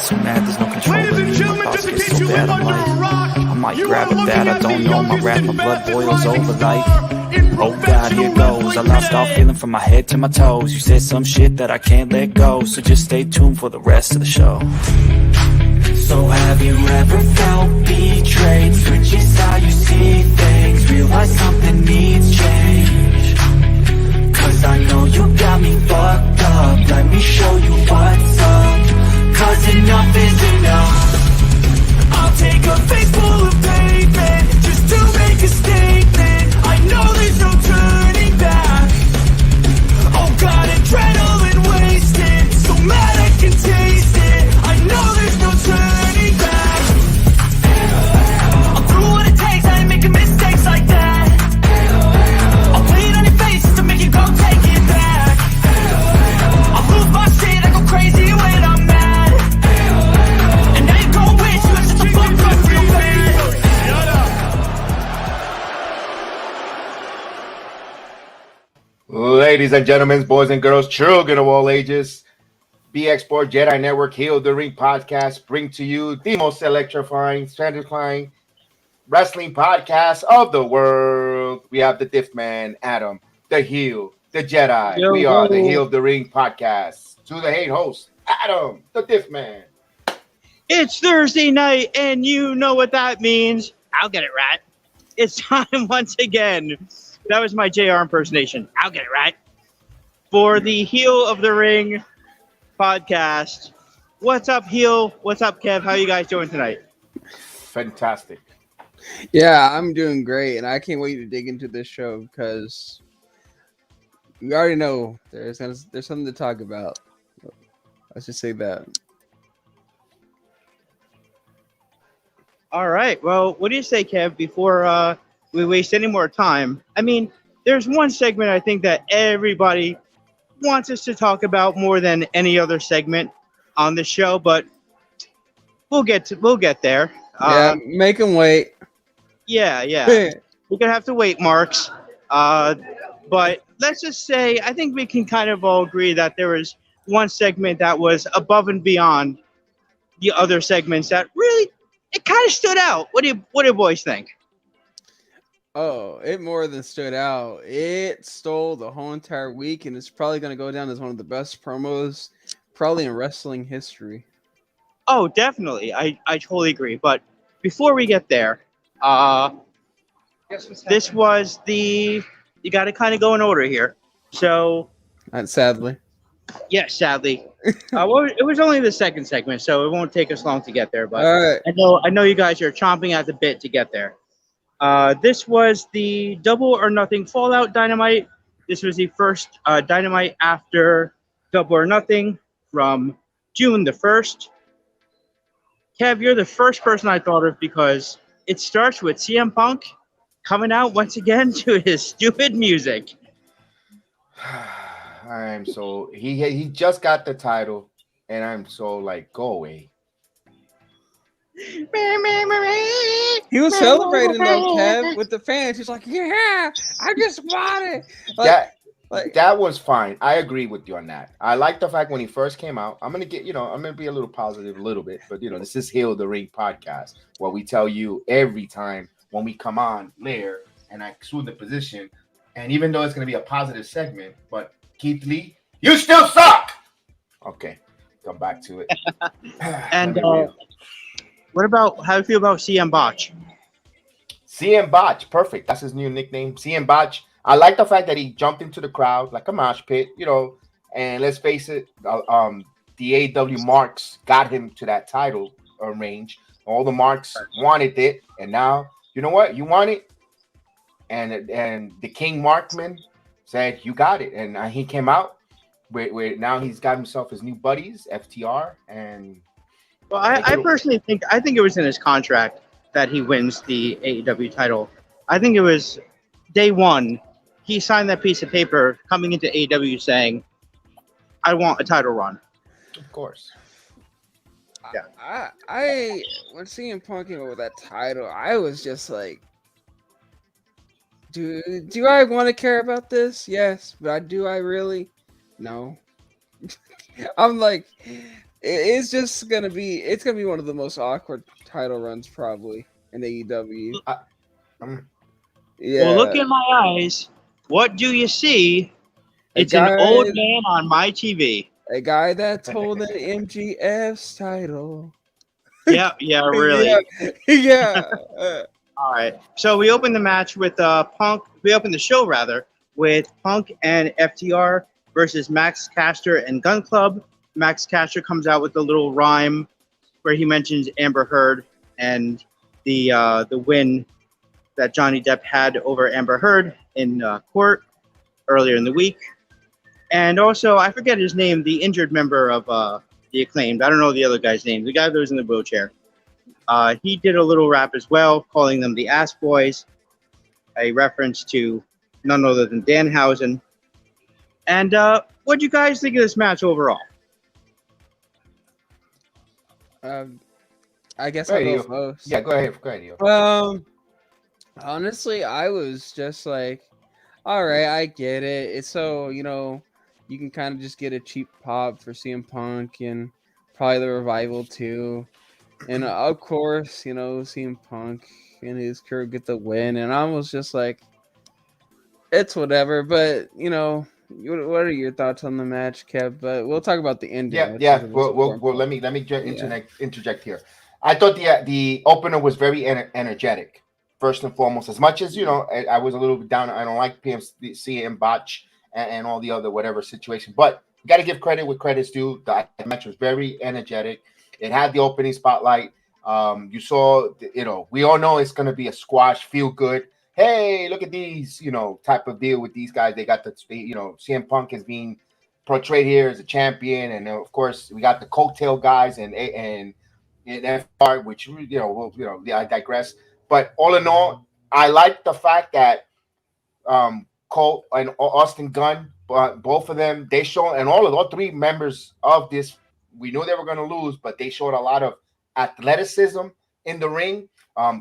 So mad there's no control. Ladies and gentlemen, just in case you live under a rock, I might you grab are a bat, I looking don't at know. the My rap, my youngest blood and boils rising over like. star in Oh God, here professional goes. I wrestling lost all today. feeling from my head to my toes. You said some shit that I can't let go. So just stay tuned for the rest of the show. So have you ever felt betrayed? Switches how you see things. Realize something needs change. Cause I know you got me fucked up. Let me show you what's up. Cause enough is enough. I'll take a face full of pavement just to make a statement. I know there's no turning back. Oh God, adrenaline wasted. So mad I can taste it. I know there's no turning back. I'll do what it takes, I ain't making mistakes like that. I'll bleed on your face to make you go take it back. I'll lose my shit, I go crazy when I'm mad. And now you gon' wish you had such a fucked up real bad. Shut up. Ladies and gentlemen, boys and girls, children of all ages, BX Sport Jedi Network Heel the Ring podcast bring to you the most electrifying, satisfying wrestling podcast of the world. We have the Diff Man, Adam, the Heel, the Jedi. We are the Heel of the Ring podcast. To the hate host, Adam, the Diff Man. It's Thursday night, and you know what that means. I'll get it right. It's time once again. That was my JR impersonation. I'll get it right. For the Heel of the Ring podcast. What's up, Heel? What's up, Kev? How you guys doing tonight? Fantastic. Yeah, I'm doing great, and I can't wait to dig into this show because we already know there's something to talk about. Let's just say that. All right. Well, what do you say, Kev, before we waste any more time? I mean, there's one segment I think that everybody wants us to talk about more than any other segment on the show, but we'll get there. Yeah, make them wait. Yeah. We're gonna have to wait, Marks. But let's just say I think we can kind of all agree that there was one segment that was above and beyond the other segments that really it kind of stood out. What do you boys think? Oh, it more than stood out. It stole the whole entire week, and it's probably going to go down as one of the best promos probably in wrestling history. Oh, definitely. I totally agree. But before we get there, this was you got to kind of go in order here. So, Sadly. yes, sadly. Well, it was only the second segment, so it won't take us long to get there. But All right. I know you guys are chomping at the bit to get there. This was the Double or Nothing Fallout Dynamite. This was the first Dynamite after Double or Nothing from June the 1st. Kev, you're the first person I thought of because it starts with CM Punk coming out once again to his stupid music. I'm so he just got the title, and I'm so like, go away. He was celebrating though, Kev, with the fans. He's like, "Yeah, I just won it." That was fine. I agree with you on that. I like the fact when he first came out. I'm gonna be a little positive, a little bit, but this is Heel the Ring podcast, where we tell you every time when we come on there and I assume the position, and even though it's gonna be a positive segment, but Keith Lee, you still suck. Okay, come back to it. And what about how do you feel about CM Botch? CM Botch, perfect. That's his new nickname, CM Botch. I like the fact that he jumped into the crowd like a mosh pit, and let's face it, the AEW marks got him to that title range. All the marks wanted it, and now, you know what? You want it, and the King Markman said, you got it, and he came out where now he's got himself his new buddies, FTR, and... Well, I personally think it was in his contract that he wins the AEW title. I think it was day one. He signed that piece of paper coming into AEW saying, I want a title run. Of course. Yeah. I when seeing Punk came over that title, I was just like, do I want to care about this? Yes, but do I really? No. I'm like, it's just gonna be one of the most awkward title runs probably in AEW. Well, look in my eyes. What do you see? It's an old man on my TV. A guy that's holding MGF's title. Yeah, really. Yeah. All right. So we opened the match with Punk. We opened the show rather with Punk and FTR versus Max Caster and Gun Club. Max Caster comes out with a little rhyme where he mentions Amber Heard and the win that Johnny Depp had over Amber Heard in court earlier in the week. And also, I forget his name, the injured member of the Acclaimed. I don't know the other guy's name. The guy that was in the wheelchair. He did a little rap as well, calling them the Ass Boys, a reference to none other than Danhausen. And what do you guys think of this match overall? I guess I'll go first. Yeah, go ahead. Honestly, I was just like, all right, I get it. It's so, you can kind of just get a cheap pop for CM Punk and probably the Revival too. And of course, CM Punk and his crew get the win. And I was just like, it's whatever. But, what are your thoughts on the match, Kev? But we'll talk about the ending. Yeah. Well, let me interject here. I thought the opener was very energetic. First and foremost, as much as I was a little bit down. I don't like CM Botch and all the other whatever situation, but you got to give credit where credit's due. The match was very energetic. It had the opening spotlight. You saw, we all know it's going to be a squash, feel good. Hey, look at these, type of deal with these guys. They got the, CM Punk is being portrayed here as a champion, and of course we got the coattail guys and FR, which I digress. But all in all, I like the fact that Cole and Austin Gunn, both of them, they showed, and all three members of this, we knew they were going to lose, but they showed a lot of athleticism in the ring,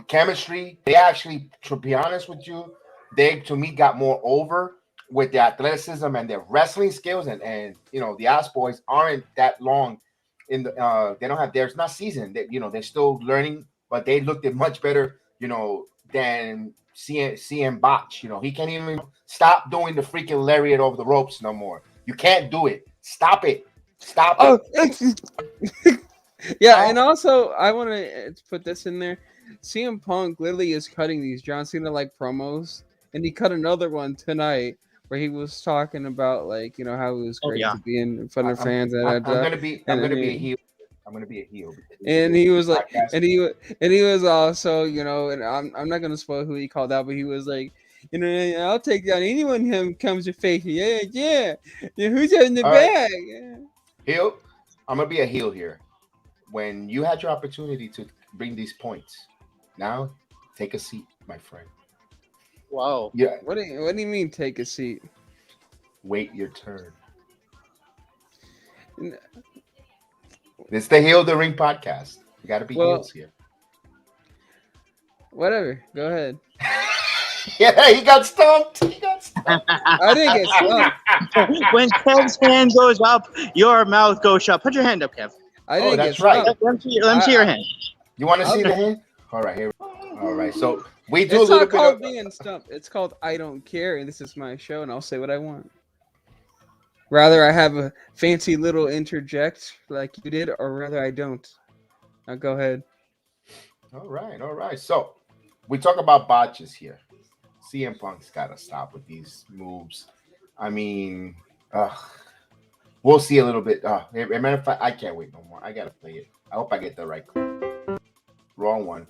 chemistry. They actually, to be honest with you, they to me got more over with their athleticism and their wrestling skills, and the Ass Boys aren't that long in the they don't have, there's not seasoned. They're still learning, but they looked at much better than CM Botch. He can't even stop doing the freaking lariat over the ropes no more. You can't do it. Stop it. Yeah, and also I want to put this in there. CM Punk literally is cutting these John Cena like promos, and he cut another one tonight where he was talking about how it was great to be in front of fans. I'm gonna be a heel. I'm gonna be a heel. And he was like, and he was also, and I'm not gonna spoil who he called out, but he was like, I'll take down anyone who comes to face me. Yeah. Who's in the bag? Right. Yeah. Heel. I'm gonna be a heel here. When you had your opportunity to bring these points, now take a seat, my friend. Wow. Yeah. What do you mean take a seat? Wait your turn. It's the Heel the Ring podcast. You got to be heels here. Whatever. Go ahead. Yeah, he got stumped. I didn't get stumped. When Kev's hand goes up, your mouth goes shut. Put your hand up, Kev. I didn't that's get right. stumped. Let me see your hand. You want to see the hand? All right, here. All right. So we do it's a little not bit called of being stumped. It's called I don't care, and this is my show, and I'll say what I want. Rather, I have a fancy little interject like you did, or rather I don't. Now go ahead. All right. So we talk about botches here. CM Punk's got to stop with these moves. I mean, we'll see a little bit. As a matter of fact, I can't wait no more. I got to play it. I hope I get the right clip. Wrong one.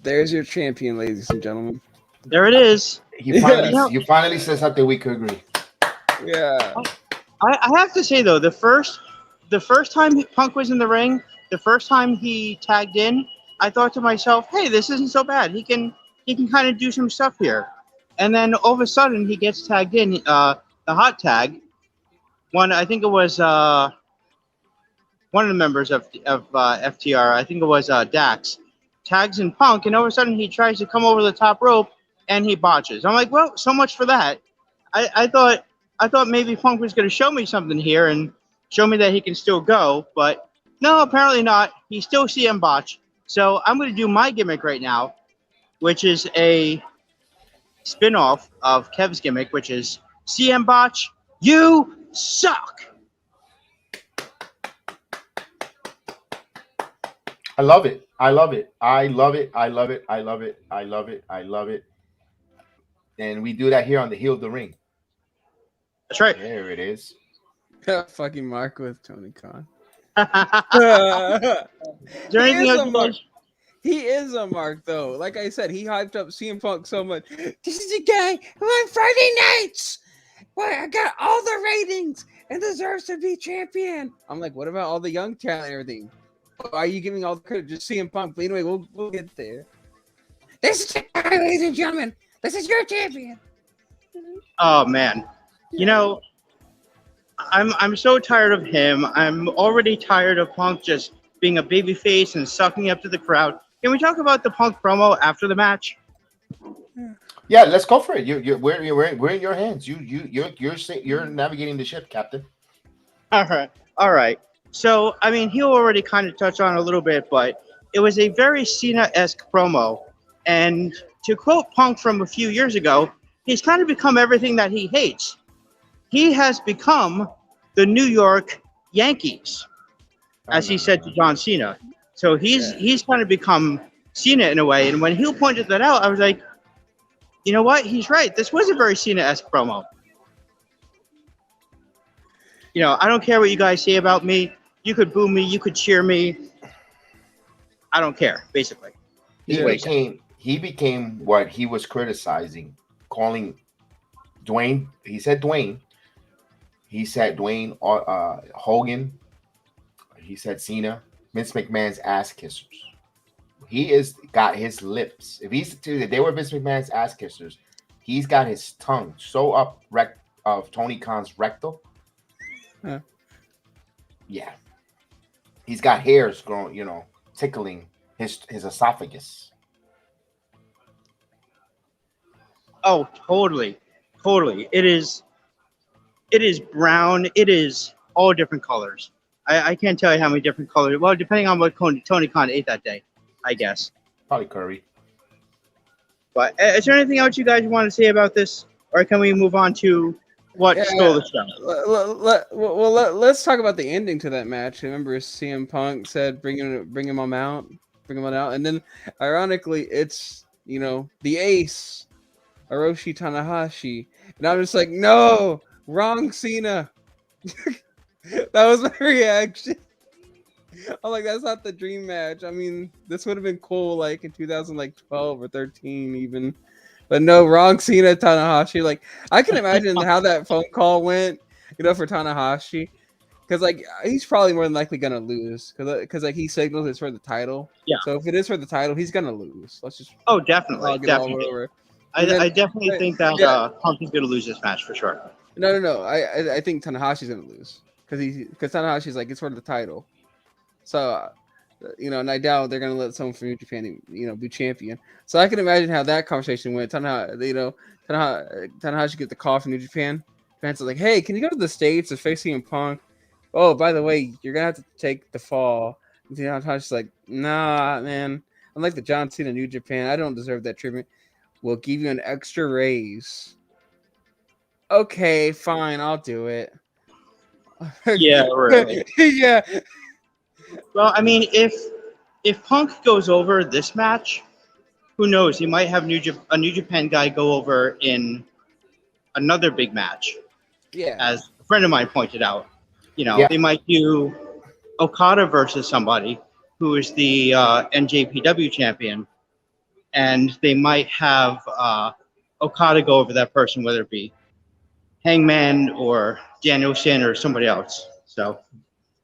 There's your champion, ladies and gentlemen. There it is. You finally said something we could agree. Yeah. I have to say though, the first time Punk was in the ring, the first time he tagged in, I thought to myself, "Hey, this isn't so bad. He can kind of do some stuff here." And then all of a sudden, he gets tagged in the hot tag. I think it was one of the members of FTR. I think it was Dax. Tags in Punk, and all of a sudden he tries to come over the top rope and he botches. I'm like, well, so much for that. I thought maybe Punk was going to show me something here and show me that he can still go, but no, apparently not. He's still CM Botch. So I'm going to do my gimmick right now, which is a spin-off of Kev's gimmick, which is CM Botch, you suck. I love it. I love it. I love it. I love it. I love it. I love it. I love it. And we do that here on the heel of the ring. That's right. There it is. Fucking Mark with Tony Khan. Is there anything else you guys? He is a mark, though. Like I said, he hyped up CM Punk so much. This is a guy who on Friday nights, I got all the ratings and deserves to be champion. I'm like, what about all the young talent and everything? Why are you giving all the credit to CM Punk? But anyway, we'll get there. This is the guy, ladies and gentlemen. This is your champion. Oh man, you know, I'm so tired of him. I'm already tired of Punk just being a babyface and sucking up to the crowd. Can we talk about the Punk promo after the match? Yeah, let's go for it. We're in your hands. You're navigating the ship, Captain. All right. So I mean, he already kind of touched on it a little bit, but it was a very Cena-esque promo. And to quote Punk from a few years ago, he's kind of become everything that he hates. He has become the New York Yankees, as he said to John Cena. So he's kind of become Cena in a way. And when he pointed that out, I was like, you know what? He's right. This was a very Cena-esque promo. You know, I don't care what you guys say about me. You could boo me. You could cheer me. I don't care, basically. He became what he was criticizing, calling Dwayne. He said Dwayne. He said Dwayne, Hogan. He said Cena, Vince McMahon's ass kissers. He is got his lips. If they were Vince McMahon's ass kissers, he's got his tongue so up of Tony Khan's rectal. Huh. Yeah, he's got hairs growing, tickling his esophagus. Oh, totally. It is brown. It is all different colors. I can't tell you how many different colors. Well, depending on what Tony Khan ate that day, I guess. Probably curry. But is there anything else you guys want to say about this, or can we move on to what stole the show? Let's talk about the ending to that match. Remember, CM Punk said, "Bring him on out," and then, ironically, it's the Ace, Hiroshi Tanahashi, and I'm just like, no, wrong Cena. That was my reaction. I'm like, that's not the dream match. I mean, this would have been cool, like in 2012 or 13 even. But no, wrong Cena, Tanahashi. Like, I can imagine how that phone call went, for Tanahashi. Because, like, he's probably more than likely going to lose. Because like, he signals it's for the title. Yeah. So if it is for the title, he's going to lose. Let's just... Oh, definitely. I definitely think that Punk is going to lose this match for sure. No. I think Tanahashi's going to lose. Because Tanahashi's like, it's for the title. So, and I doubt they're going to let someone from New Japan, be champion. So I can imagine how that conversation went. Tanahashi get the call from New Japan. Fans are like, hey, can you go to the States to face CM Punk? Oh, by the way, you're going to have to take the fall. And Tanahashi's like, nah, man. I'm like the John Cena New Japan. I don't deserve that treatment. We'll give you an extra raise. Okay, fine. I'll do it. Yeah, right. Yeah. Well, I mean, if Punk goes over this match, who knows? He might have a New Japan guy go over in another big match. Yeah. As a friend of mine pointed out, they might do Okada versus somebody who is the NJPW champion, and they might have Okada go over that person, whether it be Hangman or Danielson or somebody else. So,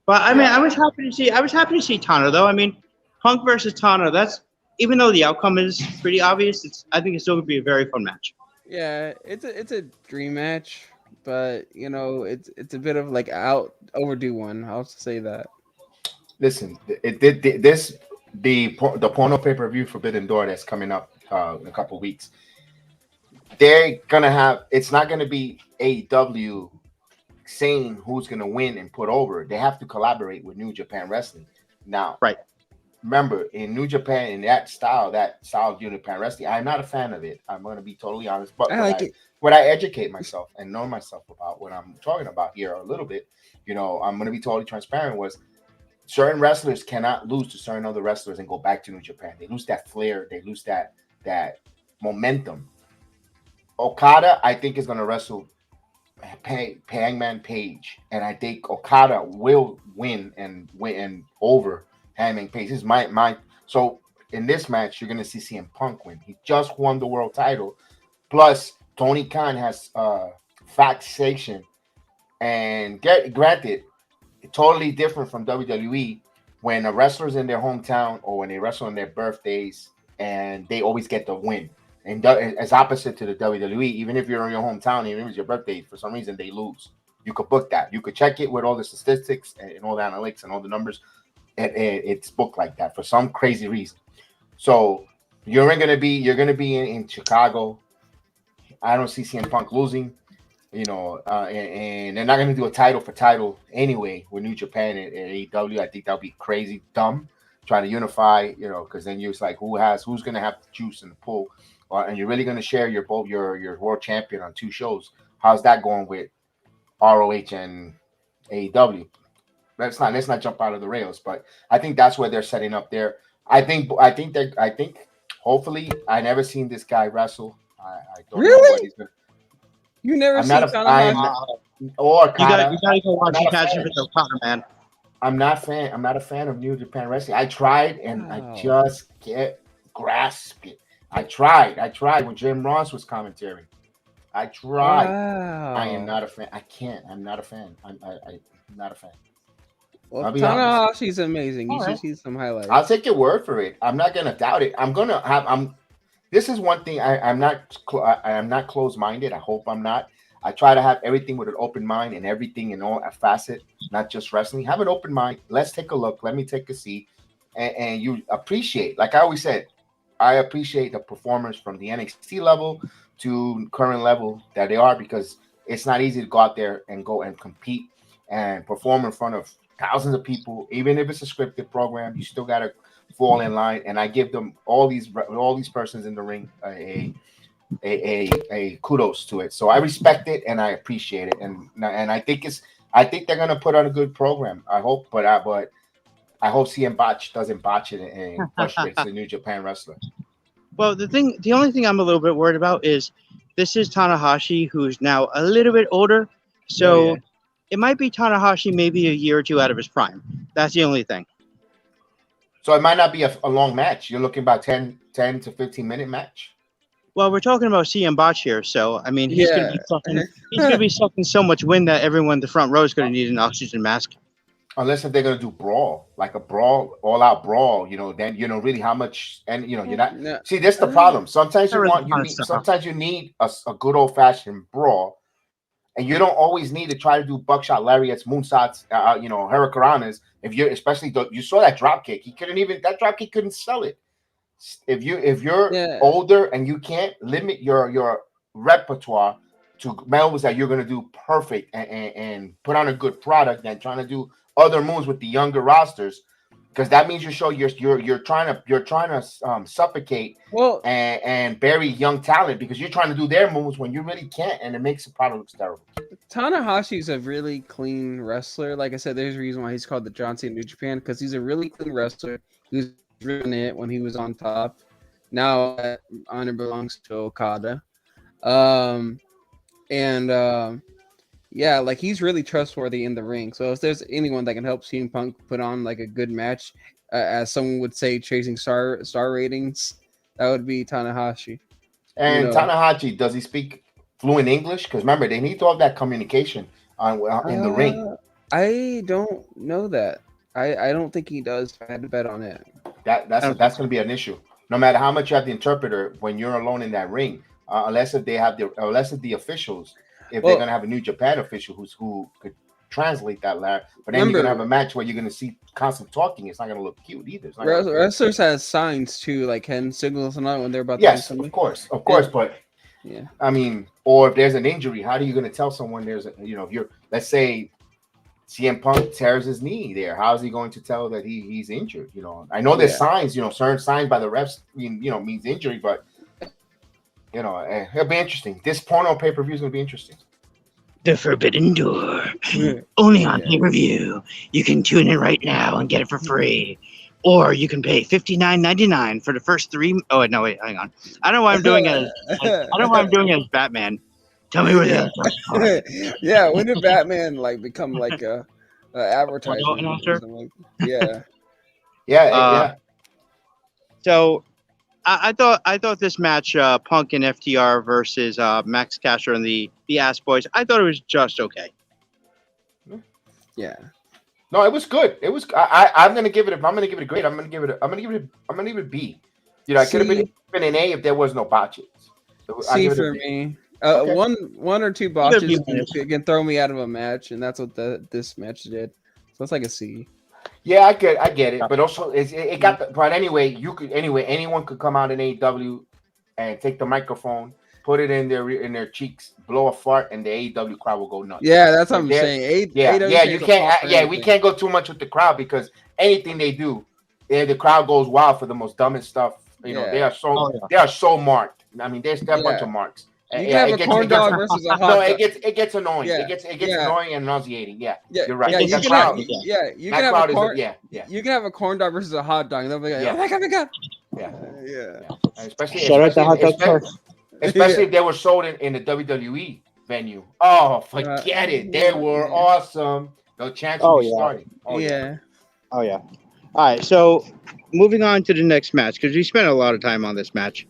but I mean, Yeah. I was happy to see Tana though. I mean, Punk versus Tana. That's even though the outcome is pretty obvious. I think it's still gonna be a very fun match. Yeah, it's a dream match, but you know, it's a bit of like out overdue one. I'll say that. Listen, it did this the porno pay per view Forbidden Door that's coming up in a couple weeks. They're gonna have it's not gonna be AEW saying who's gonna win and put over. They have to collaborate with New Japan Wrestling. Now, Right. remember in New Japan in that style of New Japan Wrestling, I'm not a fan of it. I'm gonna be totally honest. But I like it. what I educate myself and know myself about what I'm talking about here a little bit, I'm gonna be totally transparent. Was certain wrestlers cannot lose to certain other wrestlers and go back to New Japan. They lose that flair. They lose that momentum. Okada, I think, is going to wrestle Hangman Page, and I think Okada will win over Hangman Page. This is my. So in this match, you're going to see CM Punk win. He just won the world title. Plus, Tony Khan has faxation, and granted, totally different from WWE when a wrestler's in their hometown or when they wrestle on their birthdays and they always get the win. And it's opposite to the WWE. Even if you're in your hometown, even if it's your birthday, for some reason they lose. You could book that. You could check it with all the statistics and all the analytics and all the numbers. And it's booked like that for some crazy reason. So you're gonna be in Chicago. I don't see CM Punk losing. And they're not going to do a title for title anyway with New Japan and AEW. I think that would be crazy dumb trying to unify, because then you're like, who's going to have the juice in the pool, and you're really going to share your world champion on two shows. How's that going with ROH and AEW? Let's not jump out of the rails, but I think that's where they're setting up there. I think hopefully I never seen this guy wrestle. I don't know what he's going to. You never seen Tanahashi? Or You gotta go watch the matches with Okada, man. I'm not a fan of New Japan Wrestling. I tried and I just can't grasp it. I tried when Jim Ross was commentary. I tried. Wow. I am not a fan. I can't. I'm not a fan. I'm not a fan. Well, Tanahashi's amazing. You should see some highlights. I'll take your word for it. I'm not gonna doubt it. This is one thing I'm not closed-minded. I hope I'm not. I try to have everything with an open mind and everything in all a facet, not just wrestling. Have an open mind. Let's take a look. Let me take a seat. And you appreciate, like I always said, I appreciate the performers from the NXT level to current level that they are, because it's not easy to go out there and go and compete and perform in front of thousands of people. Even if it's a scripted program, you still got to fall in line, and I give them all these persons in the ring a kudos to it. So I respect it and I appreciate it, and I think they're gonna put on a good program. I hope, but I hope CM Botch doesn't botch it and frustrates the New Japan wrestler. Well, the only thing I'm a little bit worried about is this is Tanahashi, who's now a little bit older, so it might be Tanahashi maybe a year or two out of his prime. That's the only thing. So it might not be a long match. You're looking about 10 to 15-minute match. Well, we're talking about CM Botch here, so I mean he's gonna be sucking so much wind that everyone in the front row is gonna need an oxygen mask. Unless if they're gonna do brawl, like a brawl, all out brawl, then really how much, and you're not. No. See, that's the problem. Sometimes you need a good old fashioned brawl, and you don't always need to try to do buckshot lariats, moonshots, hurricanranas. If you especially you saw that drop kick, that drop kick couldn't sell it. If you're older and you can't limit your repertoire to moves that you're gonna do perfect and put on a good product, than trying to do other moves with the younger rosters, because that means you're trying to suffocate and bury young talent, because you're trying to do their moves when you really can't, and it makes the product look terrible. Tanahashi's a really clean wrestler. Like I said, there's a reason why he's called the John Cena of New Japan, because he's a really clean wrestler. He was driven it when he was on top. Now honor belongs to Okada. Like he's really trustworthy in the ring. So if there's anyone that can help CM Punk put on like a good match, as someone would say, chasing star ratings, that would be Tanahashi. And Tanahashi, does he speak fluent English? Because remember, they need to have that communication in the ring. I don't know that. I don't think he does. I had to bet on it. That's going to be an issue. No matter how much you have the interpreter, when you're alone in that ring, unless if the officials, if they're going to have a New Japan official who could translate that, but then you're going to have a match where you're going to see constant talking. It's not going to look cute either. Wrestlers has signs too, like hand signals and all when they're about. Yes, of course, but yeah, I mean, or if there's an injury, how are you going to tell someone there's if you're, let's say CM Punk tears his knee there, how is he going to tell that he's injured? I know there's signs, certain signs by the refs, means injury, but it'll be interesting. This porno pay-per-view is going to be interesting. The Forbidden Door, only on pay-per-view. You can tune in right now and get it for free, or you can pay $59.99 for the first 3. Oh no, wait, hang on. I don't know why I'm doing it. I don't know why I'm doing it as Batman. Tell me where the yeah, when did Batman become like a advertisement? Yeah. So I thought this match, Punk and FTR versus Max Caster and the Ass Boys, I thought it was just okay. Yeah. No, it was good. It was. I'm gonna give it. If I'm gonna give it a grade, I'm gonna give it a B. I could have been an A if there was no botches. So C for me. Okay. One or two botches can throw me out of a match, and that's what this match did. So it's like a C. Yeah, I get it, but also it got. But anyway, anyone could come out in AEW and take the microphone, put it in their cheeks, blow a fart, and the AEW crowd will go nuts. Yeah, that's what I'm saying. You can't. Yeah, we can't go too much with the crowd because anything they do, the crowd goes wild for the most dumbest stuff. They are so marked. I mean, they're a bunch of marks. You can have a corn dog versus a hot dog. No, it gets annoying. Yeah. It gets annoying and nauseating. Yeah, you're right. You can have a corn dog versus a hot dog. And they'll be like, oh my god. Yeah. Especially if they were sold in the WWE venue. Oh, forget it. They were awesome. No chance of starting. Oh yeah. All right. So moving on to the next match because we spent a lot of time on this match.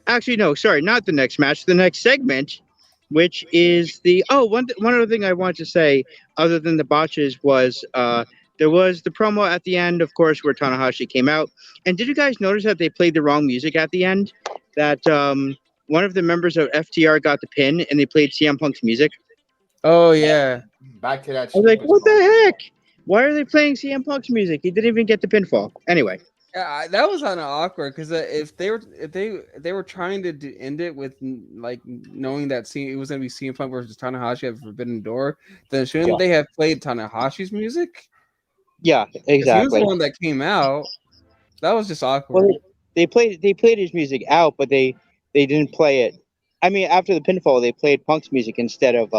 Actually, no, sorry, not the next match. The next segment, which is one other thing I want to say, other than the botches, was there was the promo at the end, of course, where Tanahashi came out. And did you guys notice that they played the wrong music at the end? That one of the members of FTR got the pin, and they played CM Punk's music. Oh yeah, back to that. I was like, what the heck? Why are they playing CM Punk's music? He didn't even get the pinfall. Anyway. Yeah, that was kind of awkward because if they were trying to end it with knowing that it was going to be CM Punk versus Tanahashi at Forbidden Door, then shouldn't they have played Tanahashi's music? Yeah, exactly. He was the one that came out. That was just awkward. Well, they played his music out, but they didn't play it. I mean, after the pinfall, they played Punk's music instead of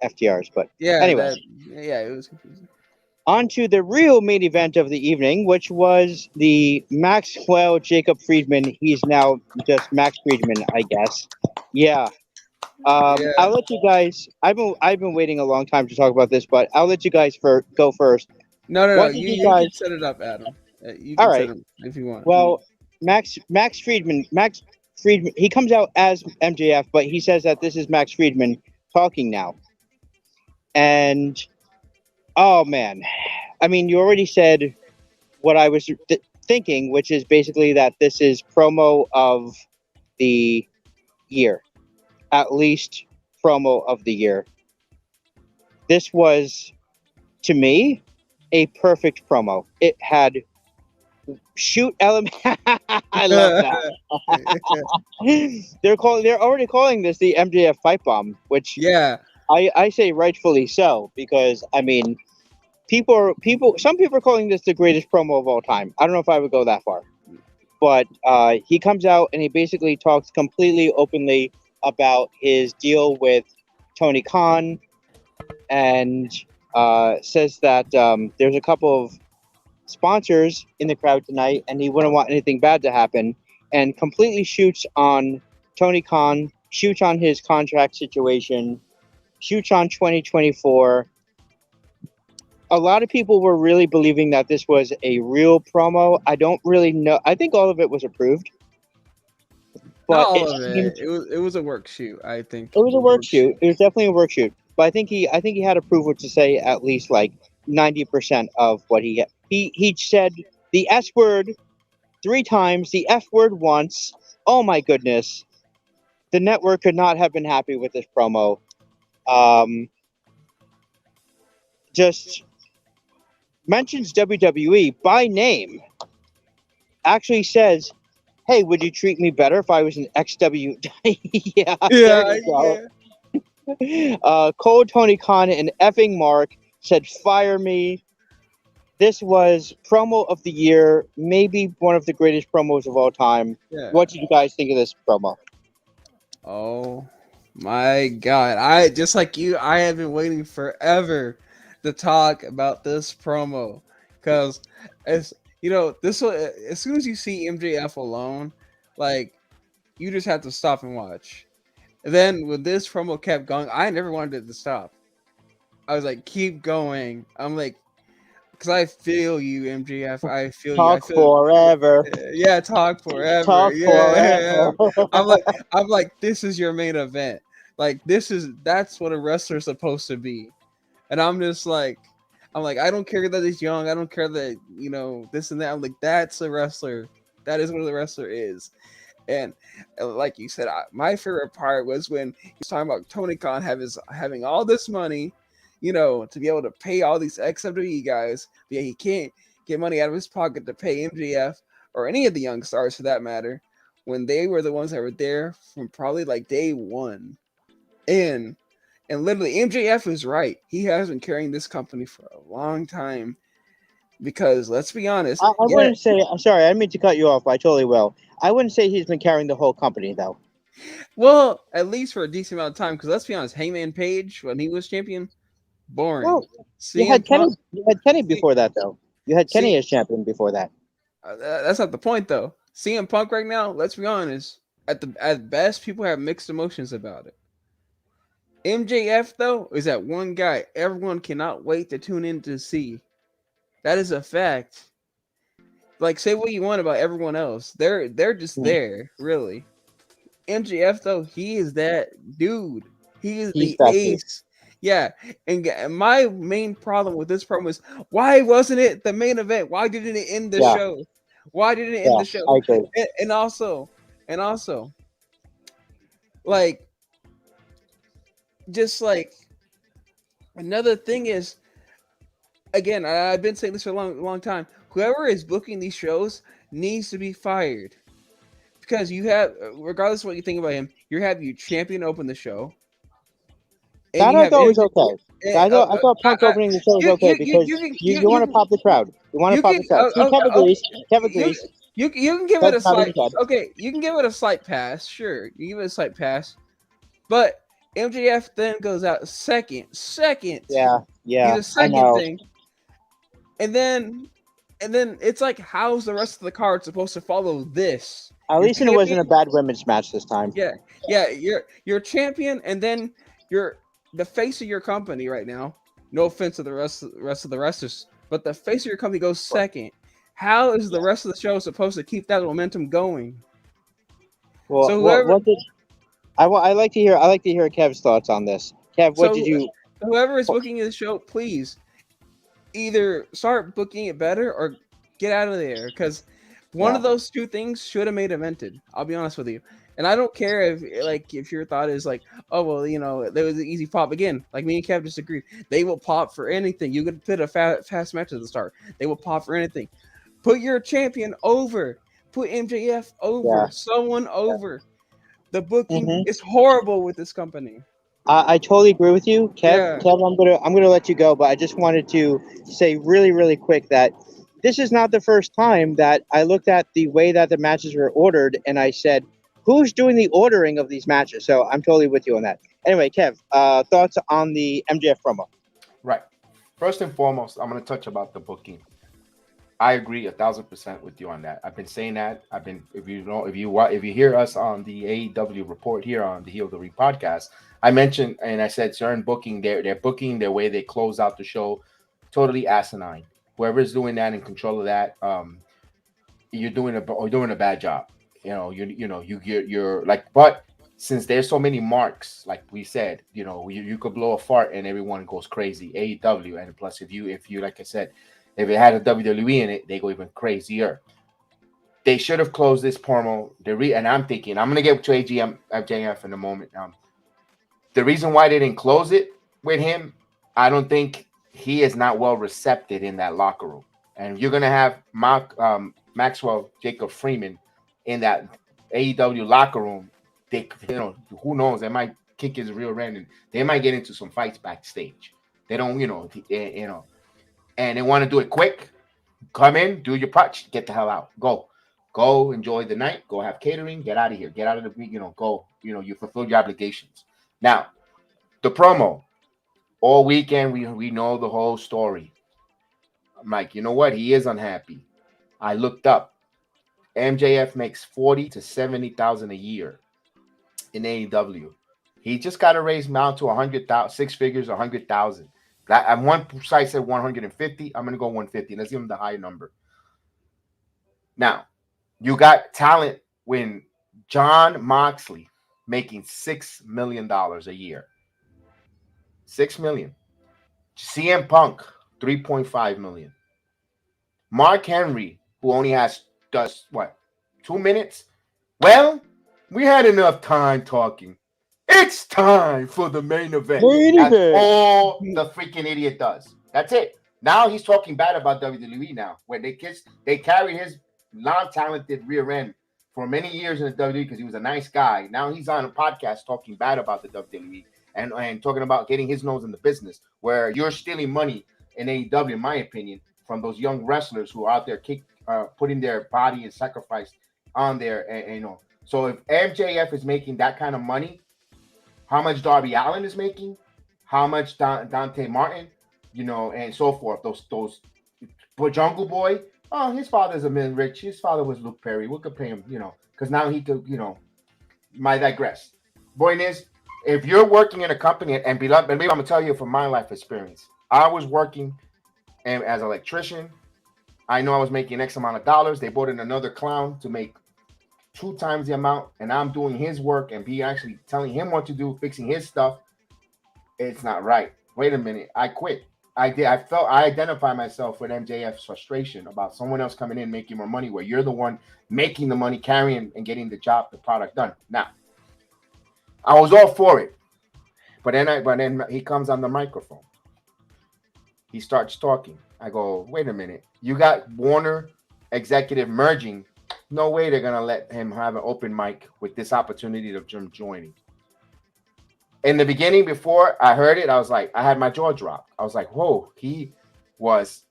FTR's. But anyway, it was confusing. On to the real main event of the evening, which was the Maxwell Jacob Friedman. He's now just Max Friedman, I guess. Yeah. I'll let you guys. I've been waiting a long time to talk about this, but I'll let you guys go first. No. You can set it up, Adam. You can set it up if you want. Well, Max Friedman. He comes out as MJF, but he says that this is Max Friedman talking now, and. Oh, man. I mean, you already said what I was thinking, which is basically that this is promo of the year. At least promo of the year. This was, to me, a perfect promo. It had shoot element. I love that. They're already calling this the MJF fight bomb, which I say rightfully so, because I mean, some people are calling this the greatest promo of all time. I don't know if I would go that far, but he comes out and he basically talks completely openly about his deal with Tony Khan, and says that there's a couple of sponsors in the crowd tonight, and he wouldn't want anything bad to happen, and completely shoots on Tony Khan, shoots on his contract situation, shoots on 2024. A lot of people were really believing that this was a real promo. I don't really know. I think all of it was approved. but Not all it of seemed it. It was a work shoot, I think. it was a work shoot. It was definitely a work shoot. But I think he had approval to say at least like 90% of what he said the S word 3 times, the F word once. Oh my goodness. The network could not have been happy with this promo. Just mentions WWE by name. Actually says, "Hey, would you treat me better if I was an XW?" Yeah, there Yeah, you go. yeah. Cole, Tony Khan, and effing Mark said, "Fire me." This was promo of the year, maybe one of the greatest promos of all time. Yeah. What did you guys think of this promo? Oh my god. I just like you, I have been waiting forever to talk about this promo. Cause as you know, this will as soon as you see MJF alone, like you just have to stop and watch. And then when this promo kept going, I never wanted it to stop. I was like, keep going. I'm like, because I feel you, MJF. I feel you. I Talk feel forever. yeah, talk forever. Talk Yeah. forever. I'm like, this is your main event. Like that's what a wrestler's supposed to be. And I'm like, I don't care that he's young. I don't care that, this and that. I'm like, that's a wrestler. That is what a wrestler is. And like you said, my favorite part was when he was talking about Tony Khan having all this money, to be able to pay all these XWE guys, but yeah, he can't get money out of his pocket to pay MJF or any of the young stars for that matter, when they were the ones that were there from probably like day one. And literally MJF is right. He has been carrying this company for a long time. Because let's be honest, I wouldn't say. I'm sorry. I didn't mean to cut you off. But I totally will. I wouldn't say he's been carrying the whole company though. well, at least for a decent amount of time. Because let's be honest, Hangman Page when he was champion, boring. Well, you CM had Kenny. Punk, You had Kenny before that though. You had Kenny see, as champion before that. that's not the point though. CM Punk right now, let's be honest, at best people have mixed emotions about it. MJF though is that one guy everyone cannot wait to tune in to see. That is a fact. Like say what you want about everyone else, they're just there, really. MJF though, he is that dude. He is He's the that dude. ace. Yeah, and my main problem with this promo is why wasn't it the main event? Why didn't it end the Yeah. show? Why didn't it end Yeah, the show? I agree. And also, like, just like another thing is, again, I've been saying this for a long time. Whoever is booking these shows needs to be fired. Because you have, regardless of what you think about him, you have your champion open the show, and That you I have thought was okay. I thought Punk opening the show was okay because you want to pop the crowd. You want to pop the crowd. See, Kev agrees. Kev agrees. you can give it Kev's a nodding slight his head. okay. You can give it a slight pass, sure. You can give it a slight pass, but MJF then goes out second. Yeah, yeah. He's a I second know. thing, and then it's like, how's the rest of the card supposed to follow this? At least it champion- wasn't a bad women's match this time. Yeah. You're champion, and then you're the face of your company right now. No offense to the rest of the wrestlers, but the face of your company goes second. How is the rest of the show supposed to keep that momentum going? Well, So whoever- what did I like to hear? I like to hear Kev's thoughts on this. Kev, what did you? Whoever is booking the show, please either start booking it better or get out of there, because one of those two things should have made evented. I'll be honest with you. And I don't care if your thought is like, oh well, there was an easy pop again. Like me and Kev disagree. They will pop for anything. You could put a fast match at the start. They will pop for anything. Put your champion over. Put MJF over. Someone over. The booking is horrible with this company. I totally agree with you, Kev. Yeah. Kev, I'm gonna let you go, but I just wanted to say really quick that this is not the first time that I looked at the way that the matches were ordered and I said, who's doing the ordering of these matches? So I'm totally with you on that. Anyway, Kev, thoughts on the MJF promo? Right. First and foremost, I'm going to touch about the booking. I agree 1,000% with you on that. I've been saying that. If you hear us on the AEW report here on the Heel of the Ring podcast, I mentioned and I said certain booking, they're booking their way they close out the show totally asinine. Whoever's doing that in control of that, you're doing a bad job. you're like, but since there's so many marks, like we said, you could blow a fart and everyone goes crazy. AEW, and plus if you like I said, if it had a WWE in it, they go even crazier. They should have closed this promo. And I'm thinking, I'm gonna get to JF in a moment. The reason why they didn't close it with him, I don't think he is not well received in that locker room. And you're gonna have Maxwell Jacob Freeman in that AEW locker room. They, who knows? They might kick his rear end, and they might get into some fights backstage. They don't, and they want to do it quick. Come in, do your punch, get the hell out, go, enjoy the night, go have catering, get out of here, get out of the, go, you fulfill your obligations. Now, the promo all weekend, we know the whole story. I'm like, you know what? He is unhappy. I looked up. MJF makes 40 to 70,000 a year in AEW. He just got to raise now to 100,000, 6 figures, 100,000. That one site said 150. I'm gonna go 150. Let's give him the high number. Now, you got talent when Jon Moxley making $6 million a year. $6 million. CM Punk 3.5 million. Mark Henry, who only does what, 2 minutes? Well, we had enough time talking. It's time for the main event. That's all the freaking idiot does. That's it. Now he's talking bad about WWE now. When they carried his non-talented rear end for many years in the WWE because he was a nice guy. Now he's on a podcast talking bad about the WWE and talking about getting his nose in the business, where you're stealing money in AEW, in my opinion, from those young wrestlers who are out there putting their body and sacrifice on there. And so if MJF is making that kind of money, how much Darby Allin is making, how much Dante Martin, and so forth. Those Jungle Boy, his father's a man rich. His father was Luke Perry. We could pay him, because now he could, might digress. Point is, if you're working in a company, and maybe I'm gonna tell you from my life experience, I was working as an electrician. I know I was making X amount of dollars. They brought in another clown to make 2 times the amount, and I'm doing his work and be actually telling him what to do, fixing his stuff. It's not right. Wait a minute. I quit. I identify myself with MJF's frustration about someone else coming in making more money, where you're the one making the money, carrying and getting the product done. Now, I was all for it, but then he comes on the microphone. He starts talking. I go, wait a minute. You got Warner executive merging. No way they're gonna let him have an open mic with this opportunity of him joining. In the beginning, before I heard it, I was like, I had my jaw drop. I was like, whoa, it was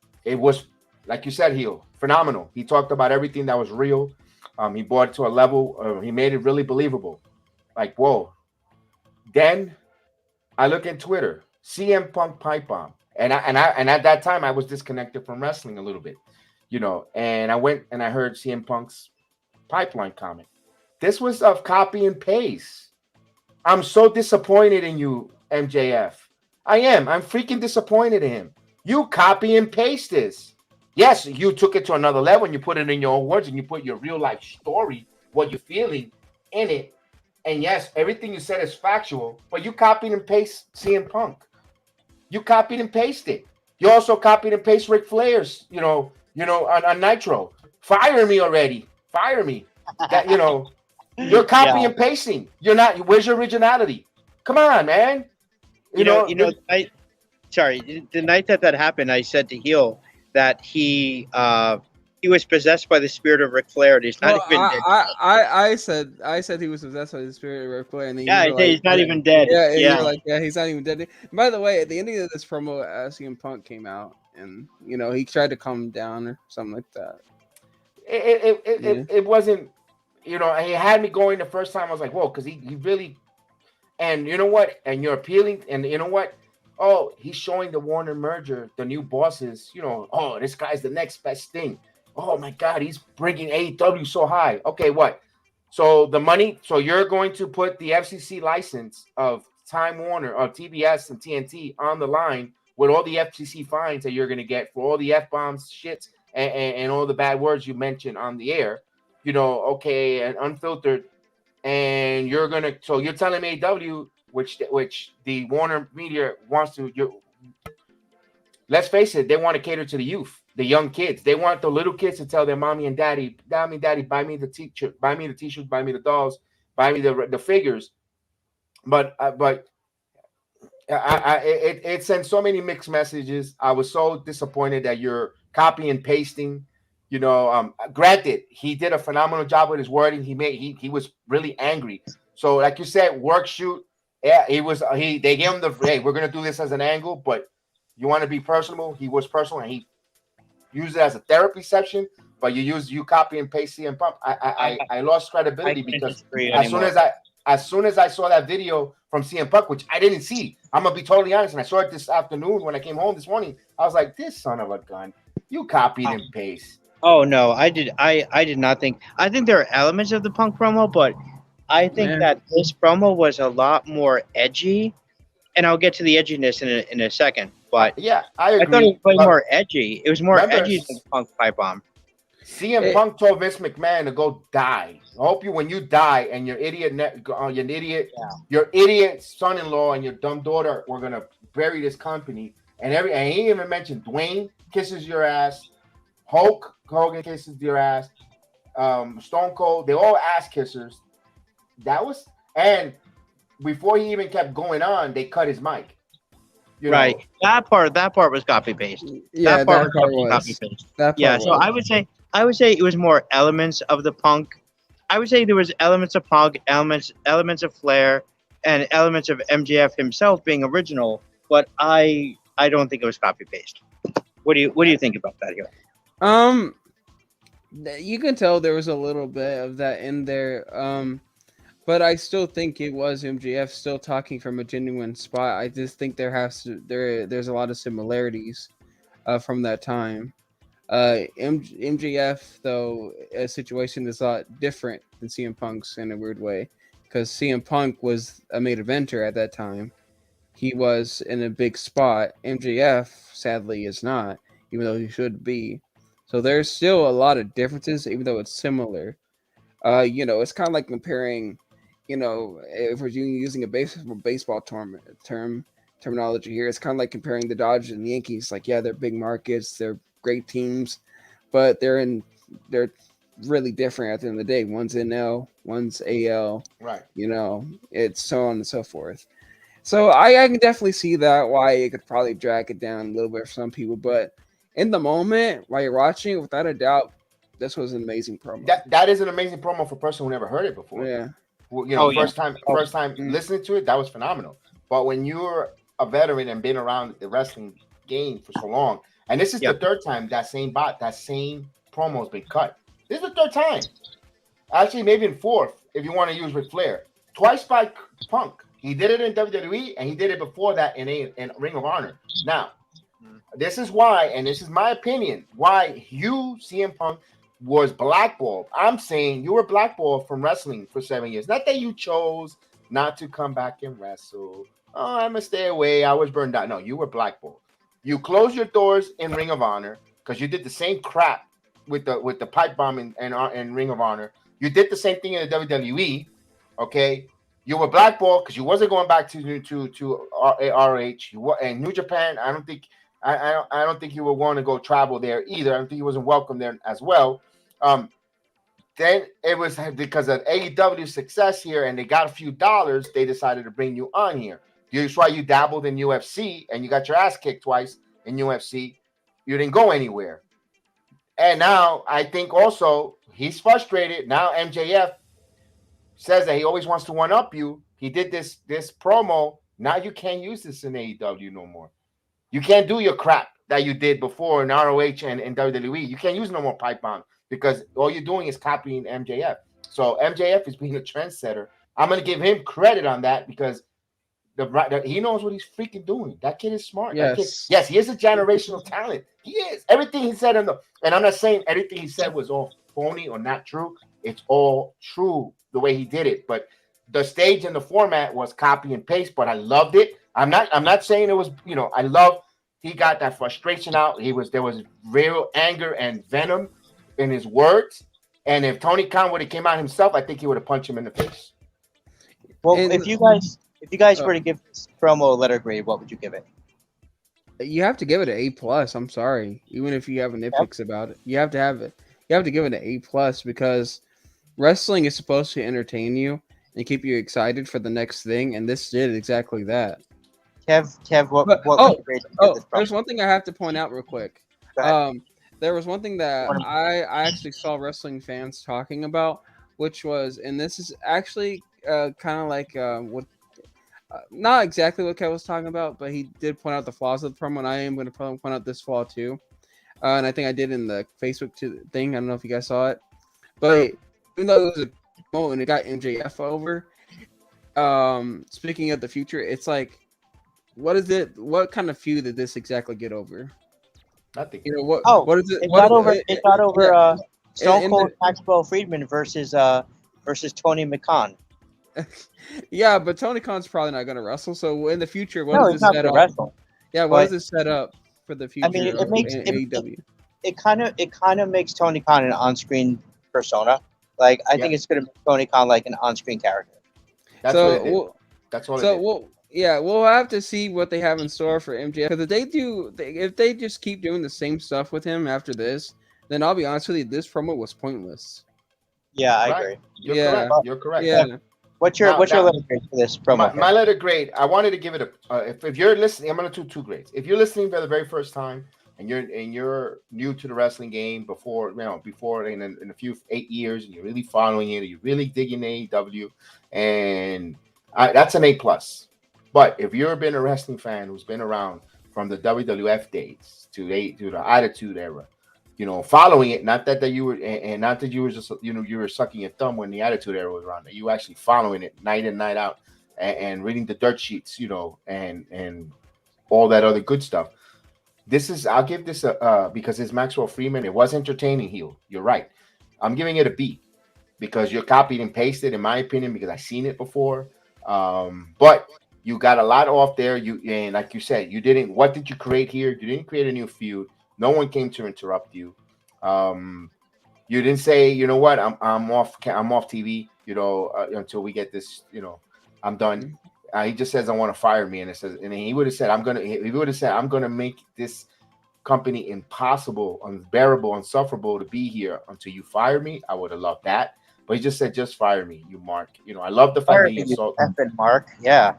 like you said, phenomenal. He talked about everything that was real. He brought it to a level, he made it really believable. Like, whoa. Then I look at Twitter, CM Punk pipe bomb. And at that time I was disconnected from wrestling a little bit, and I went and I heard CM Punk's pipeline comment. This was of copy and paste. I'm so disappointed in you, MJF. I'm freaking disappointed in him. You copy and paste this. Yes, you took it to another level and you put it in your own words and you put your real life story, what you're feeling in it. And yes, everything you said is factual, but you copied and paste CM Punk. You copied and pasted. You also copied and pasted Ric Flair's, on Nitro. Fire me already. Fire me. That, you're copying and pasting. You're not. Where's your originality? Come on, man. The night that happened, I said to Heel that he was possessed by the spirit of Ric Flair. And he's not even dead. I said he was possessed by the spirit of Ric Flair, and then he's not even dead. You're like, he's not even dead. And by the way, at the ending of this promo, CM Punk came out, and he tried to calm him down or something like that. It wasn't. He had me going the first time. I was like, whoa, because he really, and you know what? And you're appealing, and you know what? Oh, he's showing the Warner merger, the new bosses, oh, this guy's the next best thing. Oh my God, he's bringing AEW so high. Okay, what? So the money, so you're going to put the FCC license of Time Warner, of TBS and TNT on the line with all the FCC fines that you're going to get for all the F-bombs, shits, and all the bad words you mentioned on the air. okay, and unfiltered, and you're telling AEW, which the Warner Media wants to. Let's face it, they want to cater to the youth, the young kids. They want the little kids to tell their mommy and daddy, buy me the t-shirt, buy me the t-shirts, buy me the dolls, buy me the figures. But it sent so many mixed messages. I was so disappointed that you're copy and pasting. Granted, he did a phenomenal job with his wording. He was really angry. So, like you said, work shoot. Yeah, they gave him hey, we're gonna do this as an angle, but you want to be personable. He was personal, and he used it as a therapy session. But you copy and paste CM Punk. I lost credibility because as soon as I saw that video from CM Punk, which I didn't see, I'm gonna be totally honest, and I saw it this afternoon when I came home this morning. I was like, "This son of a gun, you copied and paste." Oh no, I did not think. I think there are elements of the Punk promo, but I think that this promo was a lot more edgy, and I'll get to the edginess in a second. But yeah, I agree. I thought it was more edgy. It was more edgy than Punk pipe bomb. CM Punk told Vince McMahon to go die. I hope when you die and your idiot son-in-law and your dumb daughter, we're gonna bury this company. And he even mentioned Dwayne kisses your ass, Hulk Hogan kisses your ass, Stone Cold, they all ass kissers. And before he even kept going on, they cut his mic. Right. That part was copy paste. Yeah, that part was copy paste. So I would say it was more elements of the Punk. I would say there was elements of Punk, elements of Flair, and elements of MJF himself being original, but I don't think it was copy paste. What do you think about that here? You can tell there was a little bit of that in there. But I still think it was MJF still talking from a genuine spot. I just think there's a lot of similarities from that time. MJF though, a situation is a lot different than CM Punk's in a weird way, because CM Punk was a main eventer at that time. He was in a big spot. MJF sadly is not, even though he should be. So there's still a lot of differences, even though it's similar. It's kind of like comparing. If we're using a baseball terminology here, it's kind of like comparing the Dodgers and the Yankees. Like, yeah, they're big markets, they're great teams, but they're really different at the end of the day. One's NL, one's AL. Right. It's so on and so forth. So I can definitely see that why it could probably drag it down a little bit for some people, but in the moment while you're watching it, without a doubt, this was an amazing promo. That is an amazing promo for a person who never heard it before. Yeah. First time listening to it, that was phenomenal. But when you're a veteran and been around the wrestling game for so long, and this is the third time that same promo has been cut. This is the third time. Actually, maybe in fourth, if you want to use Ric Flair. Twice by Punk. He did it in WWE, and he did it before that in Ring of Honor. Now, this is why, and this is my opinion, why CM Punk, was blackballed. I'm saying you were blackballed from wrestling for 7 years. Not that you chose not to come back and wrestle. Oh, I'm gonna stay away. I was burned out. No, you were blackballed. You closed your doors in Ring of Honor because you did the same crap with the pipe bomb in Ring of Honor. You did the same thing in the WWE. Okay, you were blackballed because you wasn't going back to RH. And New Japan. I don't think you would want to go travel there either. I don't think he wasn't welcome there as well. Then it was because of AEW success here, and they got a few dollars. They decided to bring you on here. That's why you dabbled in UFC, and you got your ass kicked twice in UFC. You didn't go anywhere. And now I think also he's frustrated. Now MJF says that he always wants to one-up you. He did this promo. Now you can't use this in AEW no more. You can't do your crap that you did before in ROH and WWE. You can't use no more pipe bomb because all you're doing is copying MJF. So MJF is being a trendsetter. I'm going to give him credit on that because he knows what he's freaking doing. That kid is smart. Yes. Yes, he is a generational talent. He is. Everything he said and I'm not saying everything he said was all phony or not true. It's all true the way he did it. But the stage and the format was copy and paste, but I loved it. I'm not saying it was, I love he got that frustration out. There was real anger and venom in his words, And if Tony Khan would have came out himself, I think he would have punched him in the face. Well, And- if you guys were to give this promo a letter grade, what would you give it? You have to give it an A+. I'm sorry, even if you have nitpicks about it, you have to have it. You have to give it an A+ because wrestling is supposed to entertain you and keep you excited for the next thing, and this did exactly that. Kev, what But- would you grade this There's promo? one thing I have to point out real quick. Go ahead. There was one thing that One- I actually saw wrestling fans talking about, which was, and this is actually kind of like what, not exactly what Kev was talking about, but he did point out the flaws of the promo, and I am going to point out this flaw too. And I think I did in the Facebook thing. I don't know if you guys saw it, but even though it was a promo and it got MJF over, speaking of the future, it's like, what is it? What kind of feud did this exactly get over? Nothing. You know what? Oh, what is it? It what got is over. It got over. Stone in Cold Maxwell Friedman versus Tony McKhan. Yeah, but Tony Khan's probably not going to wrestle. So in the future, what No, is he's this not set going to up? wrestle. Yeah, what but- is this set up for the future? I mean, it of makes- AEW? It kind of makes Tony Khan an on-screen persona. Like I think it's going to make Tony Khan like an on-screen character. That's So what it did. we'll, That's all it so did. we'll have to see what they have in store for MJF. Because if they just keep doing the same stuff with him after this, then I'll be honest with you, this promo was pointless. Yeah, I Right. agree. You're Yeah. correct. You're correct. Yeah. What's your Now- letter grade for this promo? My letter grade, I wanted to give it a. If you're listening, I'm gonna do 2 grades. If you're listening for the very first time and you're new to the wrestling game before in a few 8 years, and you're really following it, and you're really digging AEW, and that's an A+. But if you've been a wrestling fan who's been around from the WWF days to the Attitude Era, following it, not that you were, and not that you were just, you were sucking your thumb when the Attitude Era was around, that you were actually following it night in, night out, and reading the dirt sheets, and all that other good stuff. I'll give this because it's Maxwell Friedman. It was entertaining. You're right. I'm giving it a B because you're copied and pasted, in my opinion, because I've seen it before. But you got a lot off there. And like you said, what did you create here? You didn't create a new feud. No one came to interrupt you. You didn't say, you know what, I'm off TV, until we get this, I'm done. He just says, I want to fire me. And he would have said, I'm going to make this company impossible, unbearable, insufferable to be here until you fire me. I would have loved that. But he just said, just fire me, you Mark. I love the fact that he insulted Mark. Yeah.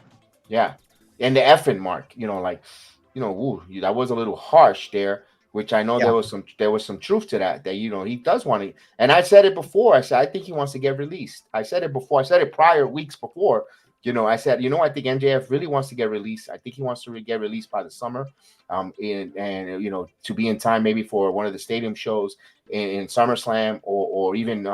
Yeah. And the effing Mark, that was a little harsh there, which I know there was some truth to that he does want to. And I said it before. I said, I think he wants to get released. I said it before. I said it prior weeks before. I said, I think MJF really wants to get released. I think he wants to get released by the summer, and to be in time maybe for one of the stadium shows in SummerSlam or even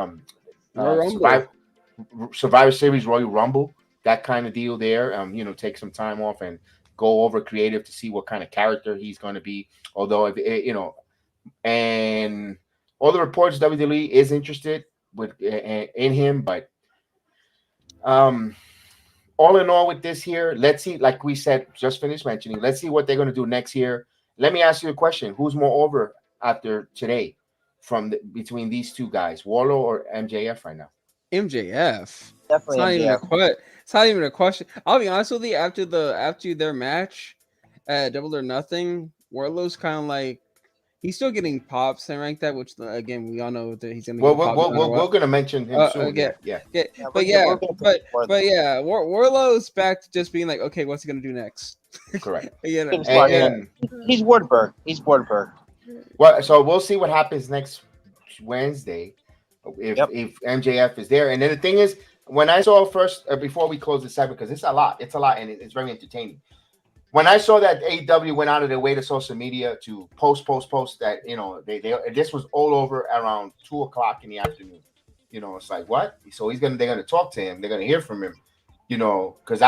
Survivor Series Royal Rumble, that kind of deal there. Take some time off and go over creative to see what kind of character he's going to be. Although and all the reports, WWE is interested in him, but all in all with this here, let's see, like we said, just finished mentioning, let's see what they're going to do next year. Let me ask you a question. Who's more over after today between these two guys, Warlow or MJF right now? MJF. Definitely It's not even a question. I'll be honest with you. After their match at Double or Nothing, Warlow's kind of like, he's still getting pops and like that. Which again, we all know that he's gonna. Well, we're gonna mention him soon. Warlow's back to just being like, okay, what's he gonna do next? Correct. And he's Wardberg. Well, so we'll see what happens next Wednesday if MJF is there. And then the thing is, when I saw first before we close the segment, because it's a lot, and it's very entertaining. When I saw that AEW went out of their way to social media to post that, this was all over around 2:00 in the afternoon. It's like, what? So they're gonna talk to him. They're gonna hear from him. Because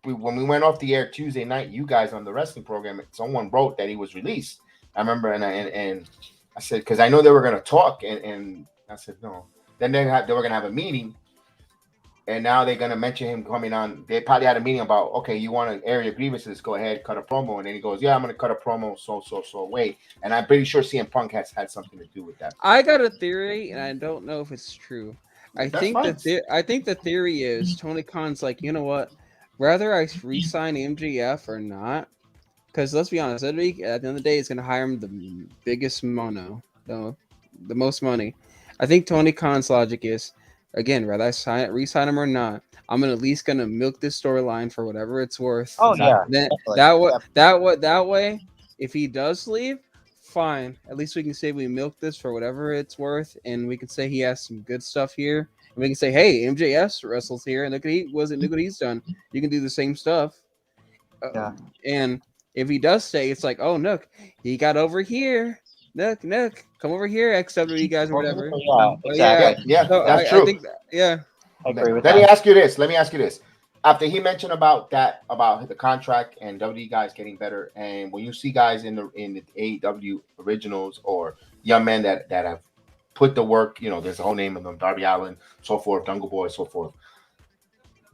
when we went off the air Tuesday night, you guys on the wrestling program, someone wrote that he was released. I remember, and I said, because I know they were gonna talk, and I said no. Then they were gonna have a meeting. and now they're gonna mention him coming on. They probably had a meeting about, okay, you want to air your grievances, go ahead, cut a promo, and then he goes, yeah, I'm gonna cut a promo, so wait, and I'm pretty sure CM Punk has had something to do with that. I got a theory, and I don't know if it's true. I That's think fine. I think the theory is Tony Khan's like, you know what? Whether I re-sign MJF or not, because let's be honest, at the end of the day, it's gonna hire him the biggest mono, the most money. I think Tony Khan's logic is, again, whether I re-sign him or not, I'm at least gonna milk this storyline for whatever it's worth. Oh yeah, Then definitely. that way, if he does leave, fine. At least we can say we milked this for whatever it's worth, and we can say he has some good stuff here. And we can say, hey, MJS wrestles here, and look what he's done. You can do the same stuff. Yeah. And if he does stay, it's like, oh, Nook, he got over here. Nook, come over here, XWE guys or whatever. Yeah, exactly. Yeah, So that's true. I think yeah. I agree with Let that. me ask you this. After he mentioned about the contract and WWE guys getting better, and when you see guys in the AEW originals or young men that have put the work, there's a whole name of them, Darby Allin, so forth, Jungle Boy, so forth.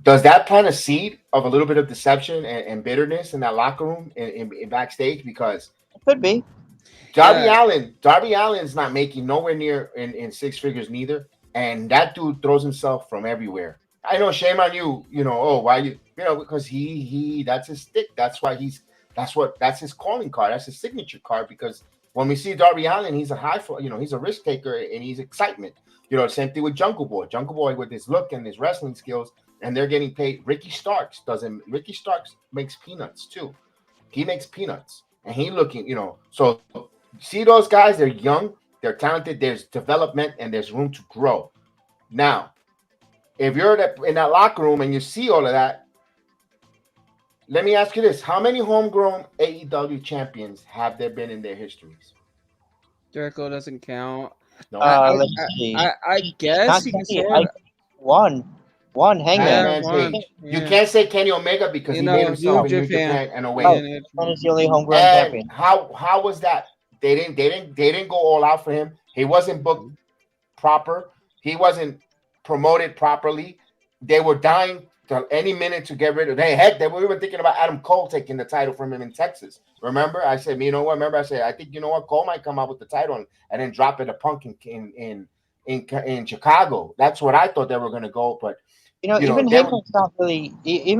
Does that plant a seed of a little bit of deception and bitterness in that locker room in backstage? Because It could be. Darby Allin's not making nowhere near in six figures neither, and that dude throws himself from everywhere. I know, shame on you, why you, because he that's his stick. That's why that's his calling card. That's his signature card. Because when we see Darby Allin, he's he's a risk taker and he's excitement. Same thing with Jungle Boy. Jungle Boy with his look and his wrestling skills, and they're getting paid. Ricky Starks makes peanuts too. He makes peanuts, and he looking, so see those guys, they're young, they're talented, there's development, and there's room to grow. Now, if you're in that locker room and you see all of that, let me ask you this. How many homegrown AEW champions have there been in their histories? Jericho doesn't count. No. Let's see. I guess Not you can Kenny, sort of. one Hangman. Hangman Page. Yeah. You can't say Kenny Omega because he made himself in New Japan and away. Right. One is the only homegrown And champion. how was that? They didn't go all out for him. He wasn't booked proper. He wasn't promoted properly. They were dying to any minute to get rid of. They were even thinking about Adam Cole taking the title from him in Texas. Remember, I said, you know what? Remember, I said, I think Cole might come out with the title and then drop it to Punk in Chicago. That's what I thought they were going to go, but. Even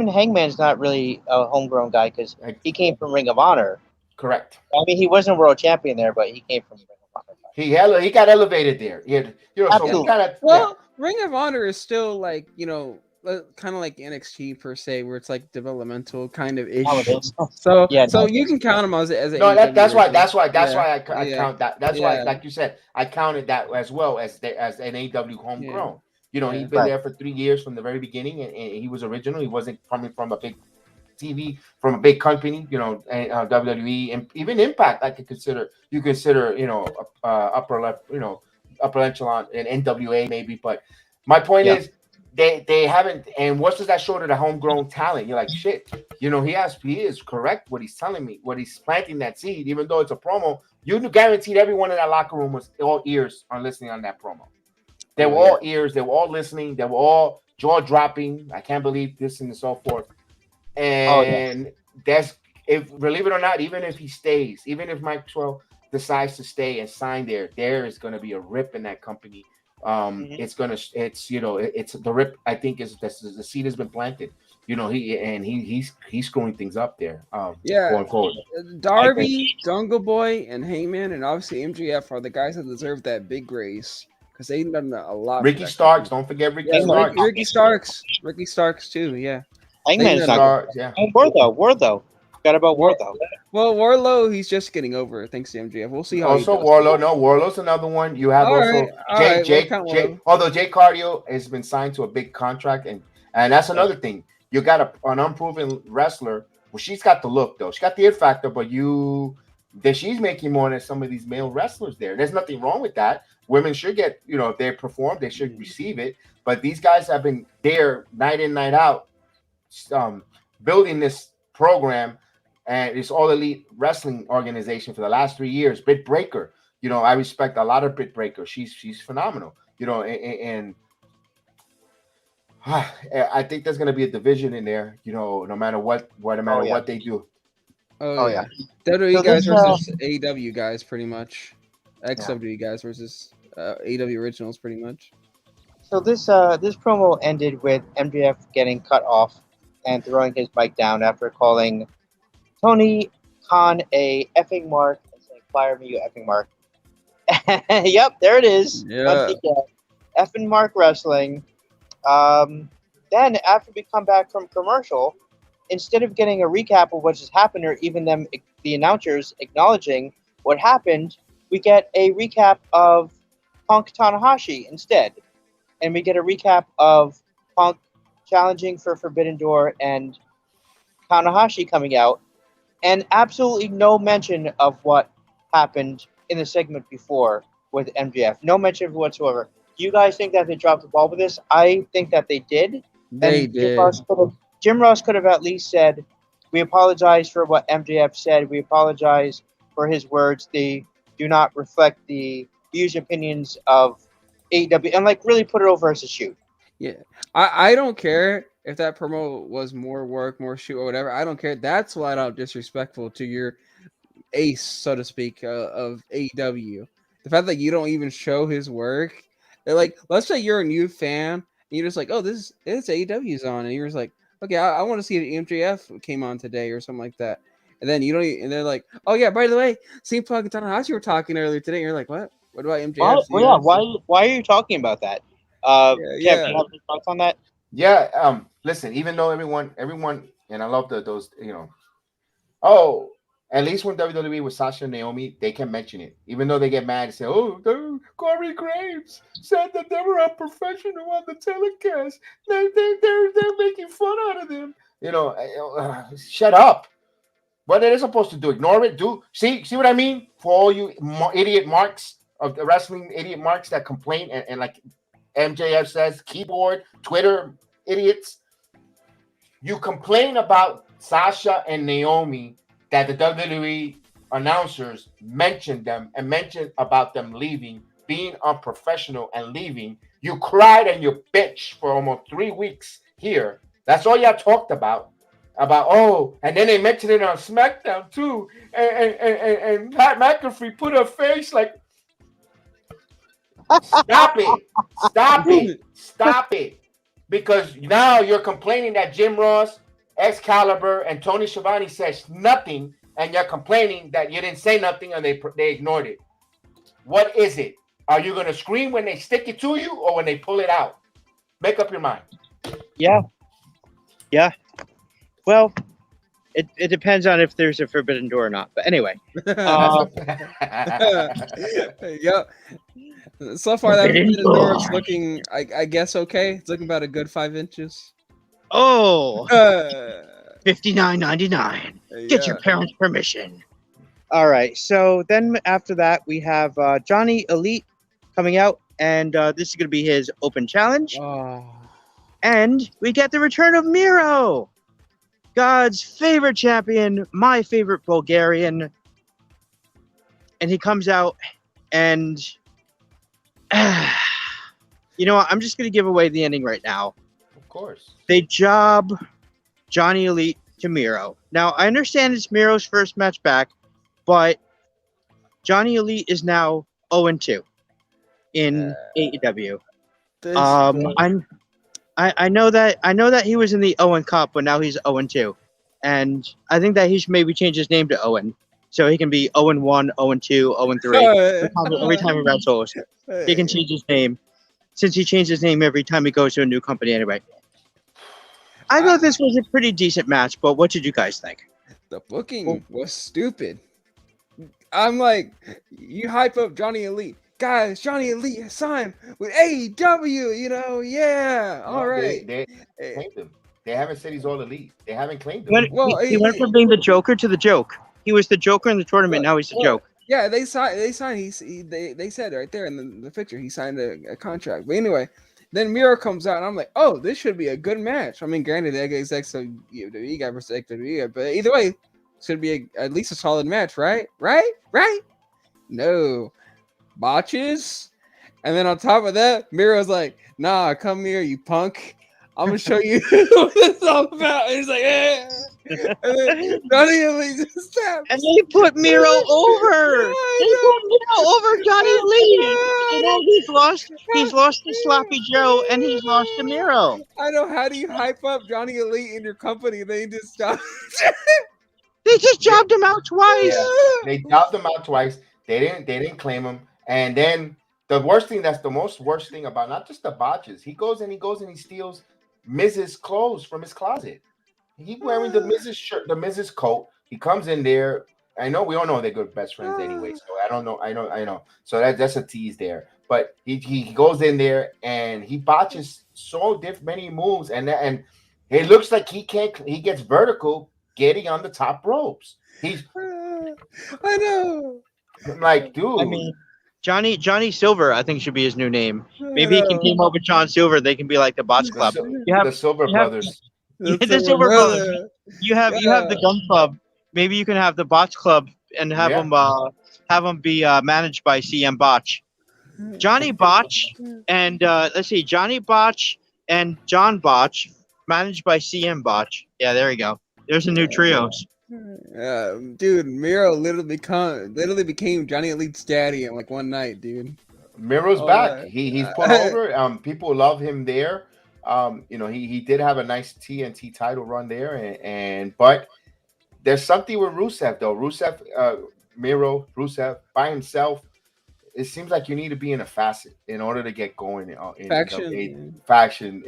Hangman's not really a homegrown guy because he came from Ring of Honor. Correct. I mean, he wasn't world champion there, but he came from Ring of Honor. He got elevated there. So Ring of Honor is still like, kind of like NXT per se, where it's like developmental kind of ish. So you can count him as a that's why I count that. That's why, like you said, I counted that as well as an AEW homegrown. He'd been there for 3 years from the very beginning, and he was original. He wasn't coming from a big TV, from a big company, WWE, and even Impact. You consider, upper left, upper echelon and NWA maybe. But my point is, they haven't. And what does that show to the homegrown talent? You're like, shit. He is correct what he's telling me, what he's planting that seed, even though it's a promo. You guaranteed everyone in that locker room was all ears on listening on that promo. They were all ears. They were all listening. They were all jaw dropping. I can't believe this and so forth. And that's, if believe it or not, even if he stays, even if Mike Maxwell decides to stay and sign there is going to be a rip in that company. It's the rip. I think the seed has been planted. He's screwing things up there. Going forward. Darby, Jungle Boy, and Heyman, and obviously MJF are the guys that deserve that big grace. Because they've done a lot. Ricky Starks, don't forget Ricky Starks. Ricky Starks too, yeah. Hangman's not good. Wardlow. Forgot about Wardlow. Well, Wardlow, he's just getting over it, thanks to MJF. We'll see how. Also, Wardlow's another one. You have although Jay Cardio has been signed to a big contract, and that's another thing. You got an unproven wrestler. Well, she's got the look though. She got the it factor, but she's making more than some of these male wrestlers there. There's nothing wrong with that. Women should get, if they perform, they should receive it. But these guys have been there night in, night out, building this program, and it's All Elite Wrestling organization for the last 3 years. Britt Baker, I respect a lot of Britt Baker. She's phenomenal, and I think there's gonna be a division in there. You know, no matter what they do. Oh, yeah. yeah. WWE So guys this, versus AEW guys, pretty much. Yeah. XW guys versus AEW originals, pretty much. So this promo ended with MJF getting cut off and throwing his mic down after calling Tony Khan a effing mark and saying, "Fire me, you effing mark." Yep, there it is. Yeah. Effing mark wrestling. Then after we come back from commercial, instead of getting a recap of what just happened or even the announcers acknowledging what happened, we get a recap of Punk Tanahashi instead. And we get a recap of Punk challenging for Forbidden Door and Tanahashi coming out, and absolutely no mention of what happened in the segment before with MJF. No mention of it whatsoever. Do you guys think that they dropped the ball with this? I think that they did. They And did. Jim Ross could have at least said, "We apologize for what MJF said. We apologize for his words. They do not reflect the views and opinions of AEW," and like really put it over as a shoot. Yeah. I don't care if that promo was more work, more shoot, or whatever. I don't care. That's flat out disrespectful to your ace, so to speak, of AEW. The fact that you don't even show his work. They're like, let's say you're a new fan, and you're just like, oh, it's AEW's on, and you're just like, okay, I want to see if MJF came on today or something like that. And then you don't, and they're like, oh yeah, by the way, CM Punk and Tanahashi were talking earlier today. And you're like, what? What about MJF? Why are you talking about that? Kev, do you have any thoughts on that? Yeah. Listen, even though everyone, and I love those, you know. Oh, at least when WWE with Sasha and Naomi, they can mention it, even though they get mad and say, "Oh, Corey Graves said that they were unprofessional on the telecast. They're making fun out of them." You know, shut up. What are they supposed to do? Ignore it? See what I mean? For all you idiot marks of the wrestling idiot marks that complain and like MJF says, keyboard, Twitter idiots. You complain about Sasha and Naomi that the WWE announcers mentioned them and mentioned about them leaving, being unprofessional and leaving. You cried and you bitched for almost 3 weeks here. That's all y'all talked about. And then they mentioned it on SmackDown too. And Pat McAfee put her face like, stop it. Because now you're complaining that Jim Ross, Excalibur, and Tony Schiavone says nothing, and you're complaining that you didn't say nothing and they ignored it. What is it? Are you going to scream when they stick it to you or when they pull it out? Make up your mind. Yeah. Well, it depends on if there's a Forbidden Door or not. But anyway. Yeah. So far, that Forbidden Door is looking, I guess, okay. It's looking about a good 5 inches. Oh, $59.99. Get your parents' permission. All right. So then after that, we have Johnny Elite coming out, and this is going to be his open challenge. Oh. And we get the return of Miro, God's favorite champion, my favorite Bulgarian. And he comes out and, you know what? I'm just going to give away the ending right now. Of course. They job Johnny Elite to Miro. Now, I understand it's Miro's first match back, but Johnny Elite is now 0-2 in AEW. I know that he was in the Owen Cup, but now he's 0-2, and I think that he should maybe change his name to Owen, so he can be 0-1, 0-2, 0-3 every time he wrestles. He can change his name, since he changed his name every time he goes to a new company anyway. I thought this was a pretty decent match, but what did you guys think? The booking was stupid. I'm like, you hype up Johnny Elite. Guys, Johnny Elite has signed with AEW, you know, yeah. All right. They claimed him. They haven't said he's all elite. They haven't claimed him. He went from being the Joker to the joke. He was the Joker in the tournament, now he's the joke. Yeah, they signed. They said right there in the picture he signed a contract. But anyway, then Miro comes out, and I'm like, oh, this should be a good match. I mean, granted, the WWE guy versus WWE, but either way, it should be at least a solid match, right? Right? No. Botches, and then on top of that, Miro's like, "Nah, come here, you punk. I'm gonna show you what it's all about. And he's like, eh. And then Johnny Elite just taps. And they put Miro over. They put Miro over Johnny Elite. And now he's lost to Sloppy Joe and he's lost to Miro. I know. How do you hype up Johnny Elite in your company? They just stop. They just jobbed him out twice. Yeah, they jobbed him out twice. They didn't claim him. And then the worst thing, that's the most worst thing about not just the botches. He goes and he steals Miz's clothes from his closet. He wearing the Miz's shirt, the Miz's coat. He comes in there. I know we all know they're good best friends anyway. So I don't know. I know. So that's a tease there. But he goes in there and he botches so many moves, and it looks like he gets vertical getting on the top ropes. I know. I'm like, dude. I mean, Johnny Silver, I think should be his new name. Maybe he can team up with John Silver. They can be like the Bots Club. The Silver Brothers. The Silver Brothers. You have the Gun Club. Maybe you can have the Bots Club and have them be managed by CM Botch. Johnny Botch and Johnny Botch and John Botch managed by CM Botch. Yeah, there you go. There's the new trios. Dude, Miro literally became Johnny Elite's daddy in like one night, dude. Miro's back. He's put over. People love him there. He did have a nice TNT title run there, but there's something with Rusev though. Rusev by himself. It seems like you need to be in a facet in order to get going in faction.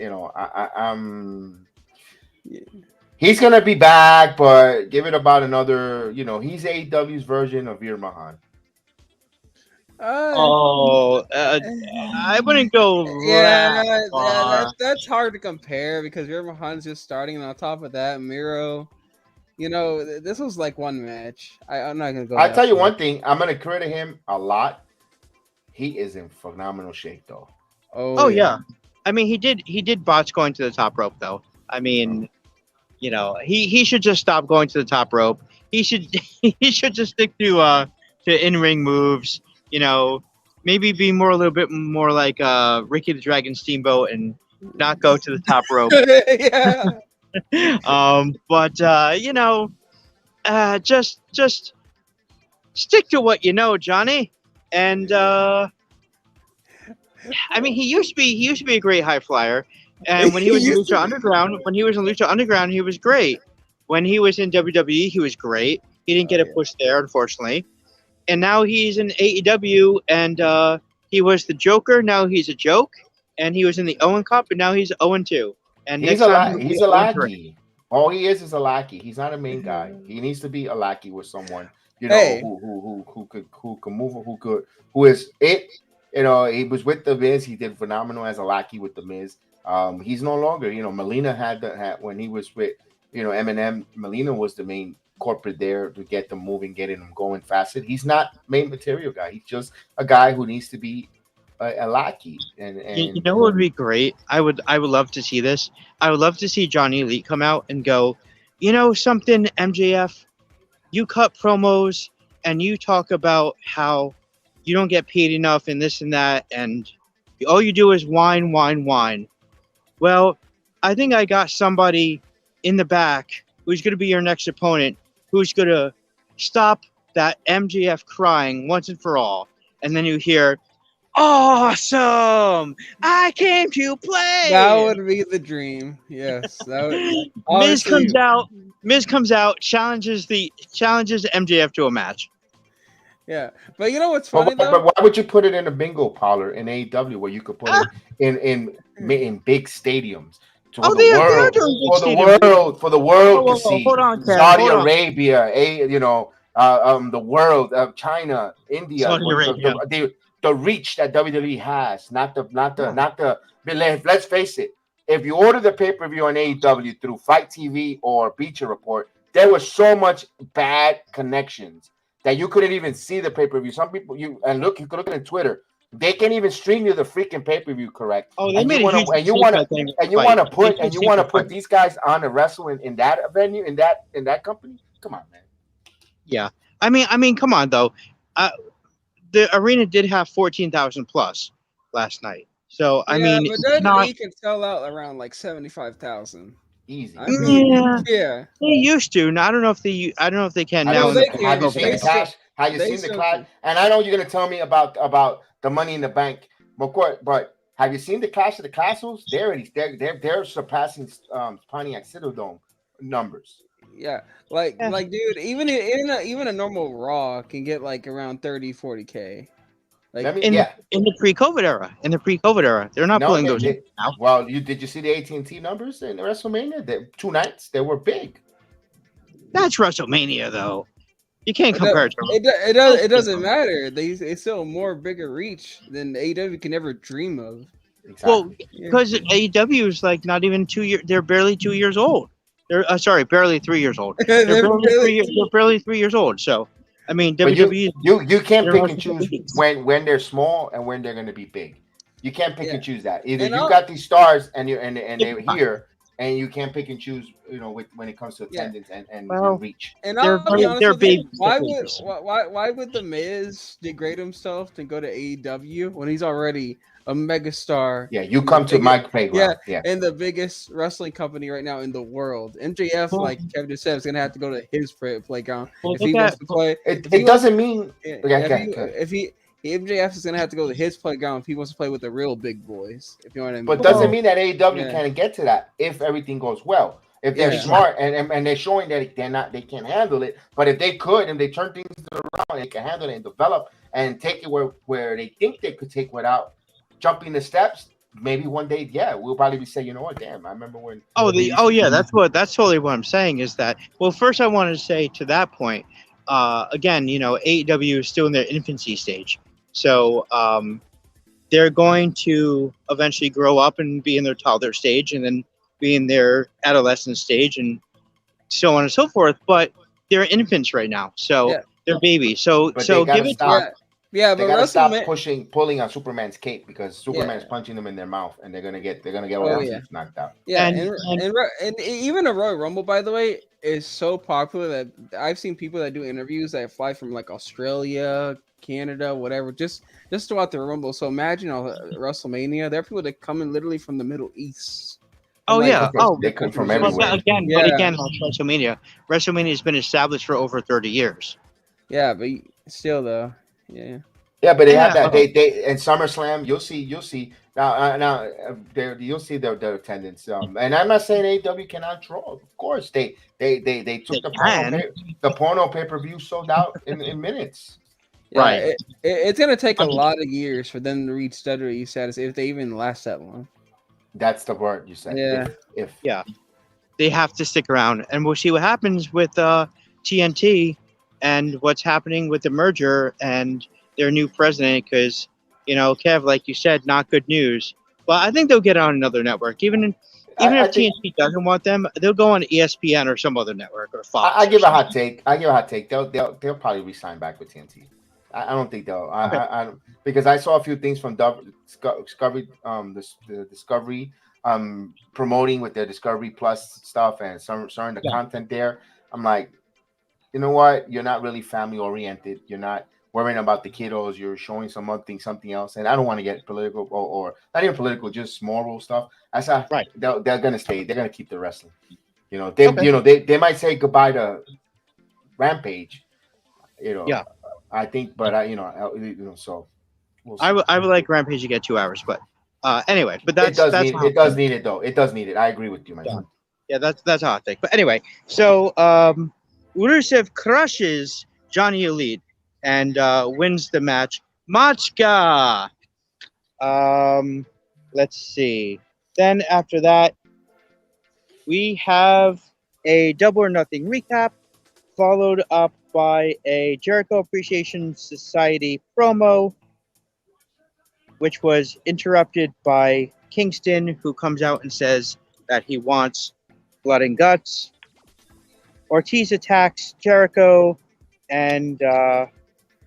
He's gonna be back, but give it about another. He's AEW's version of Veer Mahan. I wouldn't go. That's hard to compare because Veer Mahan's just starting, and on top of that, Miro. This was like one match. I'm not gonna go. I'll tell you one thing. I'm gonna credit him a lot. He is in phenomenal shape, though. Oh yeah. I mean, he did botch going to the top rope, though. I mean, he should just stop going to the top rope. He should just stick to in-ring moves. Maybe be a little bit more like Ricky the Dragon Steamboat and not go to the top rope. Just stick to what you know, Johnny. And I mean, he used to be a great high flyer. And when he was in Lucha Underground, he was great. When he was in WWE, he was great. He didn't get a push there, unfortunately. And now he's in AEW, and he was the Joker. Now he's a joke. And he was in the Owen Cup, and now he's 0-2. And he's a lackey. All he is a lackey. He's not a main guy. He needs to be a lackey with someone, who can move, who is it. He was with the Miz. He did phenomenal as a lackey with the Miz. He's no longer. Melina had when he was with Eminem. Melina was the main corporate there to get them moving, getting them going faster. He's not main material guy. He's just a guy who needs to be a lackey. And what would be great? I would love to see this. I would love to see Johnny Elite come out and go, something, MJF, you cut promos and you talk about how you don't get paid enough and this and that, and all you do is whine. Well, I think I got somebody in the back who's going to be your next opponent, who's going to stop that MJF crying once and for all. And then you hear, awesome! I came to play! That would be the dream. Yes. That would, Miz comes out, challenges MJF to a match. Yeah. But you know what's funny, though? But why would you put it in a bingo parlor in AEW where you could put it in big stadiums? For the world to see. Saudi Arabia, the world of China, India, the reach that WWE has, let's face it. If you order the pay-per-view on AEW through Fight TV or Bleacher Report, there was so much bad connections that you couldn't even see the pay-per-view. Some people you could look at Twitter. They can't even stream you the freaking pay-per-view correct. Oh, they made you want to put these guys on a wrestling in that venue, in that company? Come on, man. Yeah. I mean, come on though. The arena did have 14,000 plus last night. So I mean, but it's not. WWE can sell out around like 75,000. Easy. I mean, Yeah, yeah. they used to. Now, I don't know if they. I don't know if they can Have now. you No, In they the seen, have you can. seen the COVID. cash? Have you They seen the still cash? can. And I know you're gonna tell me about the Money in the Bank, but have you seen the Clash of the Castles? They're surpassing Pontiac Citadel numbers. Yeah, Yeah. dude, even a normal Raw can get like around 30-40K. Like, In Yeah. the pre-COVID era, they're not No, pulling those in now. well, did you see the AT&T numbers in WrestleMania? 2 nights they were big. That's WrestleMania, though. You can't it, compare do- it to. it doesn't matter. They still more bigger reach than AEW can ever dream of. Well, Exactly. Yeah. because AEW is like not even 2 years. They're barely 2 years old. They're sorry, barely 3 years old. They're barely 3 years old. So, I mean, But WWE. you can't they're pick also and choose big. when they're small and when they're going to be big. You can't pick Yeah. and choose that. Either And you I'll- got these stars and they're Fine. here, and you can't pick and choose. When it comes to Yeah. attendance and Well, reach. And They're I'll be honest they're with you, babies. why would the Miz degrade himself to go to AEW when he's already a megastar? Yeah, you come to my playground. Yeah. And the biggest wrestling company right now in the world. MJF, like Kevin just said, is gonna have to go to his playground Well, if look he wants at- to play. It doesn't mean. Yeah, Okay. if MJF is gonna have to go to his playground if he wants to play with the real big boys. If you know what I mean. But doesn't mean that AEW Yeah. can't get to that if everything goes well. If they're Yeah. smart and they're showing that they can't handle it. But if they could and they turn things around and they can handle it and develop and take it where they think they could take without jumping the steps, maybe one day, we'll probably be saying, you know what, damn, I remember when. That's totally what I'm saying is that. Well, first I wanted to say to that point, again, AEW is still in their infancy stage, so they're going to eventually grow up and be in their toddler stage, and then be in their adolescent stage, and so on and so forth. But they're infants right now, so they're babies. So But so they gotta give it. stop. Yeah, They but gotta stop WrestleMania. pulling on Superman's cape because Superman's punching them in their mouth and they're gonna get all Oh, their yeah. teeth knocked out. Yeah, And- and even a Royal Rumble, by the way, is so popular that I've seen people that do interviews that fly from like Australia, Canada, whatever, just to watch the Rumble. So imagine WrestleMania. There are people that come in literally from the Middle East. Oh Like, yeah. They come from But everywhere. again, Yeah. like WrestleMania. WrestleMania has been established for over 30 years. Yeah, but still though, yeah. Yeah, but they have Yeah. that. They in SummerSlam. You'll see you'll see their attendance. And I'm not saying AEW cannot draw. Of course, they took the porno pay-per-view sold out in minutes. Yeah, Right. It's gonna take a lot of years for them to reach WWE status if they even last that long. That's the word you said. Yeah. If They have to stick around, and we'll see what happens with TNT and what's happening with the merger and their new president. Because Kev, like you said, not good news. But I think they'll get on another network. Even if TNT doesn't want them, they'll go on ESPN or some other network or Fox. I give a hot take. They'll probably resign back with TNT. I don't think they'll. I don't, because I saw a few things from Discovery, the Discovery, promoting with their Discovery Plus stuff and some the content there. I'm like, you know what? You're not really family oriented. You're not worrying about the kiddos. You're showing something else. And I don't want to get political or not even political, just moral stuff. I said, they're gonna stay. They're gonna keep the wrestling. They might say goodbye to Rampage. Yeah. I think, but so we'll see. I would like Rampage to get 2 hours, but anyway. But it does need it though. It does need it. I agree with you, my friend. Yeah, that's a hot take. But anyway, so Rusev crushes Johnny Elite and wins the match. Machka. Let's see. Then after that, we have a Double or Nothing recap, followed up by a Jericho Appreciation Society promo, which was interrupted by Kingston, who comes out and says that he wants blood and guts. Ortiz attacks Jericho and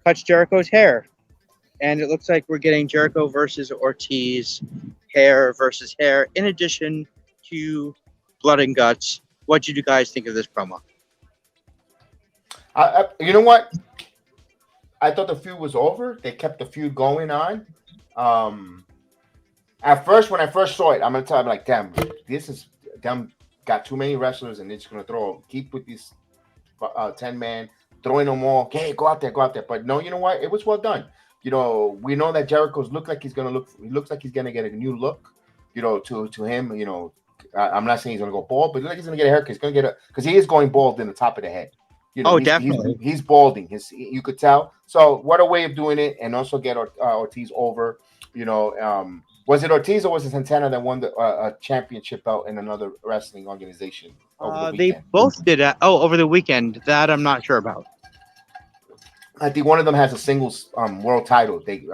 cuts Jericho's hair. And it looks like we're getting Jericho versus Ortiz, hair versus hair, in addition to blood and guts. What did you guys think of this promo? You know what? I thought the feud was over. They kept the feud going on. At first, when I first saw it, I'm gonna tell you, like, damn, this is them got too many wrestlers, and they're just gonna keep with these 10-man, throwing them all. Okay, go out there. But no, you know what? It was well done. You know, we know that Jericho's he looks like he's gonna get a new look. You know, to him, you know, I'm not saying he's gonna go bald, but like he's gonna get a haircut. He's gonna get because he is going bald in the top of the head. You know, definitely. He's balding. You could tell. So what a way of doing it, and also get Ortiz over. You know, was it Ortiz or was it Santana that won a championship belt in another wrestling organization over the They weekend? both did that. Oh, over the weekend. That I'm not sure about. I think one of them has a singles world title. They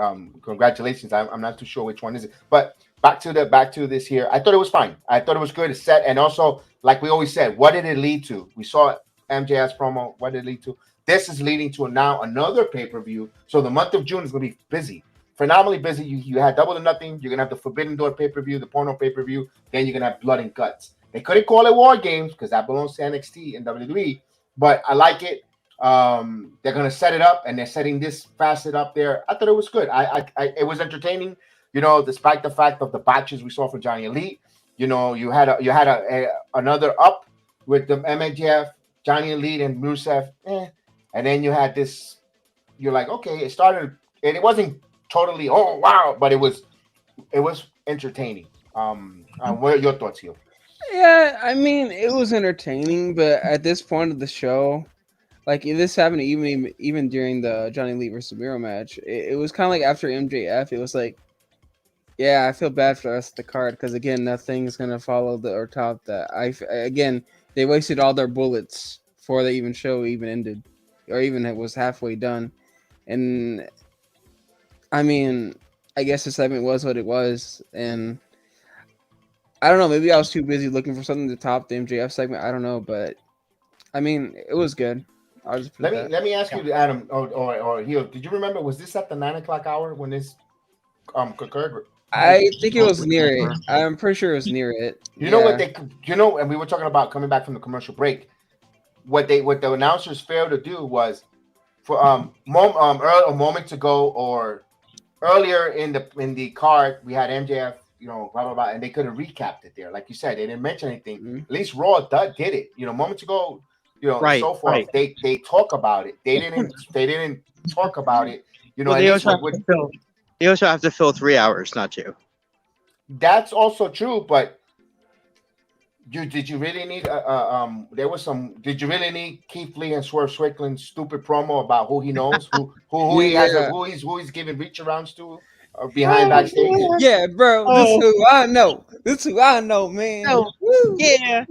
congratulations. I'm not too sure which one is it. But back to this here. I thought it was fine. I thought it was good. It's set, and also like we always said, what did it lead to? We saw MJF's promo. What did it lead to? This is leading to now another pay-per-view. So the month of June is going to be busy. Phenomenally busy. You had Double or Nothing. You're gonna have the Forbidden Door pay-per-view, the Porno pay-per-view. Then you're gonna have Blood and Guts. They couldn't call it War Games because that belongs to NXT and WWE. But I like it. They're gonna set it up, and they're setting this facet up there. I thought it was good. It was entertaining. You know, despite the fact of the botches we saw from Johnny Elite. You know, you had another up with the MJF, Johnny Elite, and Rusev. And then you had this. You're like, okay, it started, and it wasn't totally wow, but it was entertaining. What are your thoughts here? Yeah, I mean, it was entertaining, but at this point of the show, like if this happened even during the Johnny Elite versus Miro match, it was kind of like after MJF, it was like, yeah, I feel bad for the rest of the card because again, nothing's gonna follow top that. Again, they wasted all their bullets before the show even ended, or even it was halfway done, and I mean, I guess the segment was what it was, and I don't know. Maybe I was too busy looking for something to top the MJF segment. I don't know, but I mean, it was good. I'll just let me ask you, Adam, or Heel. Did you remember? Was this at the 9:00 hour when this occurred? I think it was near it. I'm pretty sure it was near it. You know what and we were talking about coming back from the commercial break. What the announcers failed to do was for a moment ago or earlier in the card we had MJF, you know, blah blah blah, and they could have recapped it there, like you said. They didn't mention anything. Mm-hmm. At least Raw did it, you know, moments ago, you know, Right, so forth. right. They talk about it. They didn't talk about it. You know, Well, they also have to fill 3 hours, not 2. that's also true, but did you really need did you really need Keith Lee and Swerve Strickland's stupid promo about who he knows, who he has, who he's giving reach arounds to behind backstage? Yeah, bro, this is who I know. This is who I know, man. Oh, yeah.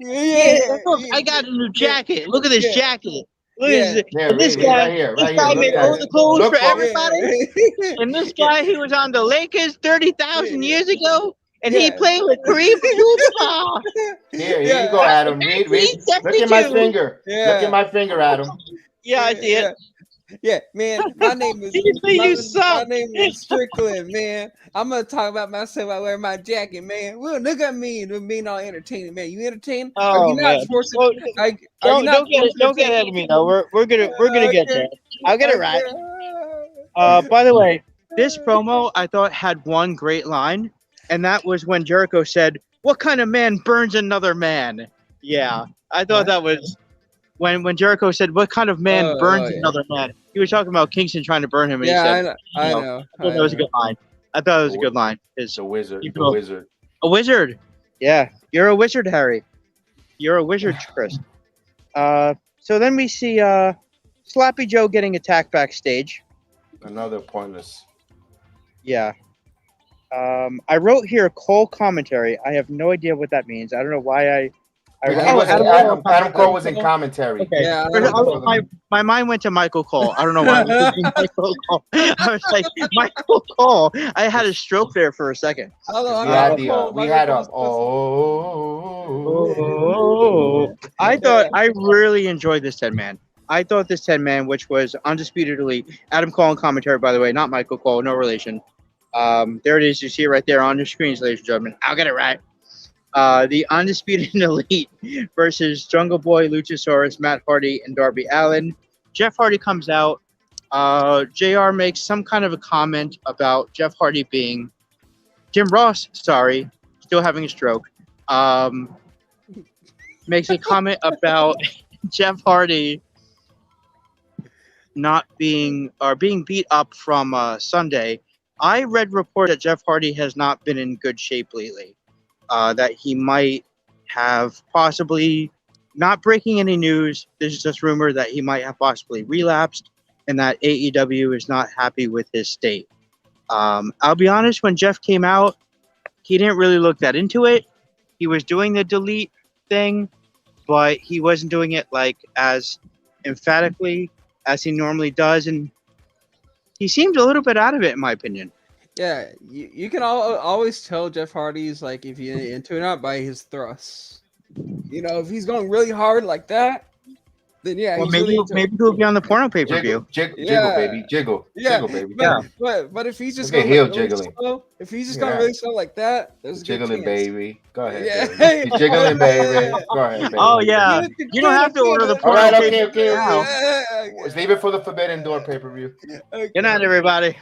Look, I got a new jacket. Look at this jacket. Look at this guy. Right here. This guy made all the clothes Look for for it. everybody. And this guy, he was on the Lakers 30,000 years ago, and he played with Kareem Abdul-Jabbar. Here you go, Adam. Read. Look at my finger. Yeah. Look at my finger, Adam. Yeah, I see it. Yeah, man. My name is my name is Strickland, man. I'm gonna talk about myself. I wear my jacket, man. Well, look at me, being all entertaining, man. You entertaining? Oh, man. Don't get ahead of me though. We're gonna get there. I'll get it right. By the way, this promo I thought had one great line, and that was when Jericho said, "What kind of man burns another man?" Yeah, I thought that was when Jericho said, "What kind of man burns another man?" He was talking about Kingston trying to burn him. And he said, I know. I thought that was a good line. I thought it was a good line. It's a wizard. A wizard. Yeah, you're a wizard, Harry. You're a wizard, Chris. So then we see Slappy Joe getting attacked backstage. Another pointless. Yeah. I wrote here Cole commentary. I have no idea what that means. I don't know why Adam Cole was in commentary. Okay. Yeah, my mind went to Michael Cole. I don't know why. Michael Cole. I was like, Michael Cole. I had a stroke there for a second. I really enjoyed this 10-man. I thought this 10-man, which was Undisputed Elite, Adam Cole in commentary, by the way, not Michael Cole, no relation. There it is. You see it right there on your screens, ladies and gentlemen. I'll get it right. The Undisputed Elite versus Jungle Boy, Luchasaurus, Matt Hardy, and Darby Allin. Jeff Hardy comes out. JR makes some kind of a comment about Jeff Hardy being Jim Ross, sorry, still having a stroke, makes a comment about Jeff Hardy being beat up from Sunday. I read report that Jeff Hardy has not been in good shape lately. That he might have possibly, not breaking any news, this is just rumor that he might have possibly relapsed and that AEW is not happy with his state. I'll be honest, when Jeff came out, he didn't really look that into it. He was doing the delete thing, but he wasn't doing it like as emphatically as he normally does, and he seemed a little bit out of it, in my opinion. Yeah, you can always tell Jeff Hardy's like if you're into it or not by his thrusts. You know, if he's going really hard like that, then yeah. Well, maybe he'll be on the porno pay-per-view. Jiggle, baby, jiggle, baby. But if he's just going really jiggling, slow, if he's just going really slow like that, there's a jiggling, baby. Go ahead, baby. He's jiggling, baby. Go ahead, baby. Oh yeah, you don't have to order the porno. All right, okay. Let's leave it for the Forbidden Door pay-per-view. Okay. Good night, everybody.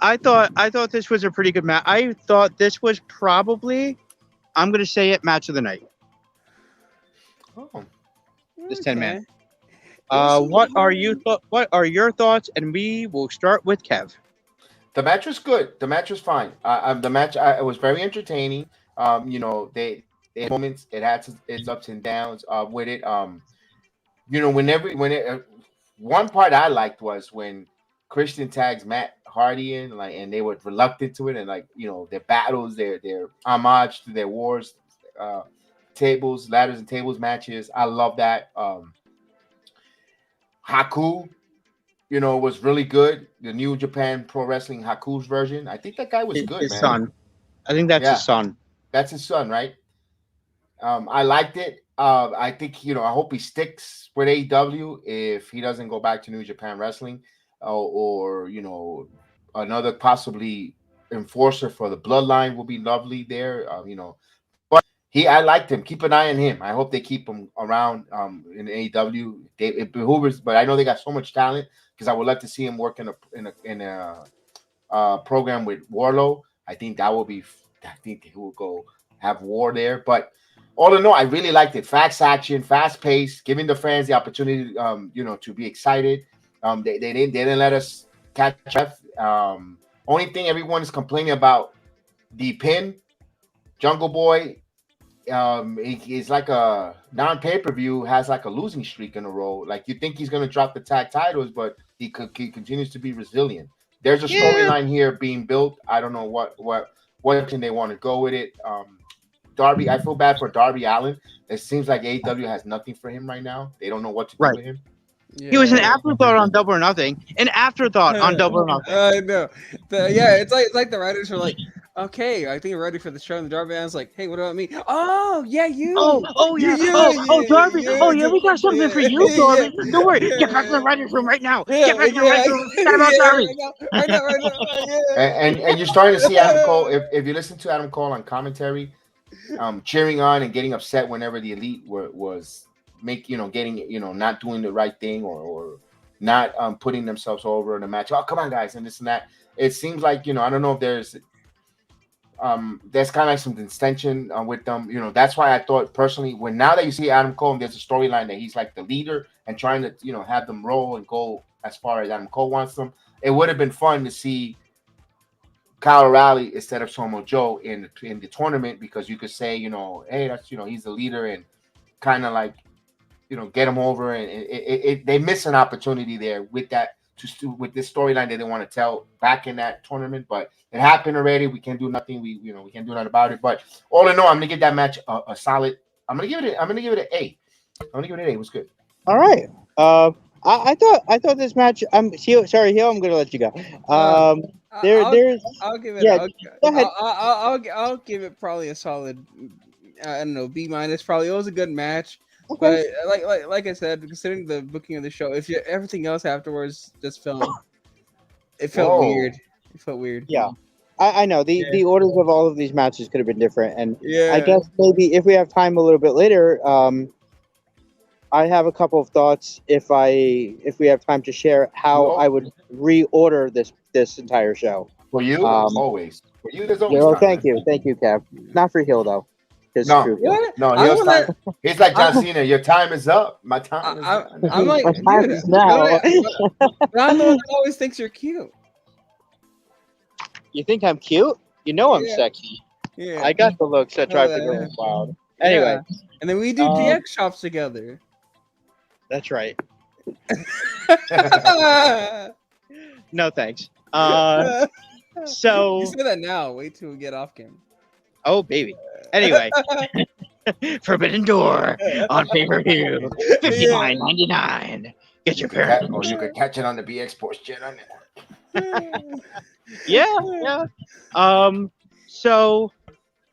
I thought this was a pretty good match. I thought this was probably, I'm gonna say it, match of the night. Oh, this 10-man. What are your thoughts? And we will start with Kev. The match was good. The match was fine. The match it was very entertaining. You know, they had moments. It had its ups and downs with it. You know, one part I liked was when Christian tags Matt Hardy in, like, and they were reluctant to it, and like, you know, their battles, their homage to their wars, ladders and tables matches. I love that. Haku, you know, was really good. The New Japan Pro Wrestling Haku's version. I think that guy was good, his man. Son. I think that's his son. That's his son, right? I liked it. I think, you know, I hope he sticks with AEW if he doesn't go back to New Japan Wrestling, or you know, another possibly enforcer for the Bloodline will be lovely there. You know, but I liked him. Keep an eye on him. I hope they keep him around in AEW. It behooves, but I know they got so much talent because I would love to see him work in a program with Warlow. I think that will be. I think he will go have war there, but. All in all, I really liked it. Fast action, fast pace, giving the fans the opportunity, you know, to be excited. They didn't let us catch up. Only thing everyone is complaining about the pin, Jungle Boy. He's like a non-pay-per-view, has like a losing streak in a row. Like you think he's gonna drop the tag titles, but he continues to be resilient. There's a storyline here being built. I don't know what can they want to go with it. Darby, I feel bad for Darby Allin. It seems like AEW has nothing for him right now. They don't know what to do with him. Yeah. He was an afterthought on Double or Nothing. An afterthought on Double or Nothing. I know. It's like the writers were like, okay, I think we're ready for the show. And the Darby Allin's like, hey, what about me? Oh, yeah, you. Darby. We got something for you, Darby. Don't worry. Get back to the writer's room right now. Get back to the writer's room. Forget about Darby. Right now. And you're starting to see Adam Cole. If you listen to Adam Cole on commentary, cheering on and getting upset whenever the Elite was not doing the right thing or not putting themselves over in a match. Oh, come on, guys, and this and that. It seems like, you know, I don't know if there's kind of like some extension with them. You know, that's why I thought personally, now that you see Adam Cole, there's a storyline that he's like the leader and trying to, you know, have them roll and go as far as Adam Cole wants them. It would have been fun to see Kyle O'Reilly instead of Samoa Joe in the tournament, because you could say, you know, hey, that's, you know, he's the leader and kind of like, you know, get him over, and they miss an opportunity there with that with this storyline they didn't want to tell back in that tournament, but it happened already. We can't do nothing. We can't do nothing about it. But all in all, I'm gonna give that match a solid. I'm gonna give it an A. It was good. All right. I thought this match. Sorry, Hill. I'm gonna let you go. I'll give it. Yeah, go ahead. I'll give it probably a solid. I don't know, B-. Probably it was a good match. Okay. But like I said, considering the booking of the show, if everything else afterwards just felt weird. It felt weird. Yeah, I know the orders of all of these matches could have been different, and yeah, I guess maybe if we have time a little bit later, I have a couple of thoughts if we have time to share how No. I would reorder this entire show. For you, always. For you, there's always Well, time. thank you, Kev. Not for Hill though. Because No. true Hill. What? No, I Hill's wanna- time. He's like John I'm- Cena. Your time is up. My time is up. I'm like, My time dude, is now. but I'm the one that always thinks you're cute. You think I'm cute? You know I'm Yeah. sexy. Yeah. I got the looks that drive the Yeah. girls wild. Anyway, Yeah. And then we do DX shops together. that's right. You No thanks. So, say that now. Wait till we get off camera. oh baby. Anyway, Forbidden Door on pay-per-view, $59.99. Get your parents. Or you could catch it on the BX Sports Channel Network. Yeah. So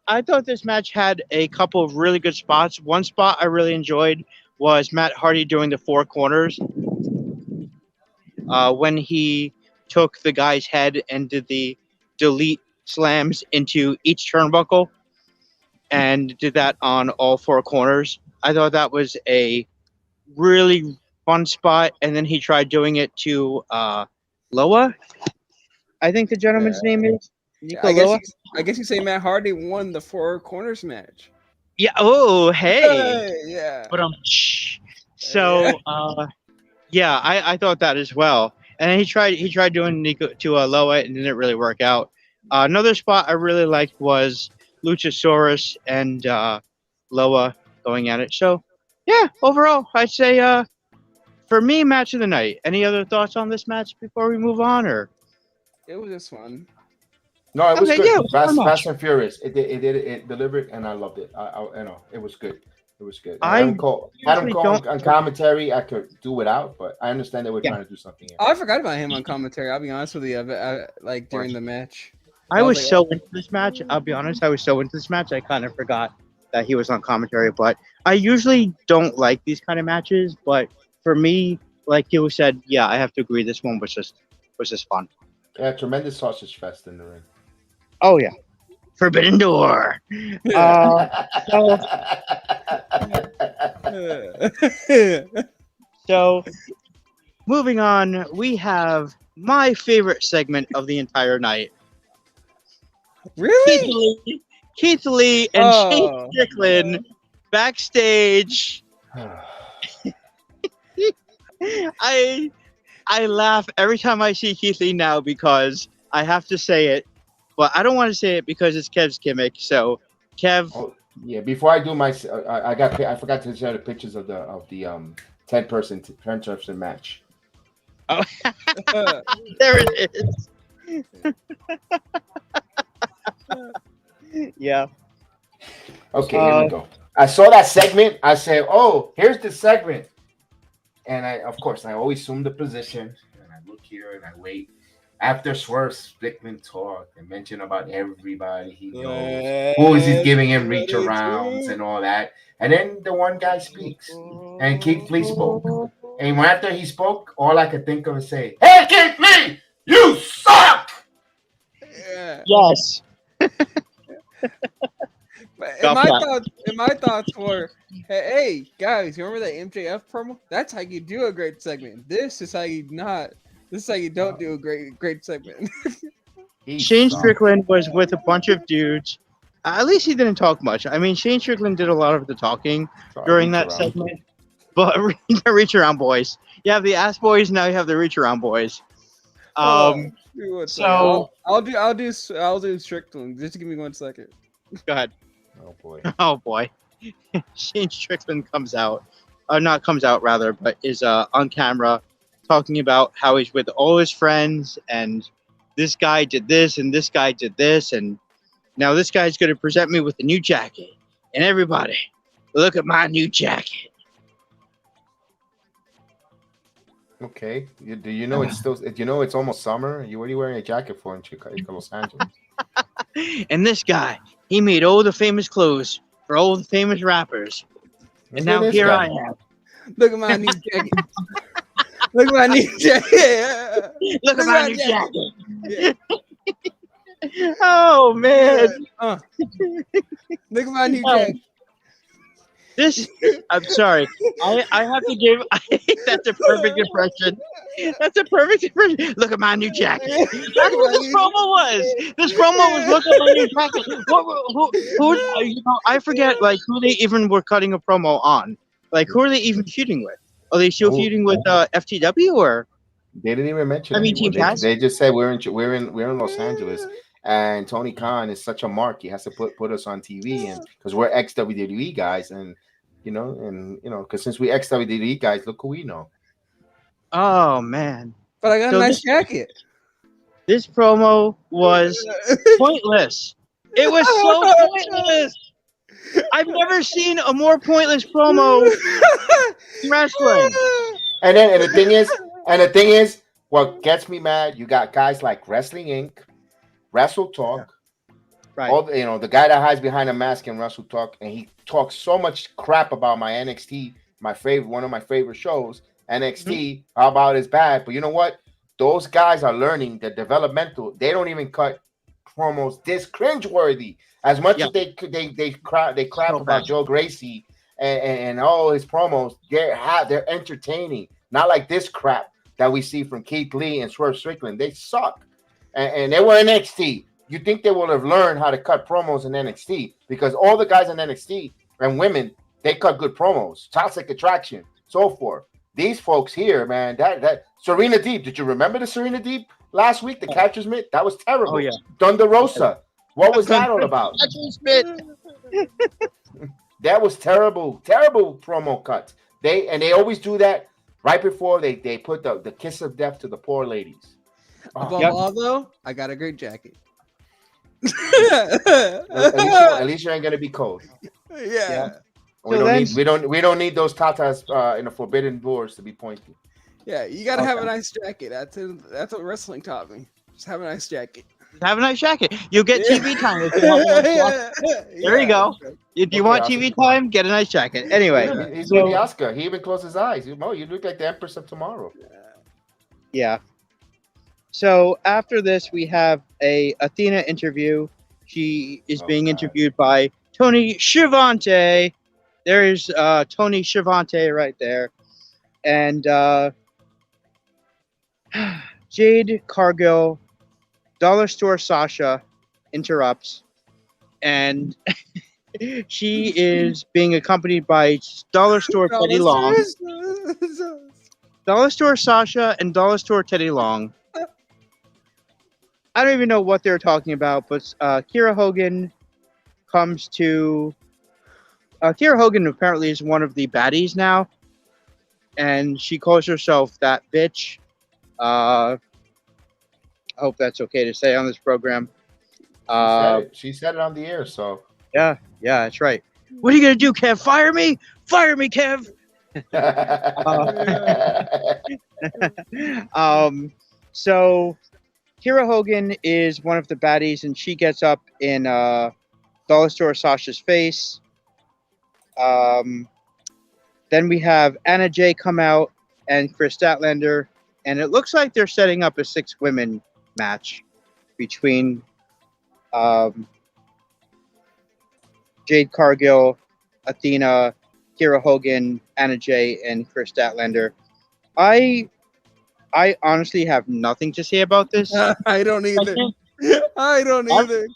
I thought this match had a couple of really good spots. One spot I really enjoyed was Matt Hardy doing the four corners. When he took the guy's head and did the delete slams into each turnbuckle and did that on all four corners. I thought that was a really fun spot. And then he tried doing it to Loa. I think the gentleman's name is. I Hikuleo. guess you say Matt Hardy won the Four Corners match. Yeah. Oh, hey. Yeah. But so yeah, I thought that as well. And then he tried doing Nico to Loa and didn't really work out. Another spot I really liked was Luchasaurus and Loa going at it. So yeah, overall I'd say for me, match of the night. Any other thoughts on this match before we move on, or? It was just fun. No, it was Okay, good. yeah, it was Fast and Furious. It delivered, and I loved it. You know, it was good. It was good. I Adam Cole usually on commentary, I could do without, but I understand they were trying to do something. Oh, I forgot about him on commentary. I'll be honest with you. Like during the match. I was like, so into this match. I'll be honest. I was so into this match. I kind of forgot that he was on commentary. But I usually don't like these kind of matches. But for me, like you said, yeah, I have to agree. This one was just fun. Yeah, tremendous sausage fest in the ring. Oh yeah, Forbidden Door. So, moving on, we have my favorite segment of the entire night. Really? Keith Lee and Oh. Shane Strickland backstage. I laugh every time I see Keith Lee now because I have to say it, but I don't want to say it because it's Kev's gimmick. So, Kev, Oh, yeah, before I do my, I forgot to share the pictures of the 10-person match. oh, there it is. Yeah. Okay, here we go. I saw that segment. I said, "Oh, here's the segment," and of course, I always assume the position, and I look here and I wait. After Swerve Strickland talk and mention about everybody he knows, who is he giving him reach arounds and all that, and then the one guy speaks, and Keith Lee spoke, and after he spoke, all I could think of is say, "Hey, Keith Lee, you suck!" Yeah. Yes. And my thoughts were, hey guys, you remember that MJF promo? That's how you do a great segment. This is how you don't do a great segment. Shane Strickland was with a bunch of dudes. At least he didn't talk much. I mean, Shane Strickland did a lot of the talking during that segment. But the reach around boys. You have the ass boys, now you have the reach around boys. So I'll do Strickland. Just give me 1 second. Go ahead. Oh boy. Oh boy. Shane Strickland comes out. Not comes out rather, but is on camera talking about how he's with all his friends and this guy did this and this guy did this and now this guy's going to present me with a new jacket. And everybody, look at my new jacket. Okay. Do you know it's still? Do you know it's almost summer? What are you wearing a jacket for in Los Angeles? And this guy, he made all the famous clothes for all the famous rappers. And now here I am. Look at my new jacket. Look at my new jacket. Look at my new jacket. Oh man. Look at my new jacket. This, I'm sorry. I have to give. That's a perfect impression. That's a perfect impression. Look at my new jacket. That's what this promo was. This promo was look at my new jacket. Who you know, I forget like who they even were cutting a promo on. Like who are they even feuding with? Are they still feuding with FTW or? They didn't even mention I mean, anyone. Team Taz? They just said we're in Los Angeles, and Tony Khan is such a mark. He has to put us on TV, and because we're ex WWE guys, and because since we ex WWE guys, look who we know. Oh man! But I got a nice jacket. This promo was pointless. It was so pointless. I've never seen a more pointless promo in wrestling. And the thing is, what gets me mad, you got guys like Wrestling Inc., Wrestle Talk, right? All the guy that hides behind a mask in Wrestle Talk, and he talks so much crap about my NXT, one of my favorite shows, NXT. How about it's bad? But you know what? Those guys are learning the developmental. They don't even cut promos this cringeworthy as much as they crap about Joe Gracie and all his promos. They're entertaining, not like this crap that we see from Keith Lee and Swerve Strickland. They suck, and they were NXT. You think they would have learned how to cut promos in NXT because all the guys in NXT and women, they cut good promos, Toxic Attraction, so forth. These folks here, man, that Serena Deeb. Did you remember the Serena Deeb last week? The catcher's mitt? That was terrible. Oh, yeah. Thunder Rosa. What was that all about? That was terrible promo cuts. They always do that right before they put the kiss of death to the poor ladies. Above all, though, I got a great jacket. At least you ain't gonna be cold. Yeah. We don't need those tatas in the forbidden doors to be pointy. Yeah, you gotta have a nice jacket. That's what wrestling taught me. Just have a nice jacket. Have a nice jacket. You'll get TV time. If you want there you go. If you want TV time, get a nice jacket. Anyway, he's with the Oscar. He even closed his eyes. You look like the Empress of Tomorrow. Yeah. So after this, we have a Athena interview. She is being interviewed by Tony Schiavone. There's Tony Schiavone right there, and Jade Cargill, Dollar Store Sasha interrupts, and she is being accompanied by Dollar Store Teddy Long, Dollar Store Sasha, and Dollar Store Teddy Long. I don't even know what they're talking about, but Kiera Hogan comes to. Kiera Hogan apparently is one of the baddies now, and she calls herself that bitch. I hope that's okay to say on this program. She said it on the air, so yeah, that's right. What are you gonna do, Kev? Fire me, Kev. So Kiera Hogan is one of the baddies, and she gets up in Dollar Store Sasha's face. Then we have Anna Jay come out and Chris Statlander, and it looks like they're setting up a 6-women match between Jade Cargill, Athena, Kiera Hogan, Anna Jay, and Chris Statlander. I honestly have nothing to say about this. I don't either. I don't either.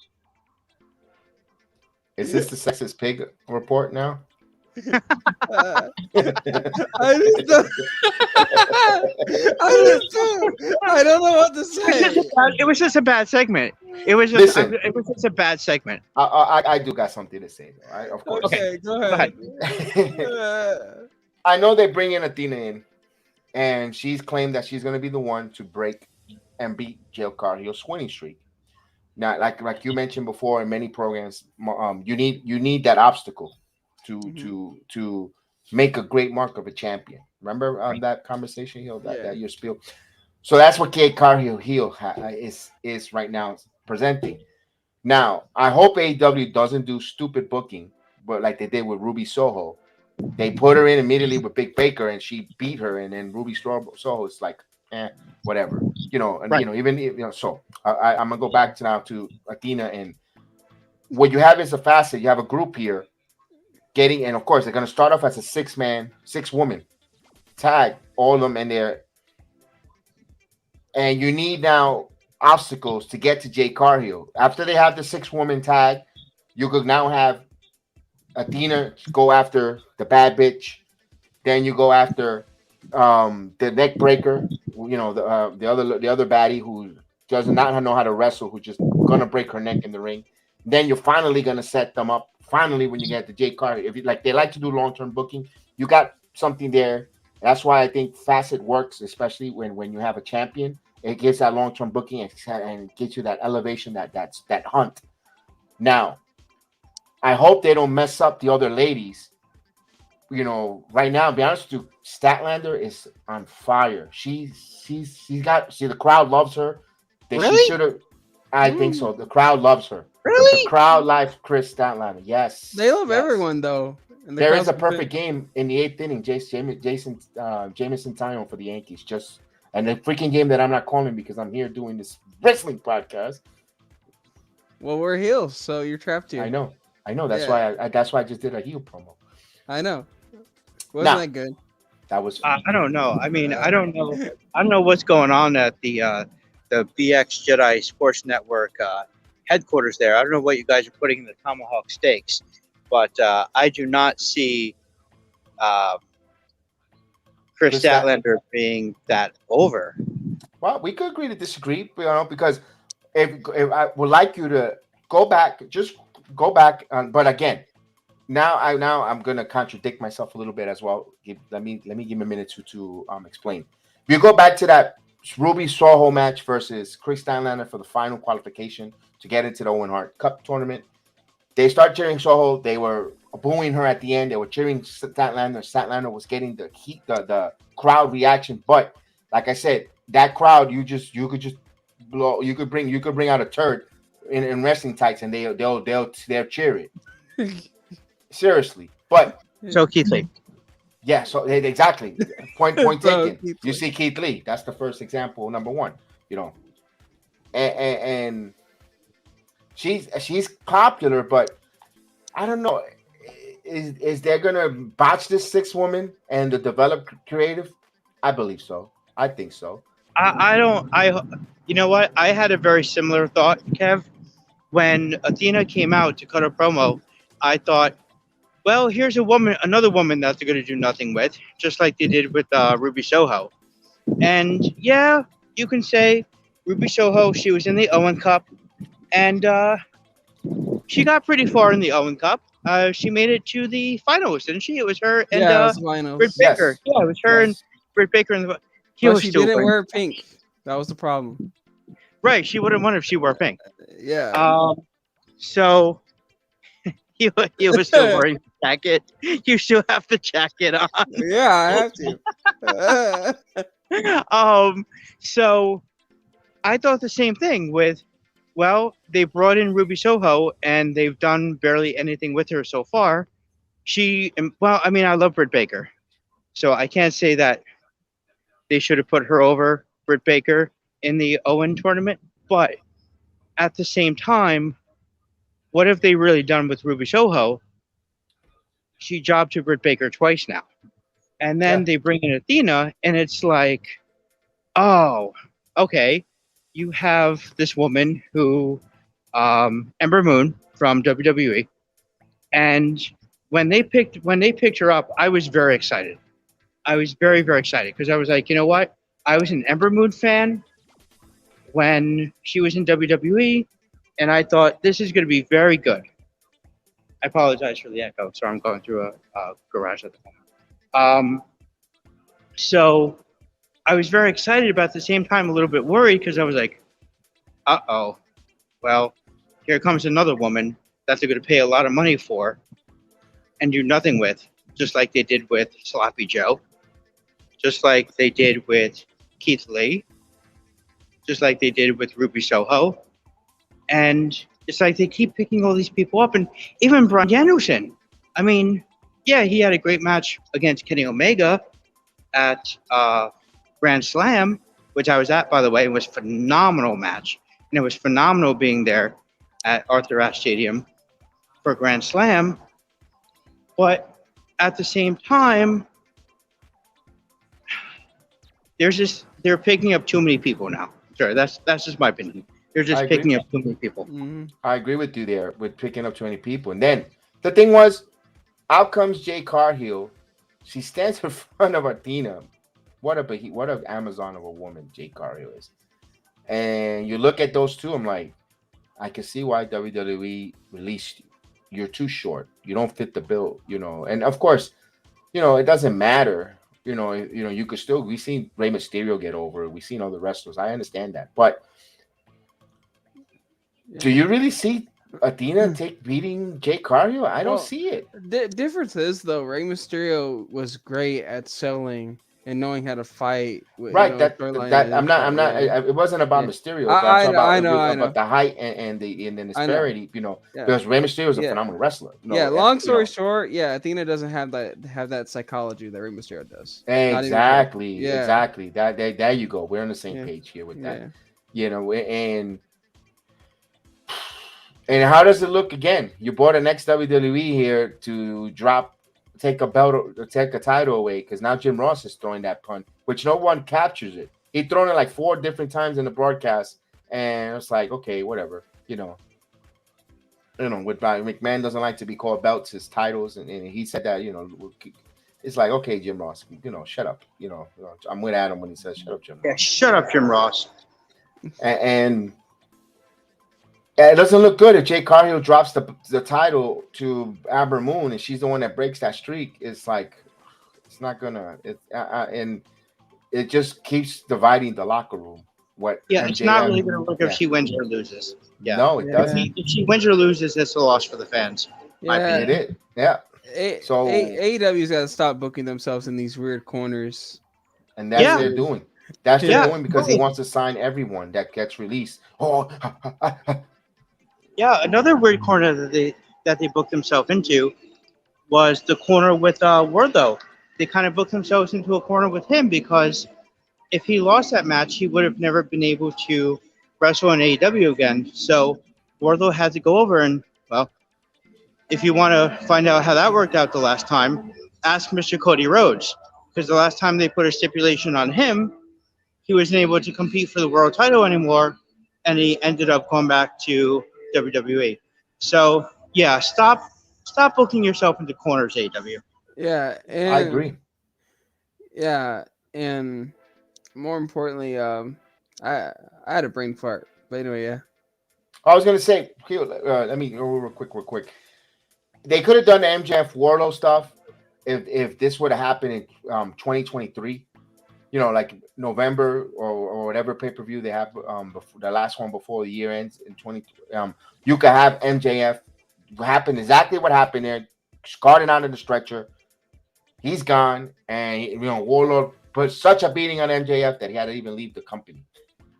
Is this the sexist pig report now? I don't know what to say. It was just a bad segment. It was just a bad segment. I do got something to say, though, right? Of course. Okay, go ahead. I know they bring in Athena in, and she's claimed that she's going to be the one to break and beat Jade Cargill's winning streak. Now, like you mentioned before in many programs, you need that obstacle to make a great mark of a champion. Remember that conversation, that your spiel. So that's what Jade Cargill is right now presenting. Now, I hope AEW doesn't do stupid booking, but like they did with Ruby Soho. They put her in immediately with Big Baker, and she beat her, and then Ruby Soho is like, whatever, and So I'm gonna go back to Athena, and what you have is a facet. You have a group here getting, and of course they're gonna start off as a 6-woman tag, all of them in there, and you need now obstacles to get to Jade Cargill. After they have the 6-woman tag, you could now have Athena go after the bad bitch. Then you go after the neck breaker, you know, the other baddie who does not know how to wrestle, who's just gonna break her neck in the ring. Then you're finally gonna set them up. Finally, when you get the Jade Cargill, if you like, they like to do long-term booking. You got something there. That's why I think Facet works, especially when you have a champion. It gives that long-term booking and gets you that elevation, that hunt. Now, I hope they don't mess up the other ladies. You know, right now, to be honest with you, Statlander is on fire. She's got the crowd loves her. Really? She should have. I think so. The crowd loves her. Really? The crowd likes Chris Statlander. Yes. They love Yes. everyone though. And the There is crowd's a perfect game in the 8th inning. Jameson Tyone for the Yankees. And the freaking game that I'm not calling because I'm here doing this wrestling podcast. Well, we're heels, so you're trapped here. I know. That's Yeah. why that's why I just did a heel promo. I know. Wasn't Now- that good? That was I don't know. I mean, I don't know. I don't know what's going on at the BX Jedi Sports Network headquarters there. I don't know what you guys are putting in the tomahawk steaks, but I do not see Chris Chris Statlander being that over. Well, we could agree to disagree, because if I would like you to go back, just go back. But again, now I'm gonna contradict myself a little bit as well. Let me give me a minute to explain. If you go back to that Ruby Soho match versus Chris Statlander for the final qualification to get into the Owen Hart Cup tournament, they start cheering Soho. They were booing her at the end. They were cheering Statlander. Statlander was getting the heat, the crowd reaction. But like I said, that crowd, you could just blow. You could bring out a turd in wrestling tights, and they'll cheer it. Seriously, but So Keith Lee. yeah, so exactly. Point So, taken. Keith You Lee. see Keith Lee. That's the first example, number one. You know, and she's popular, but I don't know. Is they're gonna botch this 6-woman and the developed creative? I believe so. I think so. You know what? I had a very similar thought, Kev. When Athena came out to cut a promo, I thought, well, here's another woman that they're going to do nothing with, just like they did with Ruby Soho. And yeah, you can say Ruby Soho, she was in the Owen Cup, and she got pretty far in the Owen Cup. She made it to the finals, didn't she? It was her and Yeah, it was finals. Britt Yes. Baker. Yeah, it was her and Britt Baker in the. He But was she still didn't wearing- wear pink. That was the problem. Right, she would have won if she wore pink. Yeah. So he was still wearing the jacket. You still have the jacket on. Yeah, I have to. So I thought the same thing with, well, they brought in Ruby Soho and they've done barely anything with her so far. I love Britt Baker, so I can't say that they should have put her over Britt Baker in the Owen tournament, but at the same time, what have they really done with Ruby Soho? She jobbed to Britt Baker twice now. And then they bring in Athena, and it's like, oh, okay. You have this woman who, Ember Moon from WWE, and when they picked her up, I was very excited. I was very, very excited because I was like, you know what? I was an Ember Moon fan when she was in WWE, and I thought this is going to be very good. I apologize for the echo, so I'm going through a garage at the moment. So I was very excited, but at the same time a little bit worried because I was like, uh-oh, well, here comes another woman that they're going to pay a lot of money for and do nothing with, just like they did with Sloppy Joe, just like they did with Keith Lee, just like they did with Ruby Soho. And it's like they keep picking all these people up. And even Bryan Danielson, I mean, yeah, he had a great match against Kenny Omega at Grand Slam, which I was at, by the way. It was a phenomenal match. And it was phenomenal being there at Arthur Ashe Stadium for Grand Slam. But at the same time, they're picking up too many people now. Sorry, that's just my opinion. They're just picking up too many people. Mhm. I agree with you there with picking up 20 people. And then the thing was, out comes Jay Cargill. She stands in front of Athena. What an Amazon of a woman Jay Cargill is. And you look at those two, I'm like, I can see why WWE released you. You're too short. You don't fit the bill, And of course, it doesn't matter. You could still. We've seen Rey Mysterio get over. We've seen other wrestlers. I understand that, but do you really see Athena beating Jay Cargill? I don't see it. The difference is though, Rey Mysterio was great at selling and knowing how to fight. Right. I'm not. It wasn't about Mysterio. I know. About the height and the disparity. Because Rey Mysterio is a phenomenal wrestler. Long story short, Athena doesn't have that psychology that Rey Mysterio does. Exactly. Exactly. There you go. We're on the same page here with that. And how does it look again? You bought an ex-WWE here to take a title away because now Jim Ross is throwing that punt, which no one captures it. He thrown it like 4 different times in the broadcast, and it's like, okay, whatever, with McMahon doesn't like to be called belts, his titles, and he said that, it's like, okay, Jim Ross, shut up, I'm with Adam when he says, shut up, Jim Ross. Yeah, shut up, Jim Ross. And it doesn't look good if Jay Cargill drops the title to Amber Moon and she's the one that breaks that streak. It's like it's not gonna. And it just keeps dividing the locker room. It's not really gonna look if she wins or loses. Yeah, no, it doesn't. If she wins or loses, it's a loss for the fans. It is. Yeah. So AEW's got to stop booking themselves in these weird corners, and that's what they're doing. That's what they're doing because he wants to sign everyone that gets released. Yeah, another weird corner that they booked themselves into was the corner with Wardlow. They kind of booked themselves into a corner with him because if he lost that match, he would have never been able to wrestle in AEW again. So Wardlow had to go over and, well, if you want to find out how that worked out the last time, ask Mr. Cody Rhodes. Because the last time they put a stipulation on him, he wasn't able to compete for the world title anymore, and he ended up going back to WWE. So yeah, stop booking yourself into corners, AEW. Yeah, and I agree. Yeah, and more importantly, I had a brain fart. But anyway, yeah. I was gonna say, let me go real quick. They could have done the MJF Wardlow stuff if this would have happened in 2023. Like November or whatever pay-per-view they have, before, the last one before the year ends in 20. You could have MJF happen exactly what happened there, carting out of the stretcher. He's gone, and Warlord put such a beating on MJF that he had to even leave the company.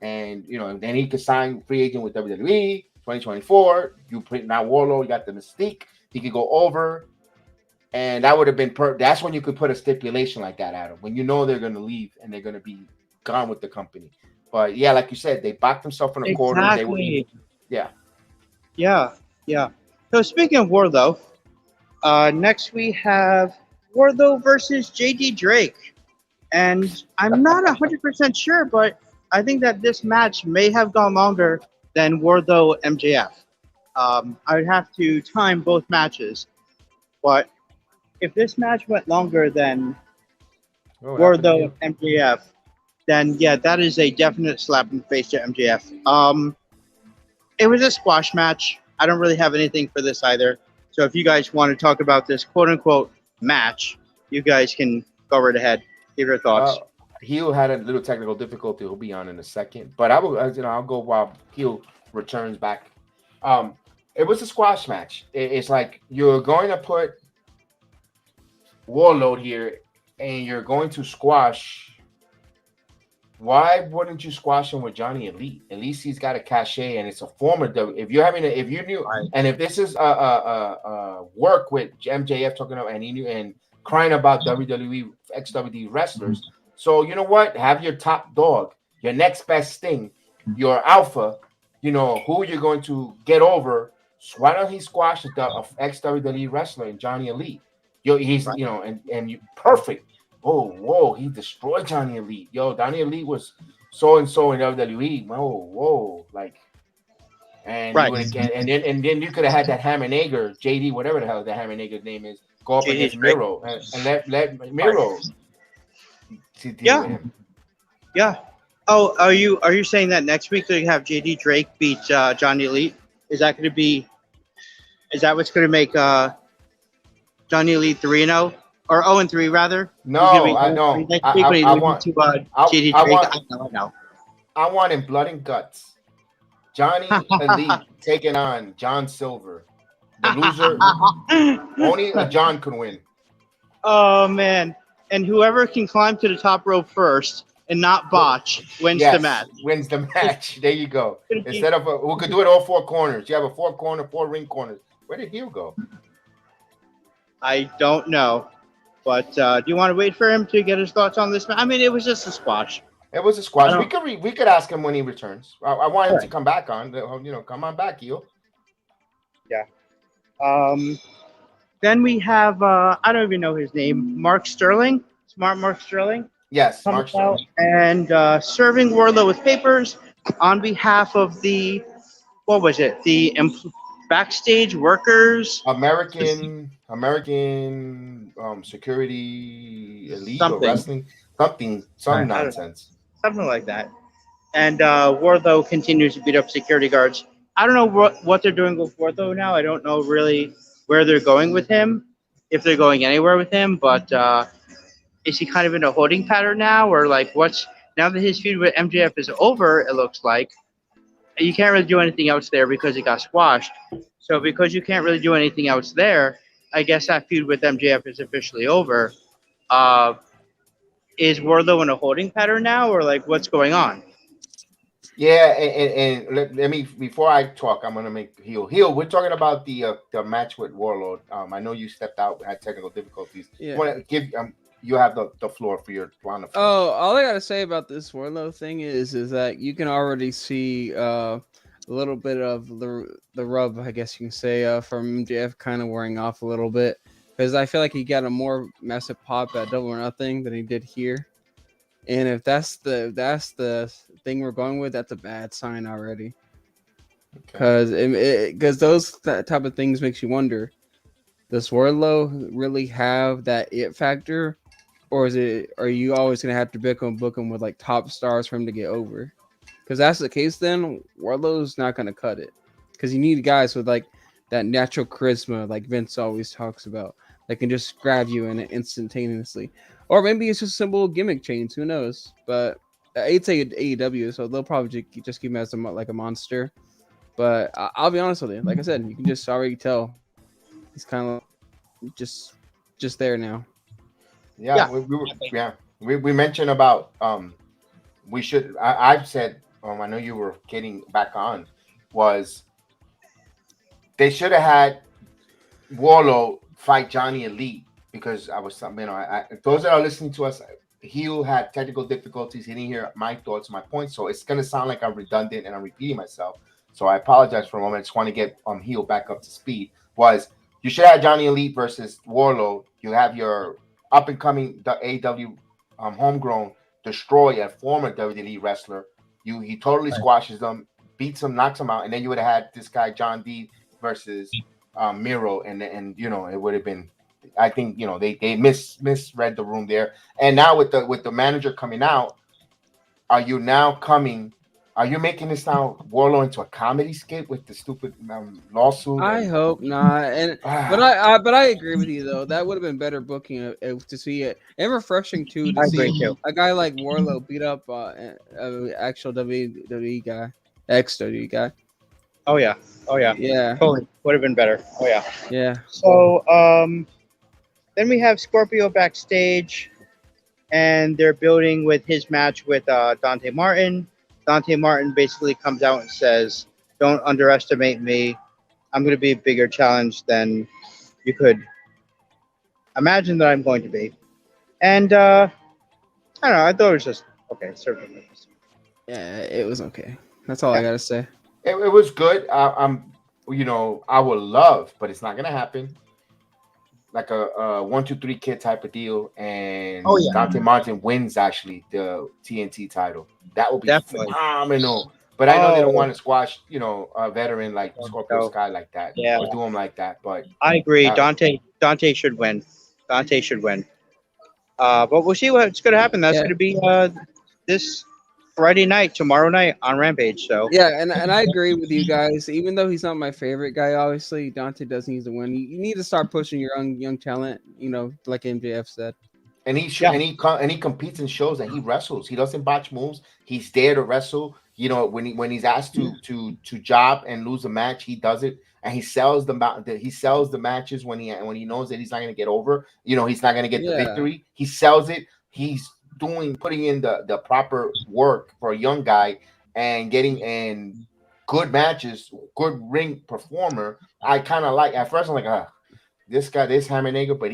And then he could sign free agent with WWE 2024. You put now Warlord, you got the Mystique. He could go over. And that would have been that's when you could put a stipulation like that, Adam, when they're going to leave and they're going to be gone with the company. But yeah, like you said, they backed themselves in a corner. Yeah. So speaking of Wardlow, next we have Wardlow versus JD Drake. And I'm not 100% sure, but I think that this match may have gone longer than Wardlow MJF. I would have to time both matches, but if this match went longer than Wardlow MJF, then yeah, that is a definite slap in the face to MJF. It was a squash match. I don't really have anything for this either. So if you guys want to talk about this quote-unquote match, you guys can go right ahead. Give your thoughts. Heel had a little technical difficulty. He'll be on in a second, but I'll go while Heel returns back. It was a squash match. It's like you're going to put Warlord here and you're going to squash. Why wouldn't you squash him with Johnny Elite? At least he's got a cachet and it's a former if you're having if you knew and if this is a work with MJF talking about and he knew and crying about WWE ex-WWE wrestlers. So you know what? Have your top dog, your next best thing, your alpha, who you're going to get over. So why don't he squash the ex-WWE wrestler and Johnny Elite? Yo, he's Right. and you perfect. Oh, whoa, he destroyed Johnny Elite. Yo, Johnny Elite was so and so in WWE. Whoa, like, and you Right. would again, and then you could have had that Hammernager, JD, whatever the hell the Hammernager name is, go up JD against Drake. Miro and let Miro to deal with Yeah. him. Yeah. Oh, are you saying that next week they have JD Drake beat Johnny Elite? Is that going to be? Is that what's going to make Johnny Elite 3-0 or 0-3 rather? No, He's going to be I 0-3 know. next week when he I loses want to JD I Drake. want I know. I want in blood and guts. Johnny Elite taking on John Silver. The loser, only a John could win. Oh man! And whoever can climb to the top rope first and not botch wins the match. Wins the match. There you go. Gonna be- Instead of we could do it all four corners. You have a four ring corners. Where did Heel go? I don't know, but do you want to wait for him to get his thoughts on this match? I mean, it was just a squash. It was a I squash. don't- We could ask him when he returns. I want him to Right. come back on. Come on back, Heel. Then we have I don't even know his name, Mark Sterling, Smart Mark Sterling, Yes, comes Mark Sterling. out and serving Wardlow with papers on behalf of the what was it? The backstage workers, American security elite or Something. wrestling some I don't know. nonsense. something like that. And Wardlow continues to beat up security guards. I don't know what they're doing with Wardlow now. I don't know really where they're going with him, if they're going anywhere with him. But is he kind of in a holding pattern now, or like what's now that his feud with MJF is over? It looks like you can't really do anything else there because it got squashed. So because you can't really do anything else there, I guess that feud with MJF is officially over. Is Wardlow in a holding pattern now, or like what's going on? Yeah, and let me before I talk, I'm gonna make Heel. We're talking about the match with Warlord. I know you stepped out, had technical difficulties. Yeah. Want to give you have the floor for your round of. Oh, all I gotta say about this Warlow thing is that you can already see a little bit of the rub, I guess you can say, from MJF kind of wearing off a little bit, because I feel like he got a more massive pop at Double or Nothing than he did here. And if that's the thing we're going with, that's a bad sign already. Because that type of things makes you wonder: does Wardlow really have that it factor, or are you always gonna have to book him with like top stars for him to get over? Because that's the case, then Wardlow's not gonna cut it. Because you need guys with like that natural charisma, like Vince always talks about, that can just grab you in it instantaneously. Or maybe it's just simple gimmick change. Who knows? But it's AEW, so they'll probably just keep him as like a monster. But I'll be honest with you. Like I said, you can just already tell he's kind of just there now. Yeah, we mentioned about we should. I've said I know you were getting back on was they should have had Warlow fight Johnny Elite. Because I was, those that are listening to us, Heel had technical difficulties. He didn't hear my thoughts, my points. So it's going to sound like I'm redundant and I'm repeating myself. So I apologize for a moment. I just want to get Heel back up to speed. You should have Johnny Elite versus Warlow. You have your up and coming AEW homegrown Destroyer, former WWE wrestler. He totally squashes them, beats him, knocks him out, and then you would have had this guy John D versus Miro, and it would have been. I think they misread the room there, and now with the manager coming out, are you making this now Warlow into a comedy skit with the stupid lawsuit? I hope not, but I agree with you though. That would have been better booking to see it, and refreshing too to see a guy like Warlow beat up an actual WWE guy, ex-WWE guy. Oh yeah, totally would have been better. Oh yeah. So then we have Scorpio backstage, and they're building with his match with Dante Martin. Dante Martin basically comes out and says, "Don't underestimate me. I'm going to be a bigger challenge than you could imagine that I'm going to be." And I don't know. I thought it was just okay. Certainly. Yeah, it was okay. That's all I gotta say. It was good. I would love, but it's not going to happen. like a 1, 2, 3 kid type of deal, and Oh, yeah. Dante Martin wins actually the TNT title. That would be Definitely. phenomenal. But I know they don't Oh, want to squash, a veteran like Scorpio no. Sky like that, Yeah. or do him like that. But I agree. uh, Dante should win. Dante should win. But we'll see what's going to happen. That's Yeah. going to be this Friday night, tomorrow night on Rampage. So Yeah, and I agree with you guys. Even though he's not my favorite guy, obviously Dante does need to win. You need to start pushing your young talent. Like MJF said. and he Yeah. and he competes and shows that he wrestles. He doesn't botch moves. He's there to wrestle. When he's asked to job and lose a match, he does it, and he sells the matches when he knows that he's not going to get over. He's not going to get the Yeah. victory. He sells it. He's putting in the proper work for a young guy and getting in good matches, good ring performer. I kind of like. At first, I'm like, this guy, this Hammer nigga, but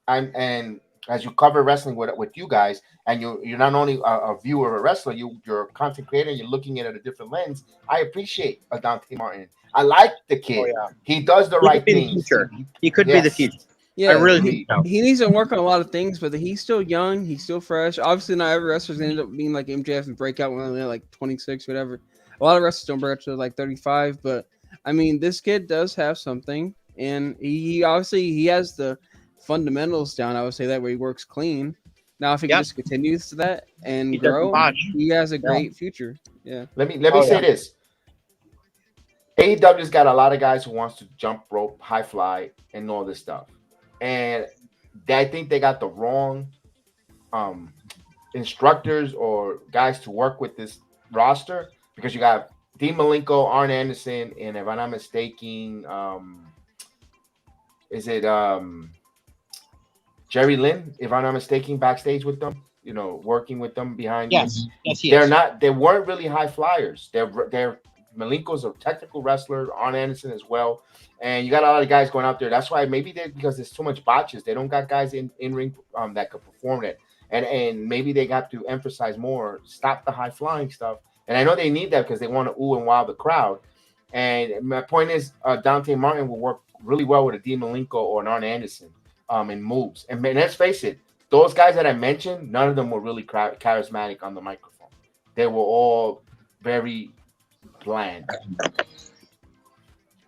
and as you cover wrestling with you guys, and you're not only a viewer of a wrestler, you're a content creator, and you're looking at it a different lens. I appreciate Dante Martin. I like the kid. Oh, yeah. He does the He right could be the things. future. He could be the future. Yeah, I really think so. he needs to work on a lot of things, but he's still young. He's still fresh. Obviously, not every wrestler's gonna end up being like MJF and break out when they're like 26, whatever. A lot of wrestlers don't break out to like 35, but I mean, this kid does have something, and he obviously he has the fundamentals down. I would say that where he works clean. Now, if he Yep. just continues to that and He doesn't grow, botch. he has a great future. Yeah. Let me Oh, say yeah. this. AEW's got a lot of guys who wants to jump rope, high fly, and all this stuff. And I think they got the wrong instructors or guys to work with this roster, because you got Dean Malenko, Arn Anderson, and if I'm not mistaken, is it Jerry Lynn, if I'm not mistaken, backstage with them, working with them behind. Yes. Yes, he They're is. not. They weren't really high flyers. They're Malenko's a technical wrestler. Arn Anderson as well, and you got a lot of guys going out there. That's why maybe because there's too much botches, they don't got guys in ring that could perform it. And maybe they got to emphasize more, stop the high flying stuff. And I know they need that because they want to ooh and wow the crowd. And my point is, Dante Martin will work really well with a Dean Malenko or an Arn Anderson in moves. And let's face it, those guys that I mentioned, none of them were really charismatic on the microphone. They were all very bland.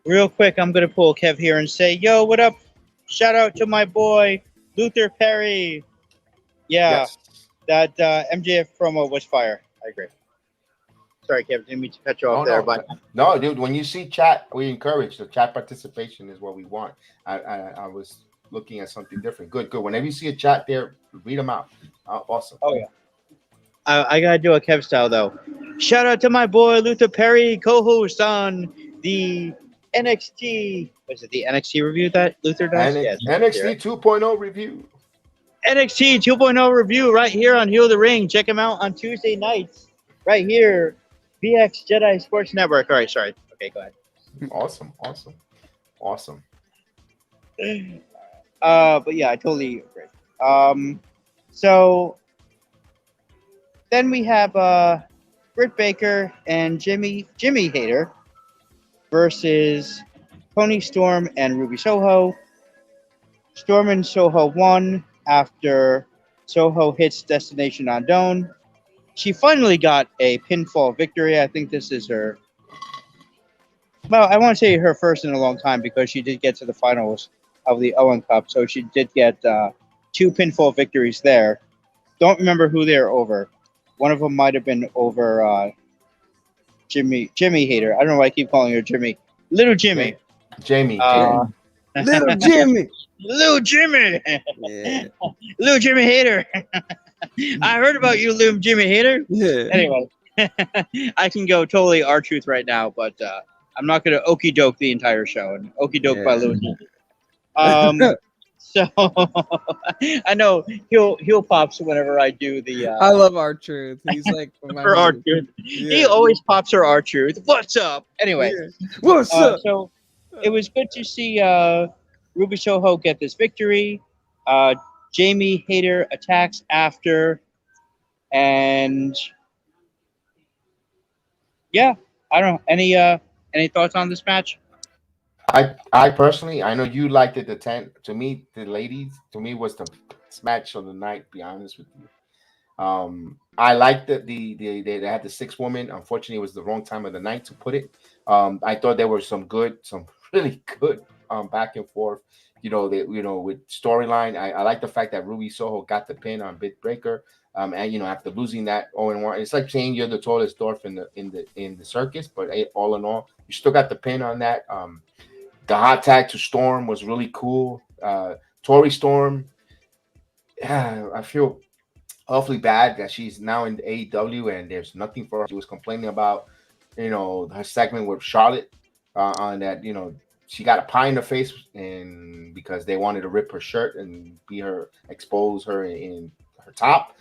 Real quick, I'm going to pull Kev here and say, yo, what up? Shout out to my boy, Luther Perry. Yeah, Yes. that MJF promo was fire. I agree. Sorry, Kev, didn't mean to cut you off there. But No, dude, when you see chat, we encourage the chat participation is what we want. I was looking at something different. Good. Whenever you see a chat there, read them out. Awesome. Oh, yeah. I got to do a Kev style, though. Shout out to my boy, Luther Perry, co-host on the NXT. Was it the NXT review that Luther does? Yes. NXT 2.0 review. NXT 2.0 review right here on Heal the Ring. Check him out on Tuesday nights right here. VX Jedi Sports Network. All right, sorry. Okay, go ahead. Awesome. But yeah, I totally agree. So then we have Britt Baker and Jimmy Hayter versus Tony Storm and Ruby Soho. Storm and Soho won after Soho hits Destination Unknown. She finally got a pinfall victory. I think this is her. Well, I won't say her first in a long time because she did get to the finals of the Owen Cup. So she did get 2 pinfall victories there. Don't remember who they're over. One of them might have been over Jimmy Hayter. I don't know why I keep calling her Jimmy. Little Jimmy. Jamie. Little Jimmy. Little Jimmy. Yeah. Little Jimmy Hayter. I heard about you, little Jimmy Hayter. Yeah. Anyway, I can go totally R-Truth right now, but I'm not going to okey doke the entire show and okey doke by Little Jimmy. So I know he'll pops whenever I do the. I love R-Truth. He's like her R-Truth. Yeah. He always pops her R-Truth. What's up? Anyway, What's up? so it was good to see Ruby Soho get this victory. Jamie Hayter attacks after, and yeah, I don't know. Any thoughts on this match? I personally, I know you liked it. The 10 to me, the ladies to me was the best match of the night. To be honest with you. I liked that they had the 6 woman. Unfortunately, it was the wrong time of the night to put it. I thought there were some really good back and forth. With storyline. I like the fact that Ruby Soho got the pin on Bit Breaker. And after losing that Owen Warren, it's like saying you're the tallest dwarf in the circus, but all in all, you still got the pin on that. The hot tag to Storm was really cool. Tori Storm, yeah, I feel awfully bad that she's now in the AEW and there's nothing for her. She was complaining about, her segment with Charlotte on that, she got a pie in the face and because they wanted to rip her shirt and expose her in her top.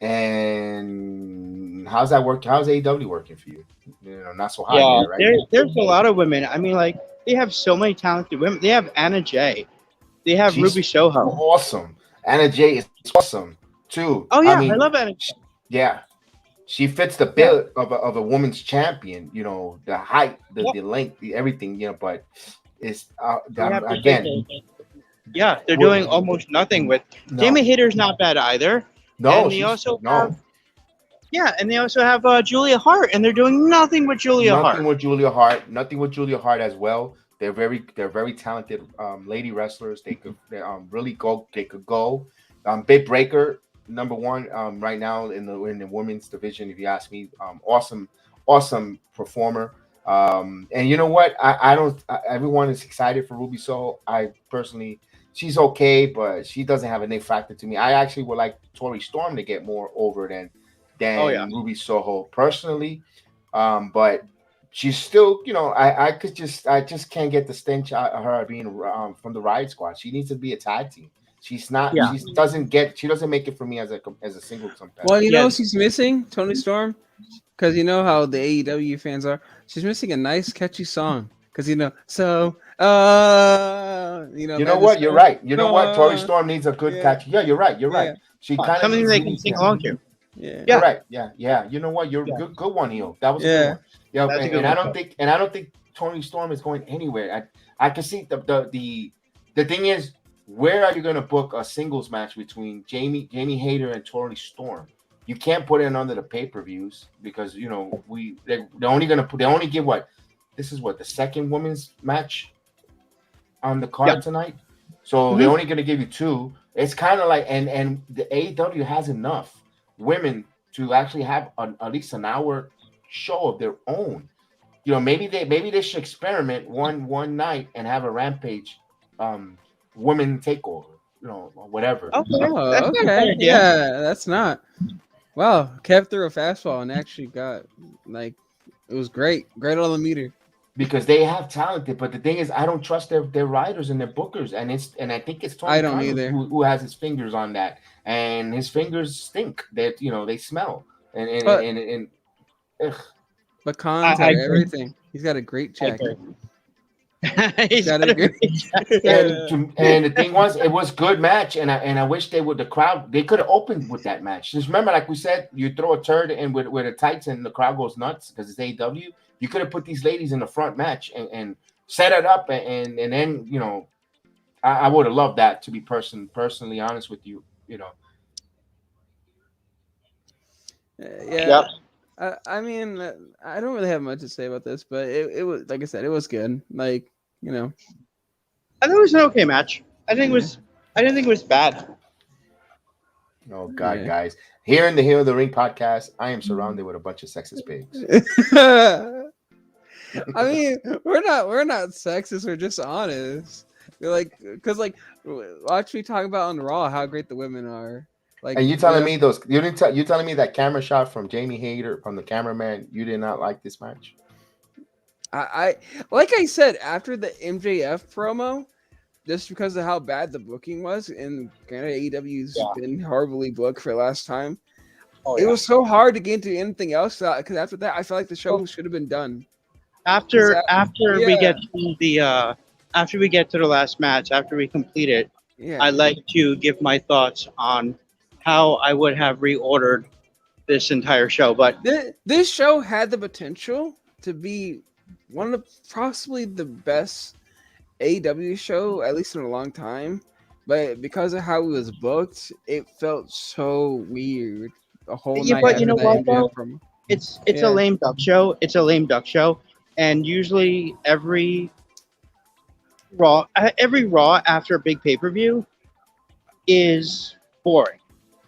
And how's that work? How's AEW working for you? Not so hot Yeah, here, right? there's a lot of women. I mean, like they have so many talented women. They have Anna Jay. They have She's Ruby Soho. awesome. Anna Jay is awesome too. Oh yeah, I mean, I love Anna. yeah, she fits the bill of a woman's champion. The height, the length, everything. But it's again. Yeah, they're doing almost nothing with. No. Jamie Hayter's not bad either. No, and they also have Julia Hart, and they're doing nothing with Julia Hart. Nothing with Julia Hart. Nothing with Julia Hart as well. They're very talented lady wrestlers. They could really go. They could go. Bit Breaker, number one right now in the women's division. If you ask me, awesome performer. And you know what? I don't. Everyone is excited for Ruby Soho. I personally, she's okay, but she doesn't have a factor to me. I actually would like Tori Storm to get more over than Ruby Soho personally. But she's still, I just can't get the stench out of her being from the Riot Squad. She needs to be a tag team. She's not. Yeah. She doesn't make it for me as a single competitor. Well, you know she's missing Toni Storm, because you know how the AEW fans are. She's missing a nice catchy song. Because you know what? You're right. You know what? Tori Storm needs a good catchy. Yeah, you're right. You're right. She kind of something they can sing along to. Yeah. You're right. Yeah. You know what? You're good one, Eo. That was a good one. Yeah, and I don't think Toni Storm is going anywhere. I can see the thing is, where are you going to book a singles match between Jamie Hayter and Toni Storm? You can't put it under the pay-per-views because they're only give what. This is what the second women's match on the card tonight. So they're only going to give you 2. It's kind of like, and the AEW has enough women to actually have at least an hour show of their own. Maybe they should experiment one night and have a Rampage women takeover. Whatever. Okay. Yeah, that's not. Wow, kept through a fastball and actually got it was great on the meter. Because they have talented, but the thing is, I don't trust their writers and their bookers, and I think it's Tony I don't either. Who has his fingers on that, and his fingers stink. That they smell, and but cons are everything. He's got a great check. He's got a great check. And the thing was, it was good match, and I wish they could have opened with that match. Just remember, like we said, you throw a turd in with the tights, and the crowd goes nuts because it's AEW. You could have put these ladies in the front match and set it up, and then I would have loved that, to be personally honest with you. Yeah. I mean, I don't really have much to say about this, but it was, like I said, it was good. I thought it was an okay match. I didn't think it was bad. Oh God, guys! Here in the Hero of the Ring podcast, I am surrounded with a bunch of sexist pigs. I mean, we're not sexist. We're just honest. We're because watch me talk about on Raw how great the women are. And you telling me you telling me that camera shot from Jamie Hayter from the cameraman, you did not like this match? I like I said after the MJF promo, just because of how bad the booking was, and granted AEW's been horribly booked for last time. It was so hard to get into anything else because after that I felt like the show should have been done. After we get to the last match, after we complete it, I'd like to give my thoughts on how I would have reordered this entire show. But this show had the potential to be one of possibly the best AEW show, at least in a long time. But because of how it was booked, it felt so weird. The whole Yeah, night but you after know that what ended though? from It's a yeah. lame duck show. It's a lame duck show, and usually every Raw after a big pay per view is boring.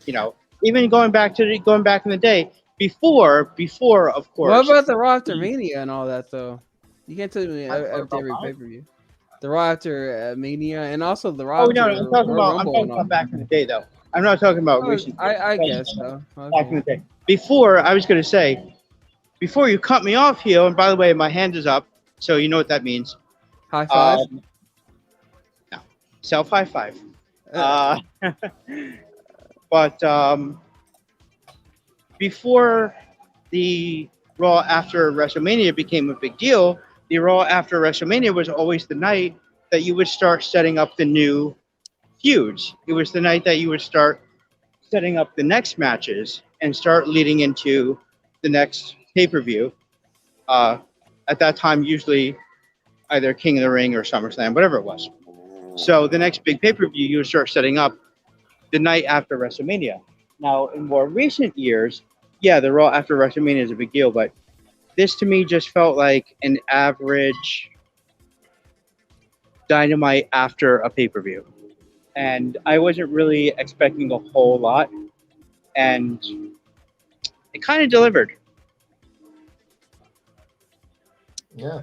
You know, even going back in the day before of What course. about the Raw after Mania and all that though? You can't tell me after every pay per view. The Raw after Mania and also the Raw Oh no, after Royal I'm Rumble talking and all. about back in the day though. I'm not talking about Oh, recent. I Years. guess so. Back in the Okay. day. Before I was going to say, before you cut me off here, and by the way, my hand is up, so you know what that means. High five. No, self high five. But before the Raw after WrestleMania became a big deal, the Raw after WrestleMania was always the night that you would start setting up the new feuds. It was the night that you would start setting up the next matches and start leading into the next pay-per-view. At that time, usually either King of the Ring or SummerSlam, whatever it was. So the next big pay-per-view, you would start setting up the night after WrestleMania. Now, in more recent years, yeah, the Raw after WrestleMania is a big deal, but this to me just felt like an average Dynamite after a pay-per-view. And I wasn't really expecting a whole lot, and it kind of delivered. Yeah,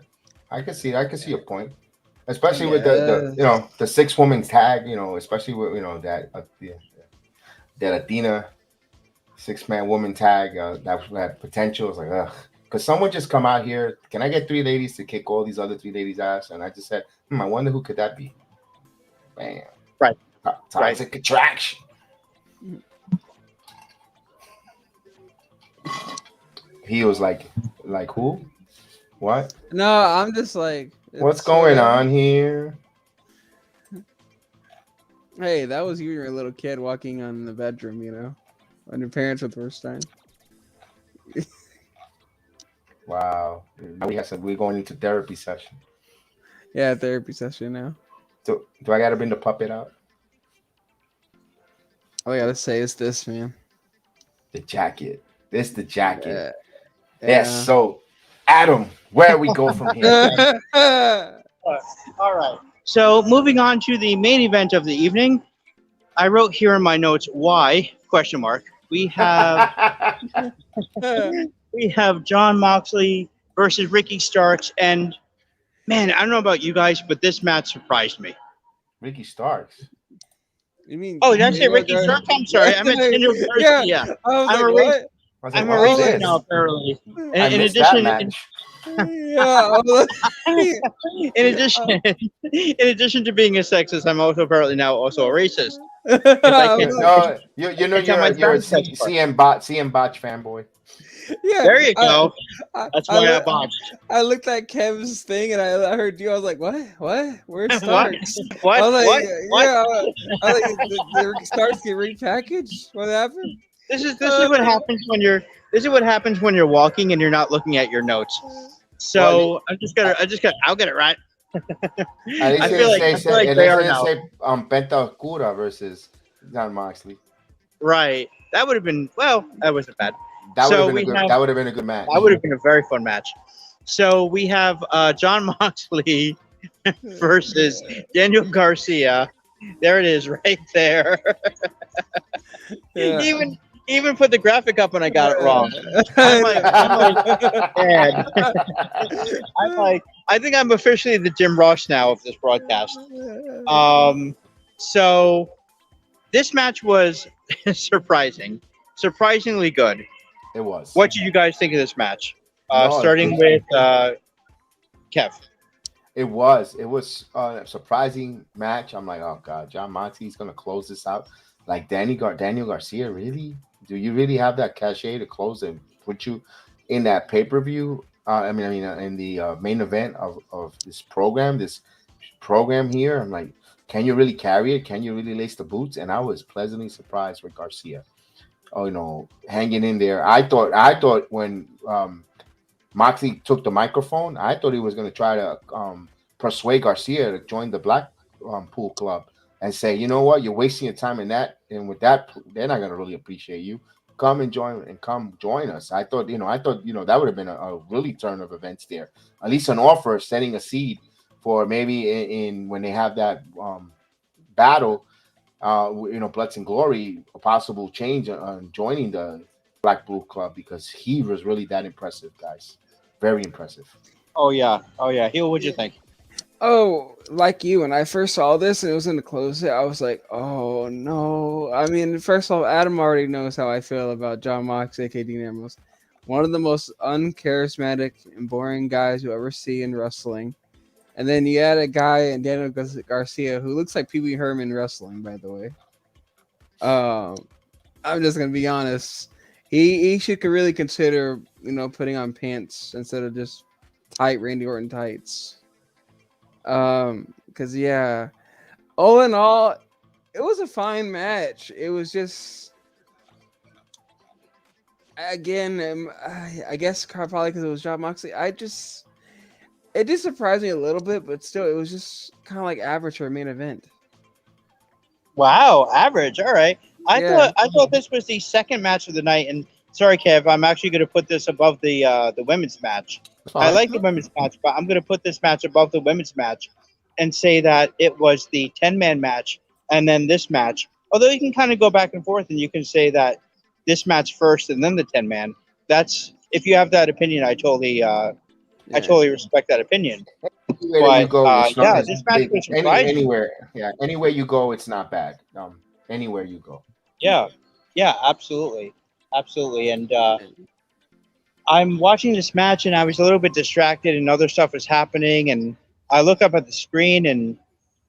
I can see your point, especially with the the 6-woman tag. Especially with that that Athena 6-man woman tag that had potential. It's like ugh, because someone just come out here. Can I get 3 ladies to kick all these other 3 ladies' ass? And I just said, I wonder who could that be. Bam. Right. Toxic attraction. He was like who? What? No, I'm just like, What's going on here? Hey, that was you, your little kid walking on the bedroom, when your parents were the first time. Wow. We're going into therapy session. Yeah, therapy session now. So, do I gotta bring the puppet out? All I gotta say is this, man. The jacket. The jacket. Yeah. Yes. So, Adam, where we go from here? All right. So moving on to the main event of the evening, I wrote here in my notes why ? We have Jon Moxley versus Ricky Starks, and man, I don't know about you guys, but this match surprised me. Ricky Starks. You mean? Oh, did I say Ricky Starks? I'm sorry, I meant Daniel Garcia. Yeah. I was I'm like, a what? I'm a racist now, apparently. In addition, in addition to being a sexist, I'm also apparently now also a racist. No, you're a CM Botch fanboy. Yeah, there you go. That's why I botched. I looked at Kev's thing and I heard you. I was like, what? Where's Starks? What? I was like, What? Yeah, I was like, did Starks get repackaged? What happened? This is what happens when you're. This is what happens when you're walking and you're not looking at your notes. So I'll get it right. I feel like they are now. Penta Oscura versus Jon Moxley. Right. That would have been that wasn't bad. That would have been a good match. That would have been a very fun match. So we have Jon Moxley versus Daniel Garcia. There it is, right there. Yeah. Even put the graphic up when I got it wrong. I think I'm officially the Jim Ross now of this broadcast. So this match was surprisingly good. It was. What did you guys think of this match? Starting with Kev. It was a surprising match. I'm like, oh god, Jon Moxley's gonna close this out. Like Daniel Garcia, really? Do you really have that cachet to close and put you in that pay-per-view? In the main event of this program here. I'm like, can you really carry it? Can you really lace the boots? And I was pleasantly surprised with Garcia. Hanging in there. I thought when Moxley took the microphone, I thought he was going to try to persuade Garcia to join the Blackpool Club and say, you know what, you're wasting your time in that, and with that, they're not gonna really appreciate you. Come and join us. I thought that would have been a really turn of events there. At least an offer, setting a seed for maybe in when they have that battle, Bloods and Glory, a possible change on joining the Black Blue Club, because he was really that impressive, guys. Very impressive. Oh yeah. Heel, what'd you think? Oh, like you, when I first saw this and it was in the close it, I was like, oh no. I mean, first of all, Adam already knows how I feel about John Mox, aka Dean Ambrose. One of the most uncharismatic and boring guys you ever see in wrestling. And then you add a guy in Daniel Garcia who looks like Pee Wee Herman wrestling, by the way. I'm just gonna be honest. He should really consider, putting on pants instead of just tight Randy Orton tights. Because yeah, all in all, it was a fine match. It was just, again, I guess probably because it was John Moxley. It did surprise me a little bit, but still, it was just kind of like average for a main event. Wow, average. All right. I thought this was the second match of the night, and sorry, Kev, I'm actually going to put this above the women's match. I like the women's match, but I'm going to put this match above the women's match and say that it was the 10-man match and then this match. Although you can kind of go back and forth and you can say that this match first and then the 10-man. That's, if you have that opinion, I totally respect that opinion. Anywhere you go, this match was surprising. Anywhere you go, it's not bad. Anywhere you go. Yeah, absolutely. And I'm watching this match, and I was a little bit distracted, and other stuff was happening, and I look up at the screen, and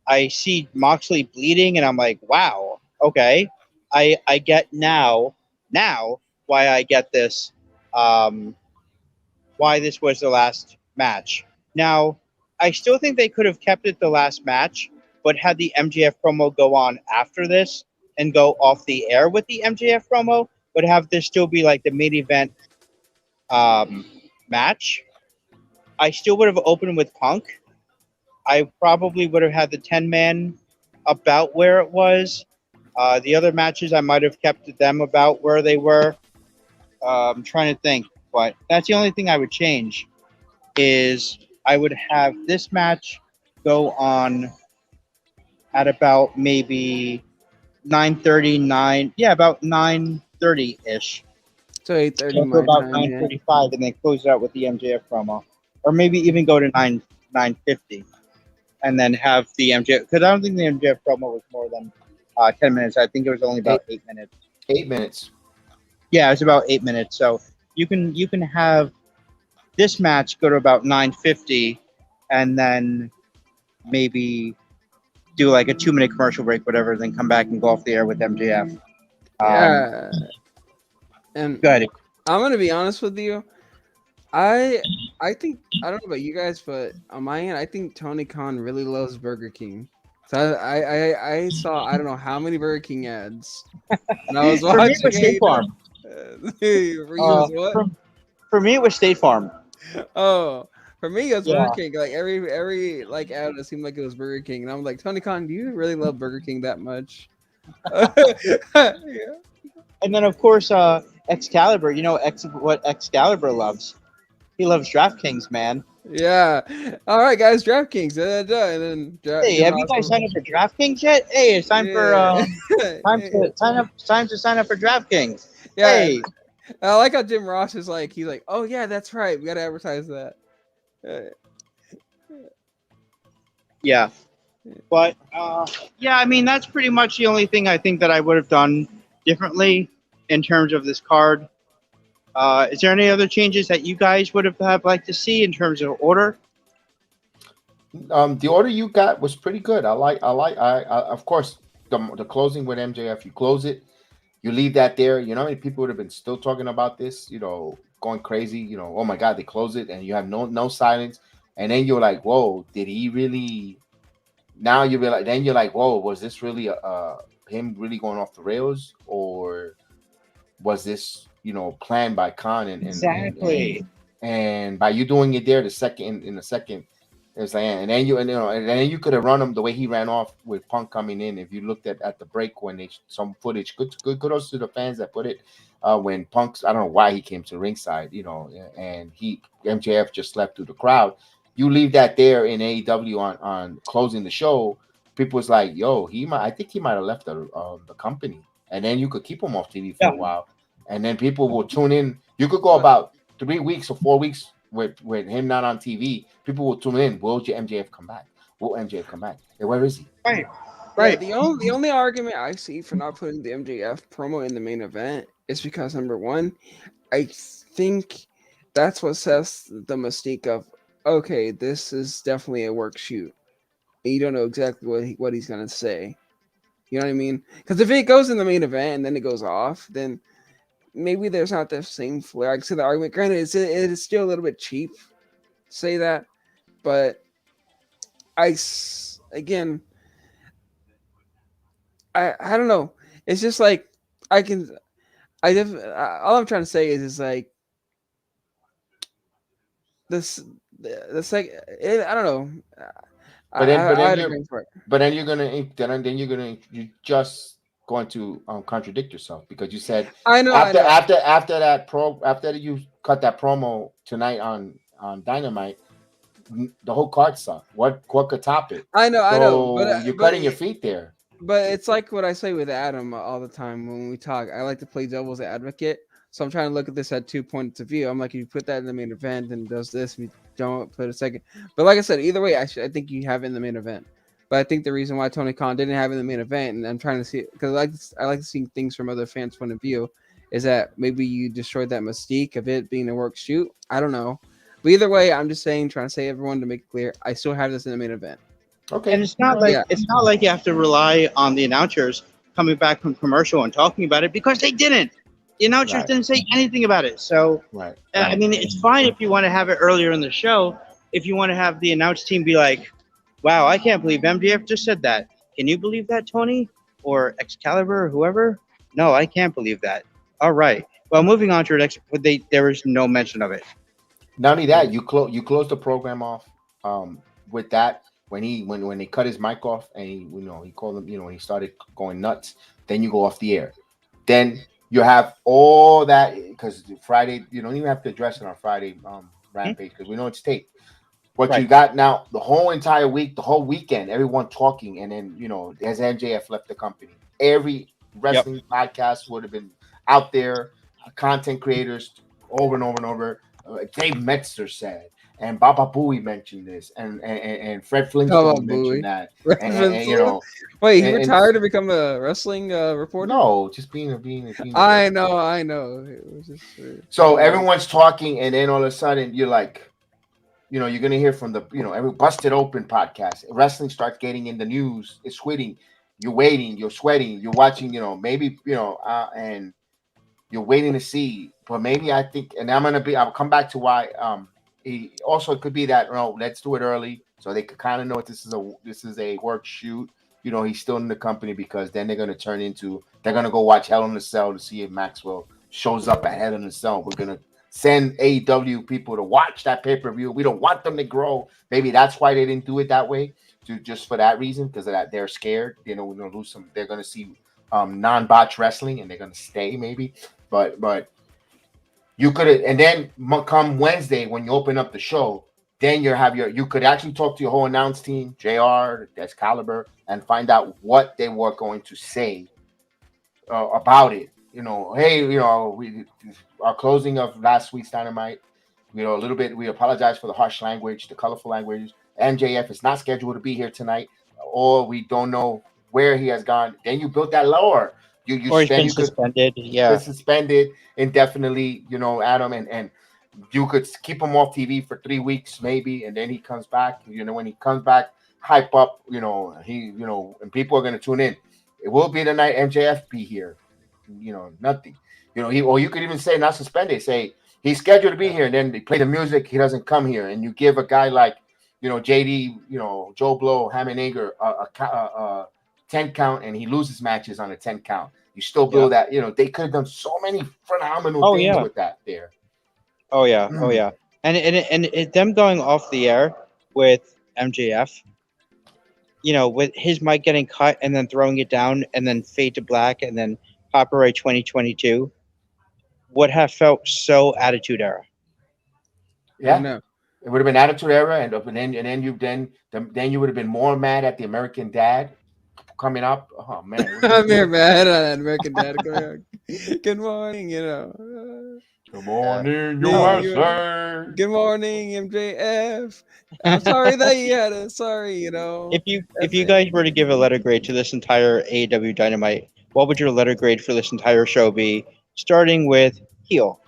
I see Moxley bleeding, and I'm like, wow, okay. I get now why I get this, why this was the last match. Now, I still think they could have kept it the last match, but had the MJF promo go on after this and go off the air with the MJF promo, but have this still be like the main event match. I still would have opened with Punk. I probably would have had the 10-man about where it was. The other matches, I might have kept them about where they were. I'm trying to think, but that's the only thing I would change is I would have this match go on at about maybe 9:39. Yeah, about 9:30-ish. So 8:30 my about 9:35, and then close it out with the MJF promo, or maybe even go to 9:50, and then have the MJF, because I don't think the MJF promo was more than 10 minutes. I think it was only about 8 minutes. 8 minutes. Yeah, it's about 8 minutes. So you can have this match go to about 9:50, and then maybe do like a 2-minute commercial break, whatever, then come back and go off the air with MJF. And Good. I'm gonna be honest with you. I think, I don't know about you guys, but on my end, I think Tony Khan really loves Burger King. So I saw, I don't know how many Burger King ads, and I was For me, it was State Farm. For me, it was State Farm. Oh, for me, it was Burger King. Like every like ad, it seemed like it was Burger King, and I'm like, Tony Khan, do you really love Burger King that much? Yeah. And then, of course, Excalibur. You know what Excalibur loves? He loves DraftKings, man. Yeah. All right, guys, DraftKings. And then hey, have you guys signed up for DraftKings yet? Hey, it's time for time to sign up for DraftKings. Yeah. Hey. I like how Jim Ross is like, he's like, oh yeah, that's right, we gotta advertise that. Yeah. But yeah, I mean, that's pretty much the only thing I think that I would have done differently in terms of this card. Is there any other changes that you guys would have liked to see in terms of order? The order you got was pretty good. I of course the closing with MJF. You close it, you leave that there. You know how many people would have been still talking about this? You know, going crazy. You know, oh my God, they close it, and you have no silence. And then you're like, whoa, did he really? Now you realize. Then you're like, whoa, was this really him really going off the rails, or was this, you know, planned by Khan and exactly? And by you doing it there, the second It's like, and then and then you could have run him the way he ran off with Punk coming in. If you looked at the break when they some footage, good kudos to the fans that put it. When Punk's, I don't know why he came to ringside, and MJF just left through the crowd. You leave that there in AEW on closing the show. People was like, "Yo, I think he might have left the company," and then you could keep him off TV for a while, and then people will tune in. You could go about 3 weeks or 4 weeks with him not on TV. People will tune in. Will MJF come back? Will MJF come back? And where is he? Right. Right. The only argument I see for not putting the MJF promo in the main event is because, number one, I think that's what sets the mystique of, okay, this is definitely a work shoot. And you don't know exactly what he's gonna say. You know what I mean? Because if it goes in the main event and then it goes off, then maybe there's not the same flair. I can see the argument. Granted, it is still a little bit cheap to say that, but I don't know. It's just like all I'm trying to say is like this I don't know. But then you're just going to contradict yourself because you said I know. after you cut that promo tonight on Dynamite, the whole card sucked. What could top it? I know. But you're cutting your feet there. But it's like what I say with Adam all the time when we talk. I like to play devil's advocate. So I'm trying to look at this at 2 points of view. I'm like, if you put that in the main event and does this, we don't put a second. But like I said, either way, I think you have it in the main event. But I think the reason why Tony Khan didn't have it in the main event, and I'm trying to see, because I like to see things from other fans' point of view, is that maybe you destroyed that mystique of it being a work shoot. I don't know. But either way, I'm just trying to say everyone to make it clear, I still have this in the main event. Okay. And it's not like you have to rely on the announcers coming back from commercial and talking about it, because they didn't. The announcers didn't say anything about it. So, I mean, it's fine if you want to have it earlier in the show. If you want to have the announce team be like, wow, I can't believe MJF just said that. Can you believe that, Tony? Or Excalibur or whoever? No, I can't believe that. All right. Well, moving on to the next, there was no mention of it. Not only that, you close the program off with that when they cut his mic off and he called him, he started going nuts. Then you go off the air. Then you have all that, because Friday, you don't even have to address it on Friday Rampage because we know it's taped. What you got now, the whole entire week, the whole weekend, everyone talking, and then as MJF left the company, every wrestling podcast would have been out there, content creators over and over and over. Dave Metzger said, and Baba Booey mentioned this, and Fred Flintstone mentioned that. Wait, he retired to become a wrestling reporter? No, just being I know. It was just, so everyone's talking, and then all of a sudden you're like, you're gonna hear from the every Busted Open podcast. Wrestling starts getting in the news. It's sweating. You're waiting. You're sweating. You're watching. Maybe and you're waiting to see. But maybe I think, and I'll come back to why. It could be that let's do it early so they could kind of know if this is a work shoot. He's still in the company, because then they're gonna they're gonna go watch Hell in a Cell to see if Maxwell shows up at Hell in a Cell. We're gonna send AEW people to watch that pay-per-view. We don't want them to grow. Maybe that's why they didn't do it that way, just for that reason, because of that they're scared. We're gonna lose some. They're gonna see non-botch wrestling, and they're gonna stay maybe. But you could, and then come Wednesday when you open up the show, then you could actually talk to your whole announce team, JR, Excalibur, and find out what they were going to say about it. Hey, our closing of last week's Dynamite, a little bit, we apologize for the harsh language, the colorful language. MJF is not scheduled to be here tonight, or we don't know where he has gone. Then you built that lore. Or he's been suspended. Been suspended indefinitely, Adam, and you could keep him off TV for 3 weeks maybe, and then he comes back. When he comes back, hype up, and people are going to tune in. It will be the night MJF be here. Nothing. Or you could even say not suspended. Say he's scheduled to be here, and then they play the music. He doesn't come here, and you give a guy like JD, Joe Blow, Hammond Anger a 10 count, and he loses matches on a 10 count. You still build that. They could have done so many phenomenal things with that there. Oh yeah, and them going off the air with MJF, with his mic getting cut and then throwing it down and then fade to black and then copyright 2022 would have felt so Attitude Era. Yeah, No. it would have been Attitude Era, and then you would have been more mad at the American Dad coming up. Oh man, I'm here mad at American Dad. Good morning, Good morning, No. USA. Good morning, MJF. I'm sorry that you had it. Sorry, If you guys were to give a letter grade to this entire AEW Dynamite, what would your letter grade for this entire show be? Starting with heel.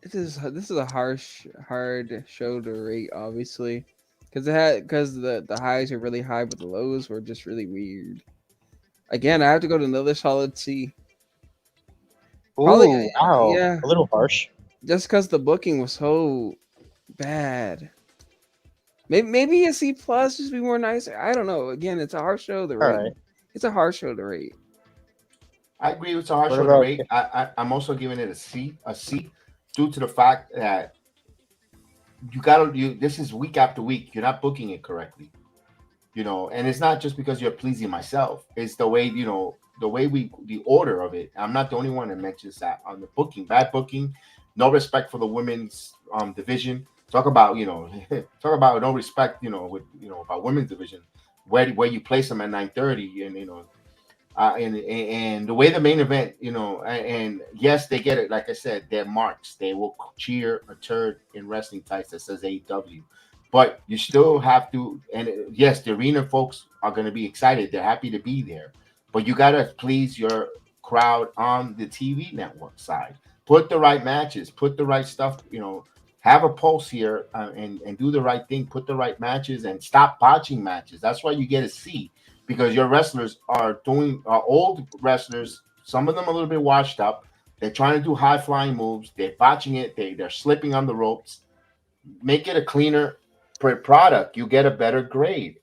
This is a hard show to rate, obviously, because the highs are really high, but the lows were just really weird. Again, I have to go to another solid C. Probably, Ooh, wow. yeah. A little harsh. Just because the booking was so bad. Maybe a C plus, just be more nicer. I don't know. Again, it's a hard show to rate. All right. It's a hard show to rate. I agree with Sahar What show to about- rate. I'm also giving it a C, due to the fact that this is week after week. You're not booking it correctly, and it's not just because you're pleasing myself. It's the way, the order of it. I'm not the only one that mentions that on the booking, bad booking, no respect for the women's division. Talk about, talk about no respect, about women's division, where you place them at 9:30, and the way the main event, and yes, they get it. Like I said, they're marks. They will cheer a turd in wrestling tights that says AEW, but you still have to. And yes, the arena folks are going to be excited. They're happy to be there, but you got to please your crowd on the TV network side. Put the right matches. Put the right stuff. Have a pulse here and do the right thing. Put the right matches and stop botching matches. That's why you get a C. Because your wrestlers are old wrestlers, some of them a little bit washed up. They're trying to do high flying moves. They're botching it. They're slipping on the ropes. Make it a cleaner product. You get a better grade.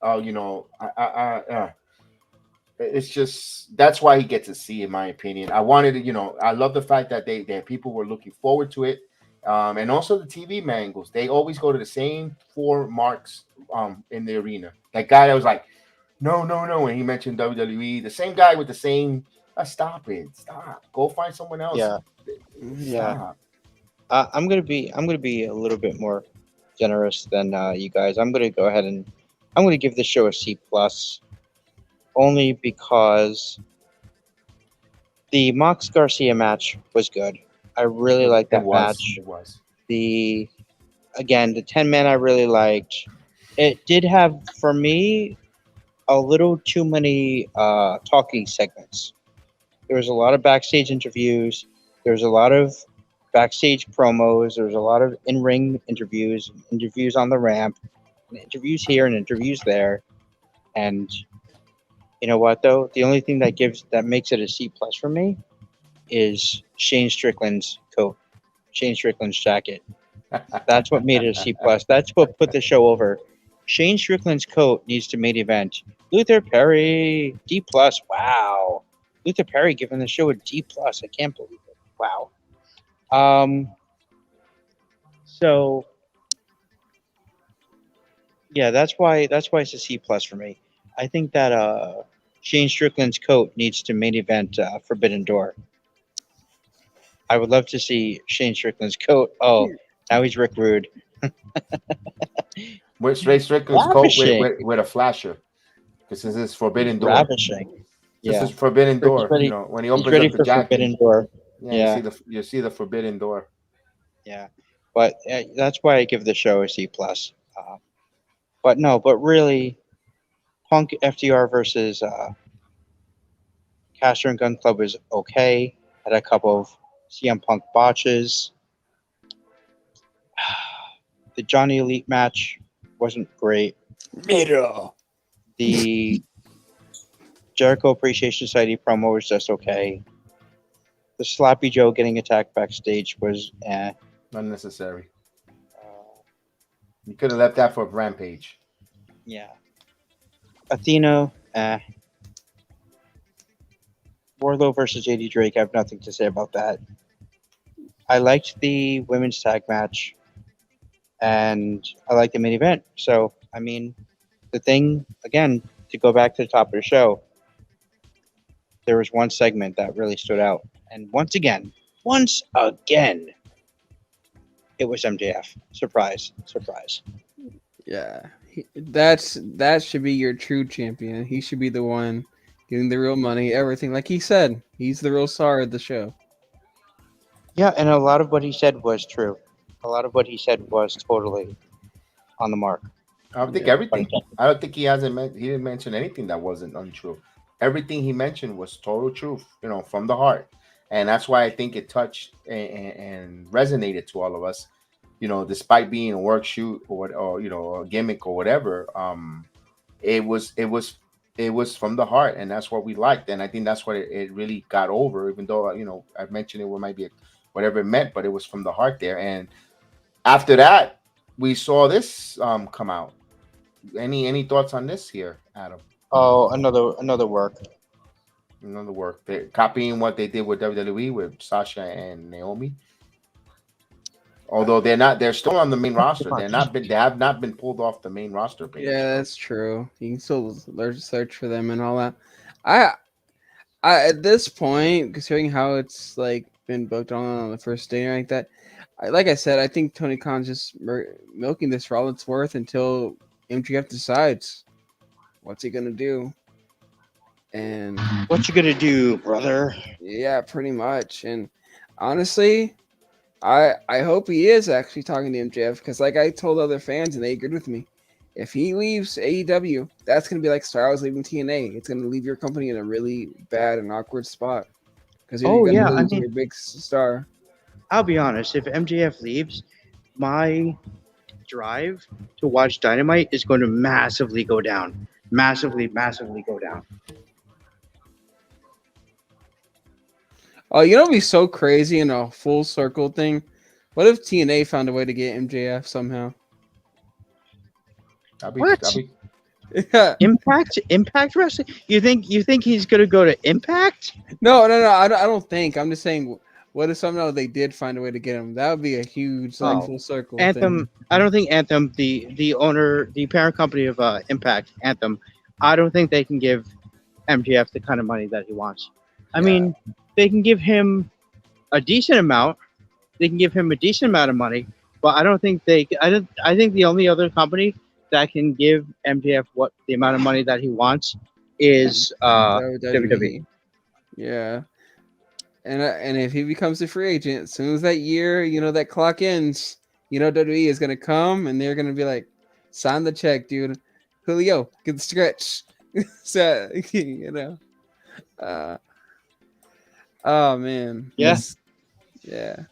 It's just that's why he gets a C in my opinion. I wanted to, I love the fact that that people were looking forward to it, and also the TV mangles. They always go to the same 4 marks in the arena. That guy that was like, no. When he mentioned WWE, the same guy with the same. Stop it! Stop. Go find someone else. Yeah. Stop. I'm gonna be a little bit more generous than you guys. I'm gonna go ahead and I'm gonna give this show a C plus, only because the Mox Garcia match was good. I really liked that match. It was. The 10-man I really liked. It did have, for me, a little too many talking segments. There was a lot of backstage interviews. There was a lot of backstage promos. There was a lot of in-ring interviews on the ramp, and interviews here and interviews there. And you know what, though? The only thing that makes it a C plus for me is Shane Strickland's coat, Shane Strickland's jacket. That's what made it a C plus. That's what put the show over. Shane Strickland's coat needs to main event. Luther Perry, D plus. Wow, Luther Perry giving the show a D plus. I can't believe it. Wow. So yeah, that's why it's a C plus for me. I think that Shane Strickland's coat needs to main event Forbidden Door. I would love to see Shane Strickland's coat. Oh, now he's Rick Rude. With Strickland's coat with a flasher. This is Forbidden Door. Ravishing. This is Forbidden Door. Ready, when he he's opens ready up the for jacket. Forbidden Door. Yeah. You see the Forbidden Door. Yeah, but that's why I give the show a C plus. But really, Punk FTR versus Caster and Gun Club was okay. Had a couple of CM Punk botches. The Johnny Elite match wasn't great. Miro. The Jericho Appreciation Society promo was just okay. The Sloppy Joe getting attacked backstage was Unnecessary. You could have left that for Rampage. yeah. Athena, Wardlow versus JD Drake, I have nothing to say about that. I liked the women's tag match. and I like the main event. So, I mean, the thing, again, to go back to the top of the show, there was one segment that really stood out. And once again, it was MJF. Surprise, surprise. Yeah, that should be your true champion. He should be the one getting the real money, everything. Like he said, he's the real star of the show. Yeah, and a lot of what he said was true. A lot of what he said was totally on the mark. I think Yeah. everything. I don't think he he didn't mention anything that wasn't untrue. Everything he mentioned was total truth, from the heart, and that's why I think it touched and resonated to all of us. Despite being a work shoot or a gimmick or whatever, it was from the heart, and that's what we liked, and I think that's what it really got over. Even though I mentioned it might be whatever it meant, but it was from the heart there. And after that, we saw this come out. Any thoughts on this here, Adam? Oh, another work. Another work. They're copying what they did with WWE with Sasha and Naomi. Although they're still on the main roster. They have not been pulled off the main roster page. Yeah, that's true. You can still search for them and all that. I at this point, considering how it's like been booked on the first day like that, like I said, I think Tony Khan's just milking this for all it's worth until MJF decides what's he gonna do. And What you gonna do, brother? yeah, pretty much. And honestly, I hope he is actually talking to MJF because, like I told other fans, and they agreed with me, if he leaves AEW, that's gonna be like Styles leaving TNA. It's gonna leave your company in a really bad and awkward spot because you're gonna lose your big star. I'll be honest. If MJF leaves, my drive to watch Dynamite is going to massively go down. Massively go down. Oh, it'd be so crazy in a full circle thing. What if TNA found a way to get MJF somehow? What? Yeah. Impact Wrestling? You think he's gonna go to Impact? No. I don't think. I'm just saying. What if somehow they did find a way to get him? That would be a huge full circle. Anthem. Thing. I don't think Anthem, the owner, the parent company of Impact, Anthem. I don't think they can give MJF the kind of money that he wants. I mean, they can give him a decent amount. They can give him a decent amount of money, but I don't think they. I think the only other company that can give MJF the amount of money that he wants is WWE. Yeah, and if he becomes a free agent, as soon as that year, that clock ends, WWE is gonna come and they're gonna be like, sign the check, dude. Julio, get the stretch. So oh man. Yes. Yeah.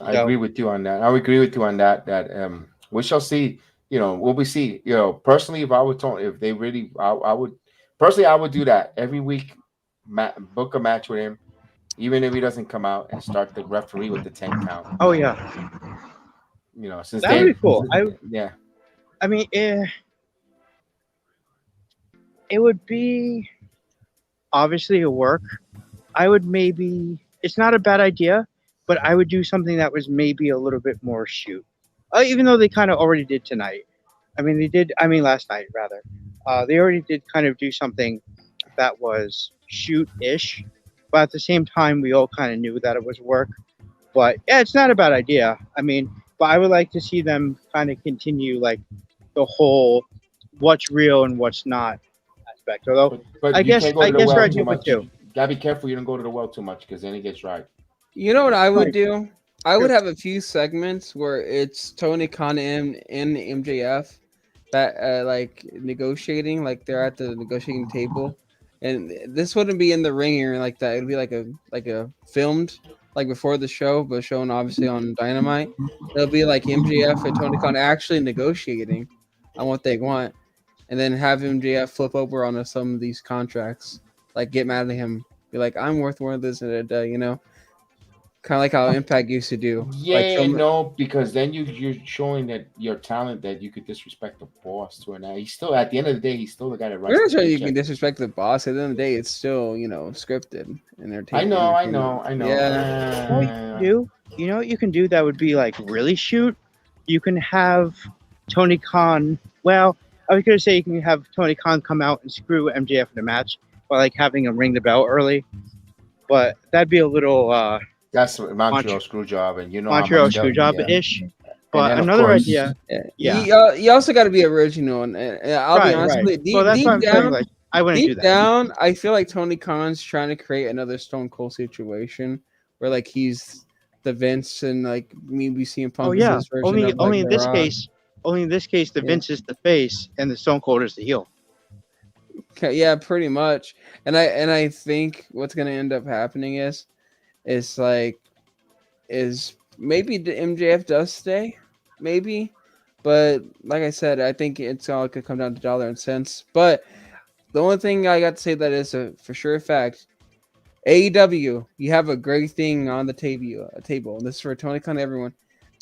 I agree with you on that. That we shall see. What we see. Personally, if they really, I would personally, I would do that every week. Book a match with him, even if he doesn't come out, and start the referee with the 10 count. Oh yeah. Since that would be cool. I mean, it would be obviously a work. I would maybe. It's not a bad idea, but I would do something that was maybe a little bit more shoot. Even though they kind of already did tonight. Last night rather. They already did kind of do something that was shoot-ish, but at the same time, we all kind of knew that it was work. But yeah, it's not a bad idea. But I would like to see them kind of continue like the whole what's real and what's not aspect. Although but I guess we're at too. Gotta be careful you don't go to the well too much because then it gets dry. You know what I would do? I would have a few segments where it's Tony Khan and MJF that like negotiating, like they're at the negotiating table, and this wouldn't be in the ring or like that. It'd be like a filmed like before the show, but shown obviously on Dynamite. It'll be like MJF and Tony Khan actually negotiating on what they want, and then have MJF flip over on some of these contracts, like get mad at him, be like, "I'm worth more of this," and kind of like how Impact used to do. Yeah, because then you're showing that your talent that you could disrespect the boss to an end. He's still at the end of the day, he's still the guy that runs. We're not saying you can disrespect the boss. At the end of the day, it's still scripted and they're taking. I know. Yeah. You know what you can do that would be like really shoot you can have Tony Khan. Well, I was going to say you can have Tony Khan come out and screw MJF in the match by like having him ring the bell early, but that'd be a little That's Montreal screw job, and you know Montreal screw job ish. But then, of another course, idea, yeah, You also got to be original, and I'll be honest with you. Well, that's Deep what I'm down, saying. Like, I wouldn't do deep that. down, I feel like Tony Khan's trying to create another Stone Cold situation where like he's the Vince and like maybe CM Punk. Oh yeah, is his version only of, like, only in The this Rock. case, the Yeah. Vince is the face and the Stone Cold is the heel. Okay, yeah, pretty much. And I think what's gonna end up happening is maybe the MJF does stay, maybe, but like I said, I think it's all could come down to dollar and cents. But the only thing I got to say that is a for sure fact: AEW, you have a great thing on the table. And this is for Tony Khan and everyone.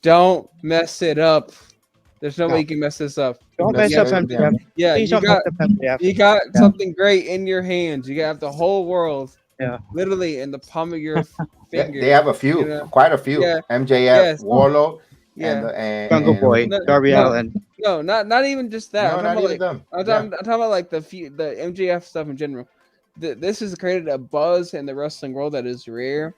Don't mess it up. There's no way you can mess this up. Don't mess up MJF. Yeah, Please you don't got mess up MJF. you got something great in your hands. You have the whole world, Yeah. literally in the palm of your finger. They have a few, you know? quite a few. Yeah. MJF, Yes. Warlow, Yeah. and Jungle Boy, No, Darby no. Allin. No, not even just that. No, I'm not talking even them. about, like, I'm talking about like the MJF stuff in general. This has created a buzz in the wrestling world that is rare,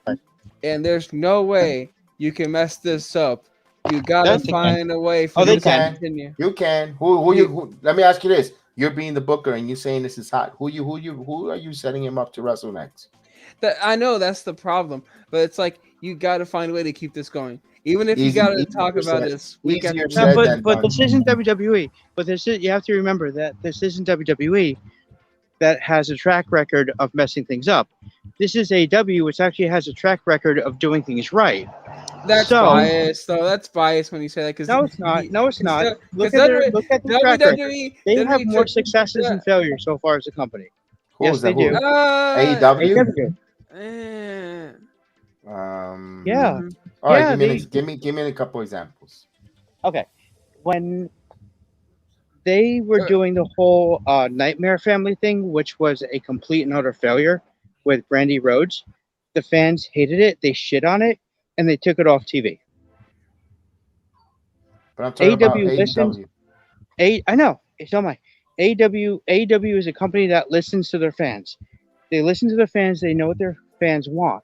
and there's no way you can mess this up. You gotta Yes, they find a way for Oh, they this to can. continue. You can. Who? Let me ask you this: you're being the booker, and you're saying this is hot. Who are you setting him up to wrestle next? I know that's the problem, but it's like you got to find a way to keep this going, even if you Easy- got to easier talk about said- this week after easier week. said No, than but done. this isn't WWE. But this is, you have to remember that this isn't WWE that has a track record of messing things up. This is AEW, which actually has a track record of doing things right. That's So- biased, though. That's biased when you say that. Because No, it's not. No, it's not. Look because at the track record. WWE, They have more took- successes yeah. and failures so far as a company. Who Yes, is that? they Who? do. AEW? AEW. eh. Yeah. All right, Yeah, give me a couple examples. Okay. When they were doing the whole Nightmare Family thing, which was a complete and utter failure with Brandy Rhodes, the fans hated it, they shit on it, and they took it off TV. But I'm talking about AEW listens- AEW. I know, it's on my AEW is a company that listens to their fans. They listen to their fans, they know what their fans want.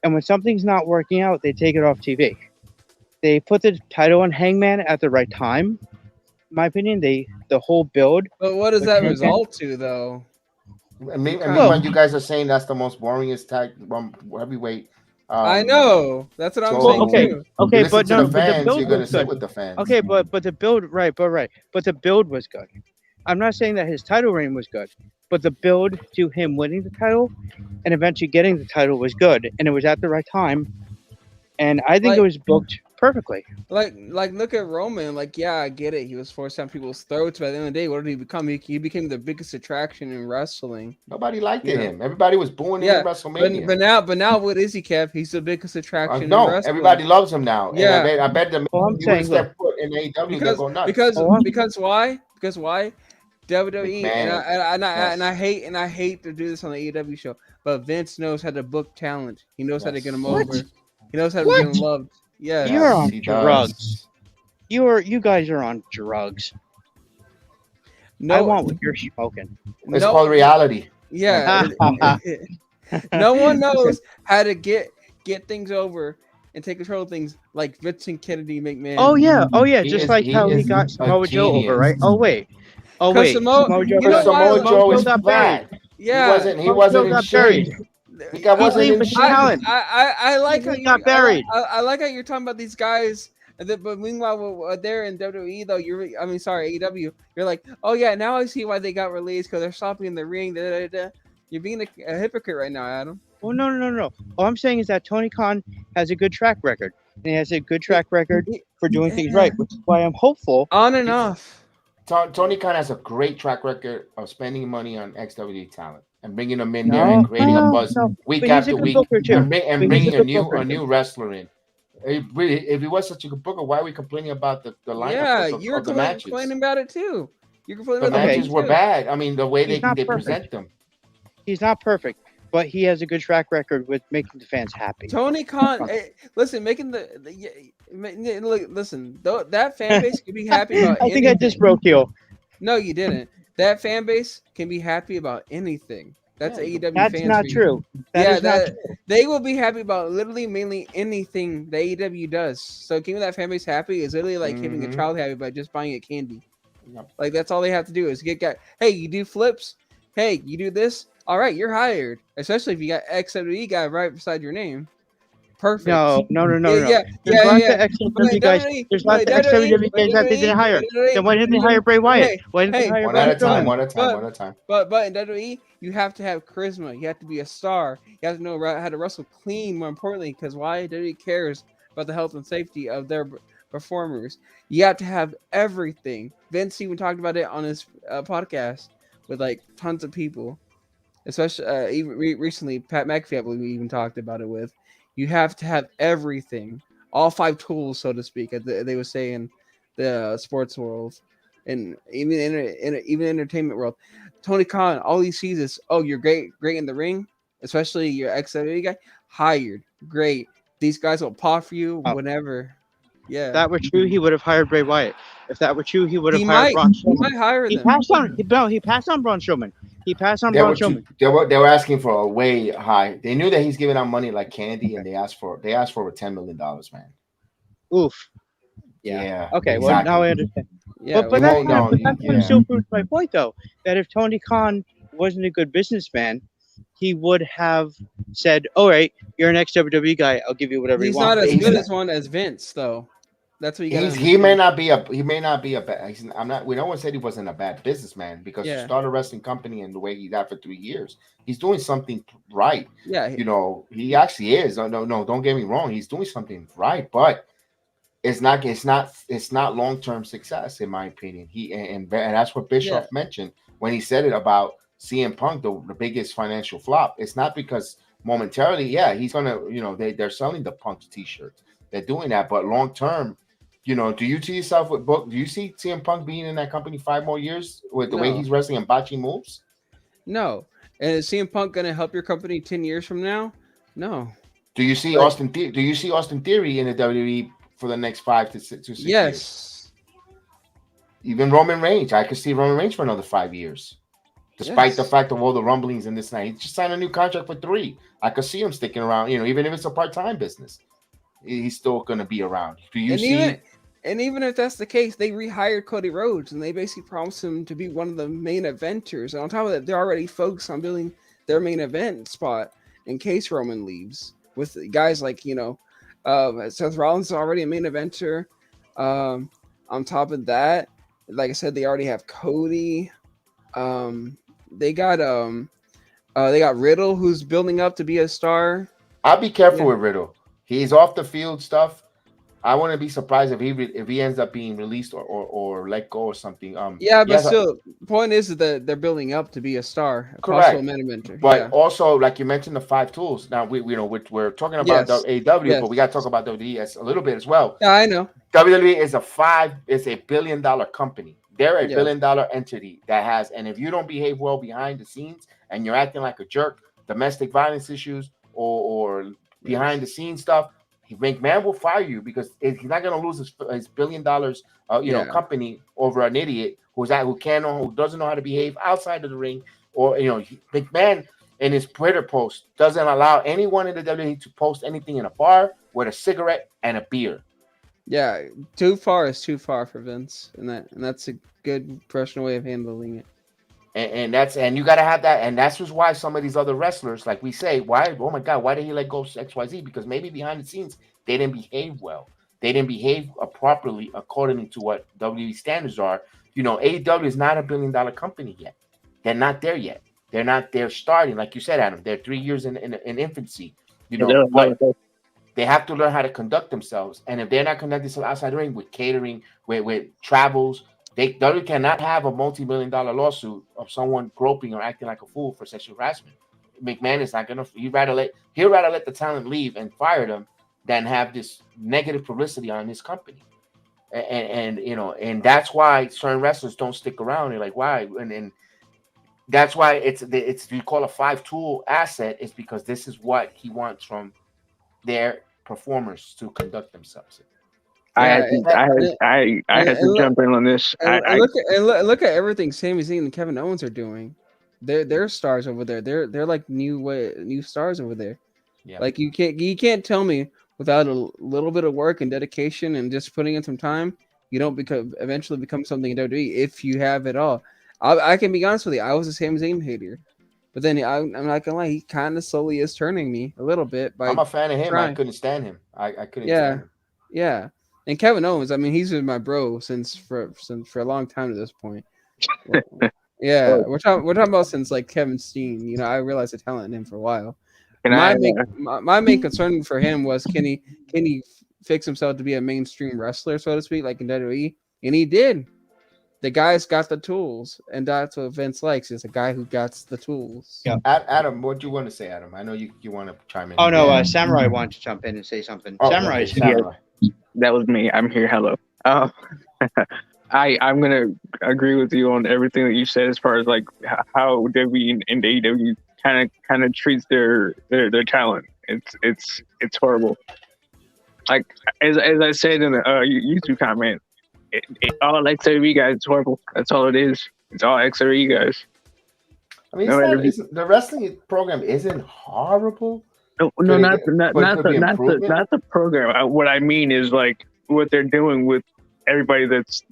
And when something's not working out, they take it off TV. They put the title on Hangman at the right time. In my opinion, the whole build. But what does But that you result to, though? I mean, Well- when you guys are saying that's the most boringest tag heavyweight. I know. That's what I'm so- saying Okay. too. Okay, listen but to no, the but the fans, build you're gonna was sit good. with the fans. Okay, but the build, right. But the build was good. I'm not saying that his title reign was good, but the build to him winning the title and eventually getting the title was good, and it was at the right time. And I think Like- it was booked perfectly. Like look at Roman. Like, yeah, I get it. He was forced down people's throats, but at the end of the day, what did he become? He became the biggest attraction in wrestling. Nobody liked Yeah. him. Everybody was booing him Yeah, in WrestleMania. But now, what is he, Kev? He's the biggest attraction. in no, wrestling. everybody loves him now. Yeah. And I bet the Well, I'm minute you saying, step foot in AEW, they'll go nuts. Because why? Because why? WWE McMahon. and I hate to do this on the AEW show, but Vince knows how to book talent. He knows how to get them What? over. He knows how to What? get them loved. Yeah. You're on he does. drugs. You guys are on drugs. I want what you're smoking. It's called reality. Yeah. No one knows how to get things over and take control of things like Vincent Kennedy McMahon. Oh yeah, He just is- like he how he is got a Samoa Joe over, genius. right? Oh wait, Because Samoa- Samoa Joe you know Because got- why? Samoa Joe is got flat. buried. Yeah. He Samoa wasn't Joe in got shape. buried. He wasn't He in was shape. talent. I like how He you got buried. I like how you're talking about these guys. But meanwhile, they're in WWE though. AEW. You're like, oh yeah, now I see why they got released because they're stopping in the ring. Da, da, da. You're being a hypocrite right now, Adam. Oh no. All I'm saying is that Tony Khan has a good track record, and he has a good track record for doing things right, which is why I'm hopeful. On and off. Tony Khan has a great track record of spending money on XW talent and bringing them in there No, and creating a buzz no, week but he's a after good week booker, too. and But he's bringing a a good booker, new wrestler in. If he was such a good booker, why are we complaining about the lineup Yeah, of you're the matches? complaining about it too. You're complaining The about matches the were bad. I mean, the way He's they not perfect. present them. He's not perfect, but he has a good track record with making the fans happy. Tony Khan, listen, making listen, that fan base can be happy about I think anything. I just broke you. No, you didn't. That fan base can be happy about anything. That's AEW That's fans. not for you. true. That is not true. They will be happy about literally mainly anything that AEW does. So keeping that fan base happy is literally like keeping a child happy by just buying a candy. Yep. Like that's all they have to do is get guys. Hey, you do flips. Hey, you do this. All right, you're hired. Especially if you got XWE guy right beside your name. Perfect. No. Yeah. There's lots of XWW guys. There's lots of XWW guys that they didn't hire. Then why didn't they hire Bray Wyatt? Why didn't they hire one at a Braun time, Strowman? one at a time. But in WWE, you have to have charisma. You have to be a star. You have to know how to wrestle clean. More importantly, because why WWE cares about the health and safety of their performers. You have to have everything. Vince even talked about it on his podcast with like tons of people, especially even recently. Pat McAfee, I believe, we even talked about it with. You have to have everything, all 5 tools, so to speak, as they would say in the sports world, and even even entertainment world. Tony Khan, all he sees is, oh, you're great in the ring, especially your ex-WWE guy, hired, great. These guys will pop for you whenever. Yeah. If that were true, he would have hired Bray Wyatt. If that were true, he would have He hired might. Braun He might Strowman. hire He them. passed on. He passed on Braun Strowman. He passed on They Braun were, Strowman. they were asking for a way high. They knew that he's giving out money like candy, and they asked for over $10 million, man. Oof. Yeah. Okay. exactly. Well, now I understand. Yeah. But that won't know. kind of still proves my point, though, that if Tony Khan wasn't a good businessman, he would have said, "All right, you're an ex-WWE guy. I'll give you whatever He's you want." not as He's good not- as one as Vince, though. That's what you got. He may not be a bad. I'm not. No one said he wasn't a bad businessman because Yeah. to start a wrestling company and the way he's at for 3 years, he's doing something right. Yeah. You know, he actually is. No, don't get me wrong. He's doing something right, but it's not long-term success in my opinion. And that's what Bischoff mentioned when he said it about CM Punk, the biggest financial flop. It's not because momentarily, he's gonna, they're selling the Punk t-shirts. They're doing that, but long-term, do you see yourself with book? Do you see CM Punk being in that company 5 more years with the way he's wrestling and botching moves? No. And is CM Punk gonna help your company 10 years from now? No. Do you see Austin? Do you see Austin Theory in the WWE for the next 5 to 6 years? Yes. Even Roman Reigns, I could see Roman Reigns for another 5 years, despite the fact of all the rumblings in this night. He just signed a new contract for 3. I could see him sticking around. Even if it's a part-time business, he's still going to be around. Do you see? Even if that's the case, they rehired Cody Rhodes and they basically promised him to be one of the main eventers. And on top of that, they're already focused on building their main event spot in case Roman leaves. With guys like Seth Rollins is already a main eventer. On top of that, like I said, they already have Cody. They got Riddle, who's building up to be a star. I'll be careful with Riddle. He's off the field stuff. I wouldn't be surprised if he ends up being released or let go or something. But still, the point is that they're building up to be a star, a possible main eventer. But also, like you mentioned, the 5 tools. Now we're talking about AEW, but we got to talk about WWE a little bit as well. Yeah, I know. WWE is a $1 billion company. They're a $1 billion entity that has, and if you don't behave well behind the scenes and you're acting like a jerk, domestic violence issues or behind the scenes stuff, McMahon will fire you because he's not going to lose his $1 billion, company over an idiot who doesn't know how to behave outside of the ring. Or McMahon in his Twitter post doesn't allow anyone in the WWE to post anything in a bar with a cigarette and a beer. Yeah, too far is too far for Vince, and that's a good professional way of handling it. And you got to have that, and that's just why some of these other wrestlers, like we say, why did he let go of XYZ? Because maybe behind the scenes they didn't behave well, they didn't behave properly according to what WWE standards are. AEW is not a $1 billion company yet. They're not there yet. They're starting, like you said, Adam. They're 3 years in infancy. But they have to learn how to conduct themselves, and if they're not conducting themselves outside the ring with catering, with travels. They cannot have a multi-million-dollar lawsuit of someone groping or acting like a fool for sexual harassment. McMahon is not gonna. He'd rather let the talent leave and fire them than have this negative publicity on his company. And that's why certain wrestlers don't stick around. They're like, why? And That's why it's we call a 5-tool asset is because this is what he wants from their performers to conduct themselves. I Yeah, had to, I had to jump in on this. and look at everything Sami Zayn and Kevin Owens are doing. They're stars over there. They're like new stars over there. Yeah. Like you can't tell me without a little bit of work and dedication and just putting in some time, you don't eventually become something in WWE if you have it all. I can be honest with you. I was a Sami Zayn hater, but then I'm not gonna lie, he kind of slowly is turning me a little bit. By I'm a fan of him. trying. I couldn't stand him. I couldn't stand him. Yeah. And Kevin Owens, I mean, he's been my bro since for a long time to this point. Yeah, we're talking about since like Kevin Steen. You know, I realized the talent in him for a while. My main concern for him was can he fix himself to be a mainstream wrestler, so to speak, like in WWE, and he did. The guy's got the tools, and that's what Vince likes is a guy who got the tools. Yeah. Adam, what do you want to say, Adam? I know you want to chime in. Oh no, Samurai wanted to jump in and say something. Oh, Samurai, okay, Samurai. That was me. I'm here. Hello. I'm gonna agree with you on everything that you said as far as like how WWE and AEW kind of treats their talent. It's horrible. Like as I said in the YouTube comment, all XWE guys, it's horrible. That's all it is. It's all XWE guys. I mean, the wrestling program isn't horrible. No, not the program. What I mean is like what they're doing with everybody that's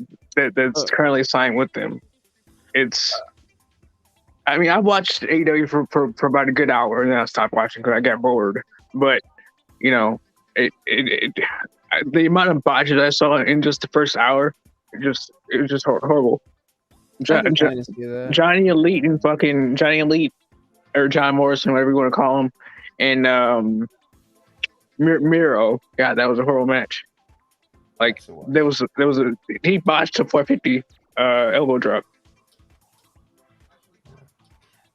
currently signed with them. I mean, I watched AEW for about a good hour, and then I stopped watching because I got bored. But you know, the amount of botches I saw in just the first hour, it was just horrible. Johnny Elite and fucking Johnny Elite or John Morrison, whatever you want to call him, and Miro. God, that was a horrible match. Like there was he botched a 450 elbow drop.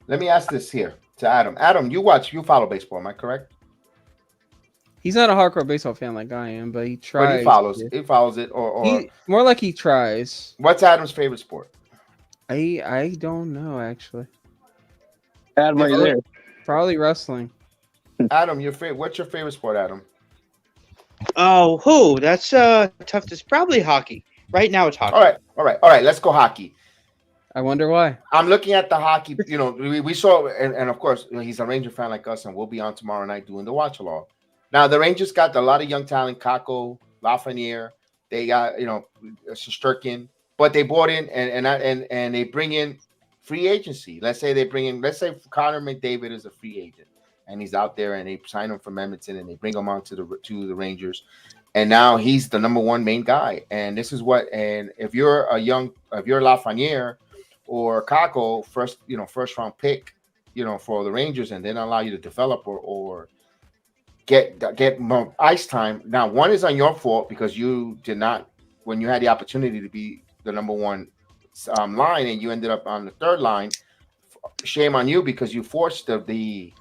Let me ask this here to Adam. Adam, you follow baseball, am I correct? He's not a hardcore baseball fan like I am, but he tries. But he follows it, or more like he tries. What's Adam's favorite sport? I don't know actually. Adam, are you there? Probably wrestling. Adam, what's your favorite sport, Adam? Oh, that's tough. It's probably hockey. Right now, it's hockey. All right. Let's go hockey. I wonder why. I'm looking at the hockey. You know, we saw, and of course, he's a Ranger fan like us, and we'll be on tomorrow night doing the watch along. Now, the Rangers got a lot of young talent, Kako, Lafreniere. They got, Shesterkin, but they brought in and they bring in free agency. Let's say Connor McDavid is a free agent, and he's out there, and they sign him from Edmonton, and they bring him on to the Rangers, and now he's the number one main guy. And this is what, and if you're Lafreniere or Kako, first round pick, for the Rangers, and then allow you to develop or get more ice time. Now, one is on your fault because you did not, when you had the opportunity to be the number one line, and you ended up on the third line. Shame on you because you forced the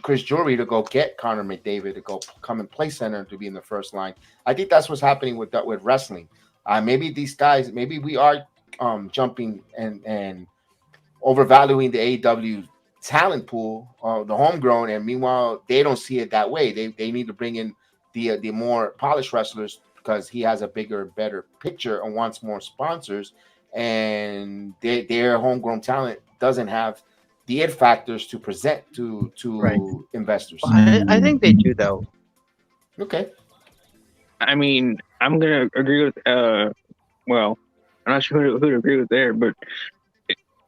Chris Drury to go get Connor McDavid to come and play center to be in the first line. I think that's what's happening with wrestling. Maybe these guys, maybe we are jumping and overvaluing the AEW talent pool, the homegrown, and meanwhile they don't see it that way. They need to bring in the more polished wrestlers because he has a bigger, better picture and wants more sponsors, and their homegrown talent doesn't have the it factors to present to investors. I think they do though. Okay. I mean, I'm gonna agree with. Well, I'm not sure who to agree with there, but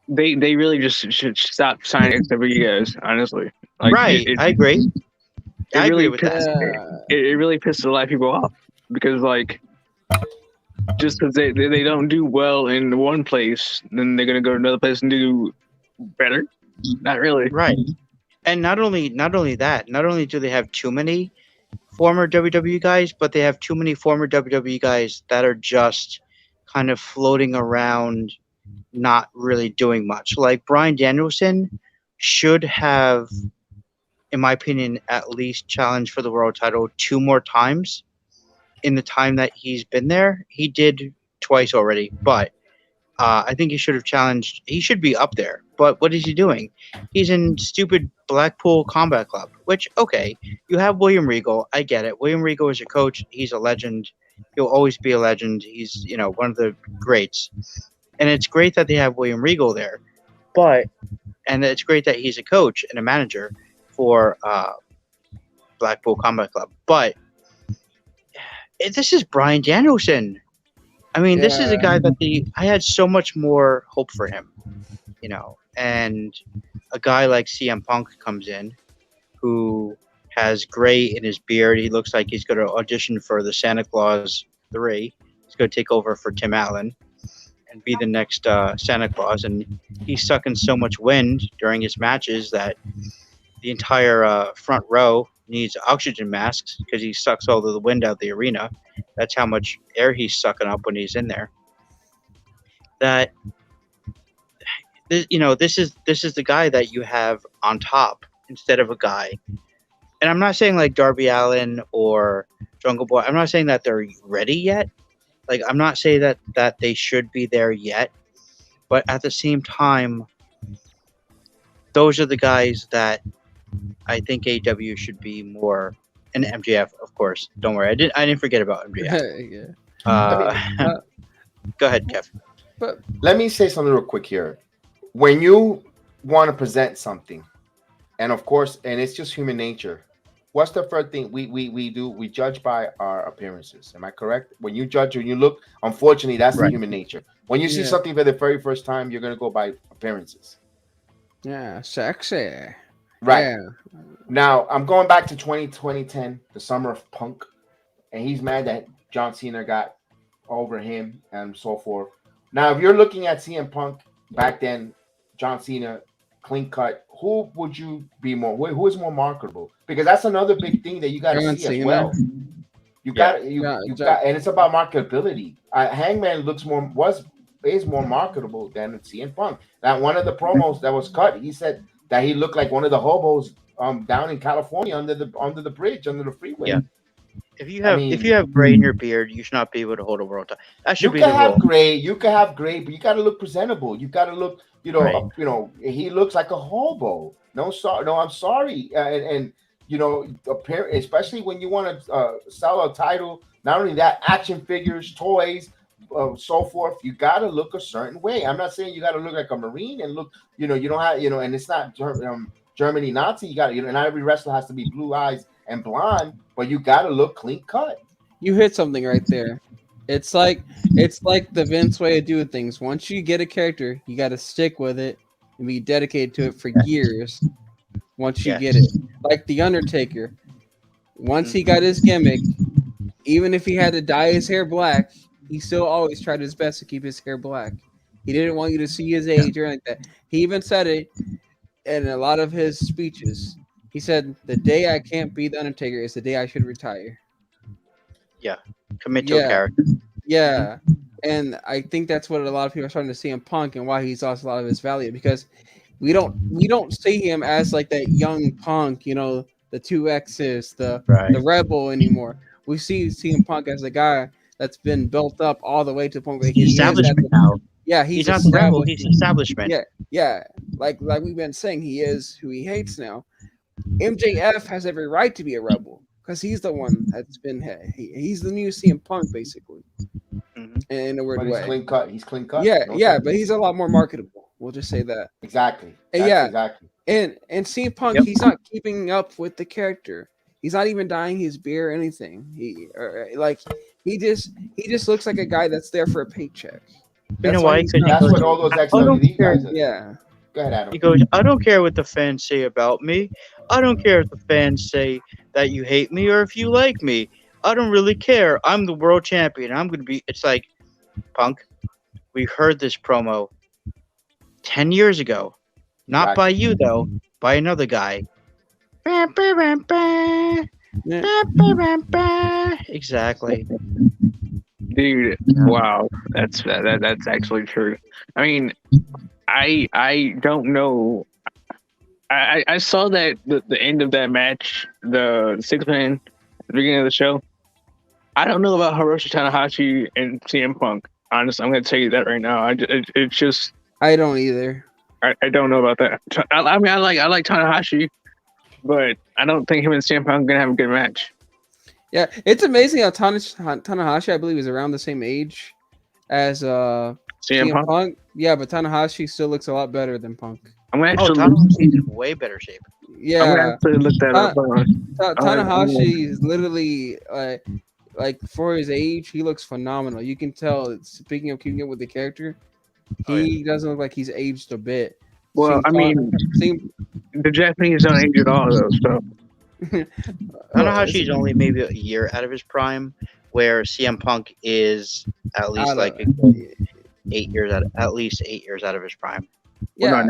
they really just should stop signing XW guys. Honestly, like, right? I agree. I agree with that. It really pisses a lot of people off because, like, just because they don't do well in one place, then they're gonna go to another place and do better. Not really, right? And not only that, not only do they have too many former WWE guys, but they have too many former WWE guys that are just kind of floating around, not really doing much. Like Bryan Danielson should have, in my opinion, at least challenged for the world title 2 more times in the time that he's been there. He did twice already, but I think he should have challenged. He should be up there But what is he doing? He's in stupid Blackpool Combat Club, which, okay, you have William Regal. I get it. William Regal is your coach. He's a legend. He'll always be a legend. He's, one of the greats. And it's great that they have William Regal there. And it's great that he's a coach and a manager for Blackpool Combat Club. But this is Bryan Danielson. I mean, this is a guy that I had so much more hope for him, and a guy like CM Punk comes in who has gray in his beard. He looks like he's going to audition for the Santa Claus 3. He's going to take over for Tim Allen and be the next Santa Claus. And he's sucking so much wind during his matches that the entire front row needs oxygen masks because he sucks all of the wind out of the arena. That's how much air he's sucking up when he's in there. That this is the guy that you have on top instead of a guy. And I'm not saying like Darby Allin or Jungle Boy. I'm not saying that they're ready yet. Like, I'm not saying that they should be there yet. But at the same time, those are the guys that I think AEW should be more. And MJF, of course. Don't worry, I didn't forget about MJF. Go ahead, Kev. But let me say something real quick here. When you want to present something, and of course, and it's just human nature. What's the first thing we do? We judge by our appearances. Am I correct? When you judge, when you look, unfortunately, that's the human nature. When you see something for the very first time, you're gonna go by appearances. Yeah, sexy. Right. Yeah. Now, I'm going back to 2010, the summer of Punk, and he's mad that John Cena got over him and so forth. Now, if you're looking at CM Punk back then, John Cena, clean cut, who would you be more? Who is more marketable? Because that's another big thing that you got to see as well. You got, and it's about marketability. Hangman is more marketable than CM Punk. Now, one of the promos that was cut, he said that he looked like one of the hobos down in California under the bridge, under the freeway. Yeah. If you have gray in your beard, you should not be able to hold a world title. That should be the rule. You can have gray, but you got to look presentable. You got to look, he looks like a hobo. No, I'm sorry, and especially when you want to sell a title. Not only that, action figures, toys, so forth. You got to look a certain way. I'm not saying you got to look like a Marine and look, you don't have, and it's not Germany Nazi. You got to, not every wrestler has to be blue eyes and blonde, but you got to look clean cut. You hit something right there. It's like the Vince way of doing things. Once you get a character, you got to stick with it and be dedicated to it for years. Once you get it, like the Undertaker, once he got his gimmick, even if he had to dye his hair black, he still always tried his best to keep his hair black. He didn't want you to see his age or anything like that. He even said it in a lot of his speeches. He said, "The day I can't be the Undertaker is the day I should retire." Yeah, commit to a character. Yeah, and I think that's what a lot of people are starting to see in Punk and why he's lost a lot of his value, because we don't see him as like that young Punk, the 2 X's, the rebel anymore. We see CM Punk as a guy that's been built up all the way to the point where he's establishment now. Yeah, he's not the rebel. He's establishment. Yeah. Like we've been saying, he is who he hates now. MJF has every right to be a rebel because he's the one that's been. He's the new CM Punk, basically, in a weird way. He's clean cut. Yeah, but he's a lot more marketable. We'll just say that. Exactly. Exactly. And CM Punk, he's not keeping up with the character. He's not even dyeing his beard or anything. He just looks like a guy that's there for a paycheck. That's why? That's what all those XWD guys are. Yeah. Go ahead, Adam. He goes, "I don't care what the fans say about me. I don't care if the fans say that you hate me or if you like me. I don't really care. I'm the world champion. I'm going to be..." It's like, Punk, we heard this promo 10 years ago. Not by you, though. By another guy. Exactly. Dude, wow. That's actually true. I mean, I don't know. I saw that the end of that match, the 6-man at the beginning of the show. I don't know about Hiroshi Tanahashi and CM Punk. Honestly, I'm going to tell you that right now. It's just... I don't either. I don't know about that. I mean, I like Tanahashi, but I don't think him and CM Punk are gonna have a good match. Yeah, it's amazing how Tanahashi, I believe, is around the same age as CM Punk. Yeah, but Tanahashi still looks a lot better than Punk. I'm gonna Oh, actually Tanahashi's in way better shape. Yeah, I'm gonna actually look that up. Tanahashi is literally like for his age, he looks phenomenal. You can tell. Speaking of keeping up with the character, he doesn't look like he's aged a bit. Well, I mean, the Japanese don't age at all, though. So Tanahashi's only maybe a year out of his prime, where CM Punk is at least like 8 years out, at least 8 years out of his prime. Yeah,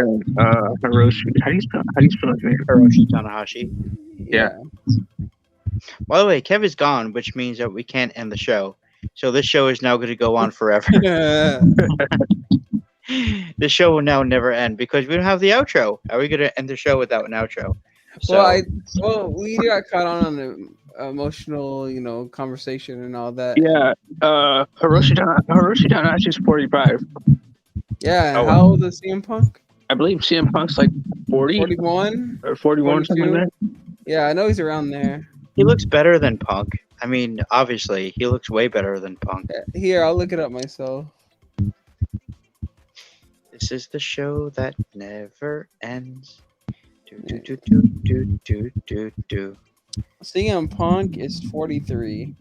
Hiroshi. How do you spell his name? Hiroshi Tanahashi. Yeah. By the way, Kev is gone, which means that we can't end the show. So this show is now going to go on forever. The show will now never end because we don't have the outro. How are we going to end the show without an outro? So, we got caught on an emotional, conversation and all that. Yeah. Hiroshi Tanahashi is 45. Yeah. How old is CM Punk? I believe CM Punk's like 40, 41 or 41, something like that. Yeah, I know he's around there. he looks better than Punk. I mean, obviously, he looks way better than Punk. Here, I'll look it up myself. This is the show that never ends. CM Punk is 43,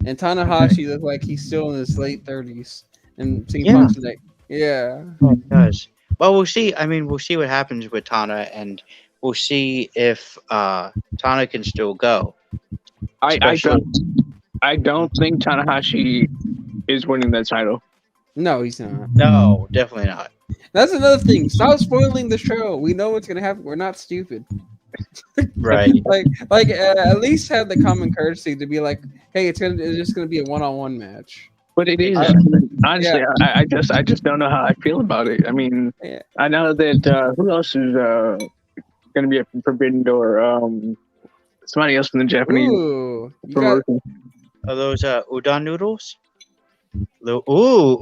and Tanahashi looks like he's still in his late 30s. And CM Punk's like, yeah. It does. Well, we'll see. I mean, we'll see what happens with Tana, and we'll see if Tana can still go. I don't think Tanahashi is winning that title. No, he's not. No, definitely not. That's another thing. Stop spoiling the show. We know what's gonna happen. We're not stupid. Right. like at least have the common courtesy to be like, hey, it's just gonna be a one-on-one match. But it is. Honestly, I just don't know how I feel about it. I mean, I know that who else is going to be a Forbidden Door? Somebody else from the Japanese promotion. Are those udon noodles? Ooh,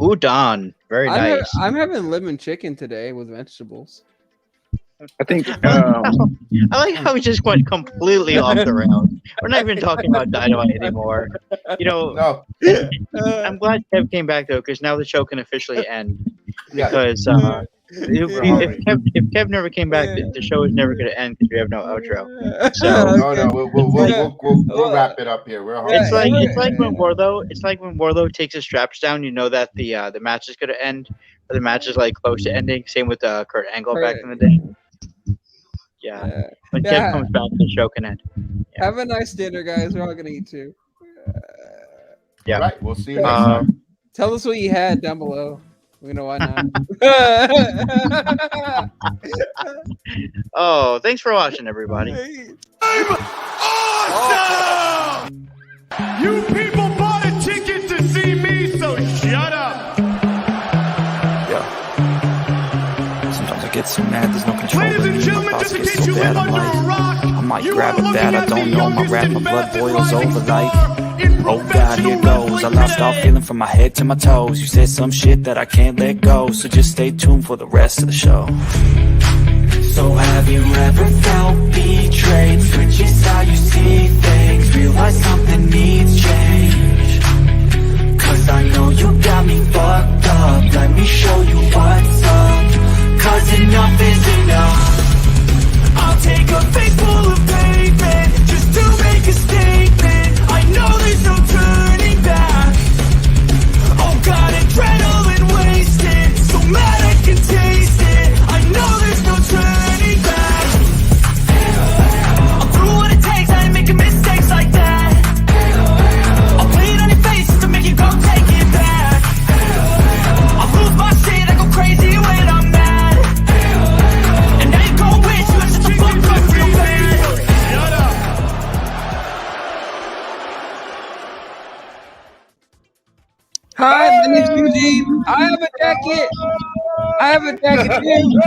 udon. Very nice. I'm having lemon chicken today with vegetables. I think. I like how we just went completely off the rails. We're not even talking about Dynamite anymore. No. I'm glad Kev came back though, because now the show can officially end. Because if Kev never came back, the show is never going to end because we have no outro. So we'll wrap it up here. It's like when Wardlow takes his straps down. You know that the match is going to end, or the match is like close to ending. Same with Kurt Angle back in the day. Yeah. When Kev comes back, the show can end. Yeah. Have a nice dinner, guys. We're all gonna eat too. Yeah. All right. We'll see you next time. Tell us what you had down below. We know why not. Oh, thanks for watching, everybody. Awesome! You people bought a ticket to see me, so shut up. Sometimes I get so mad, there's no control. Ladies and gentlemen, just in case you live under a rock, I might grab it bad, I don't know. My rap, my blood boils over like, oh God, here goes. I lost all feeling from my head to my toes. You said some shit that I can't let go, so just stay tuned for the rest of the show. So have you ever felt betrayed? Switches how you see things, realize something needs change. Cause I know you got me fucked up, let me show you what's up. Cause enough is enough. I'll take a face full of pavement just to make a statement. I know there's no turning back. Oh God, adrenaline wasted, so mad I can taste it. I know there's no turning back. I'll do what it takes, I ain't making mistakes like that. I'll bleed on your face to make you go take it back. I'll lose my shit, I go crazy when I'm mad. Hi, my name's Eugene. I have a jacket. I have a jacket too.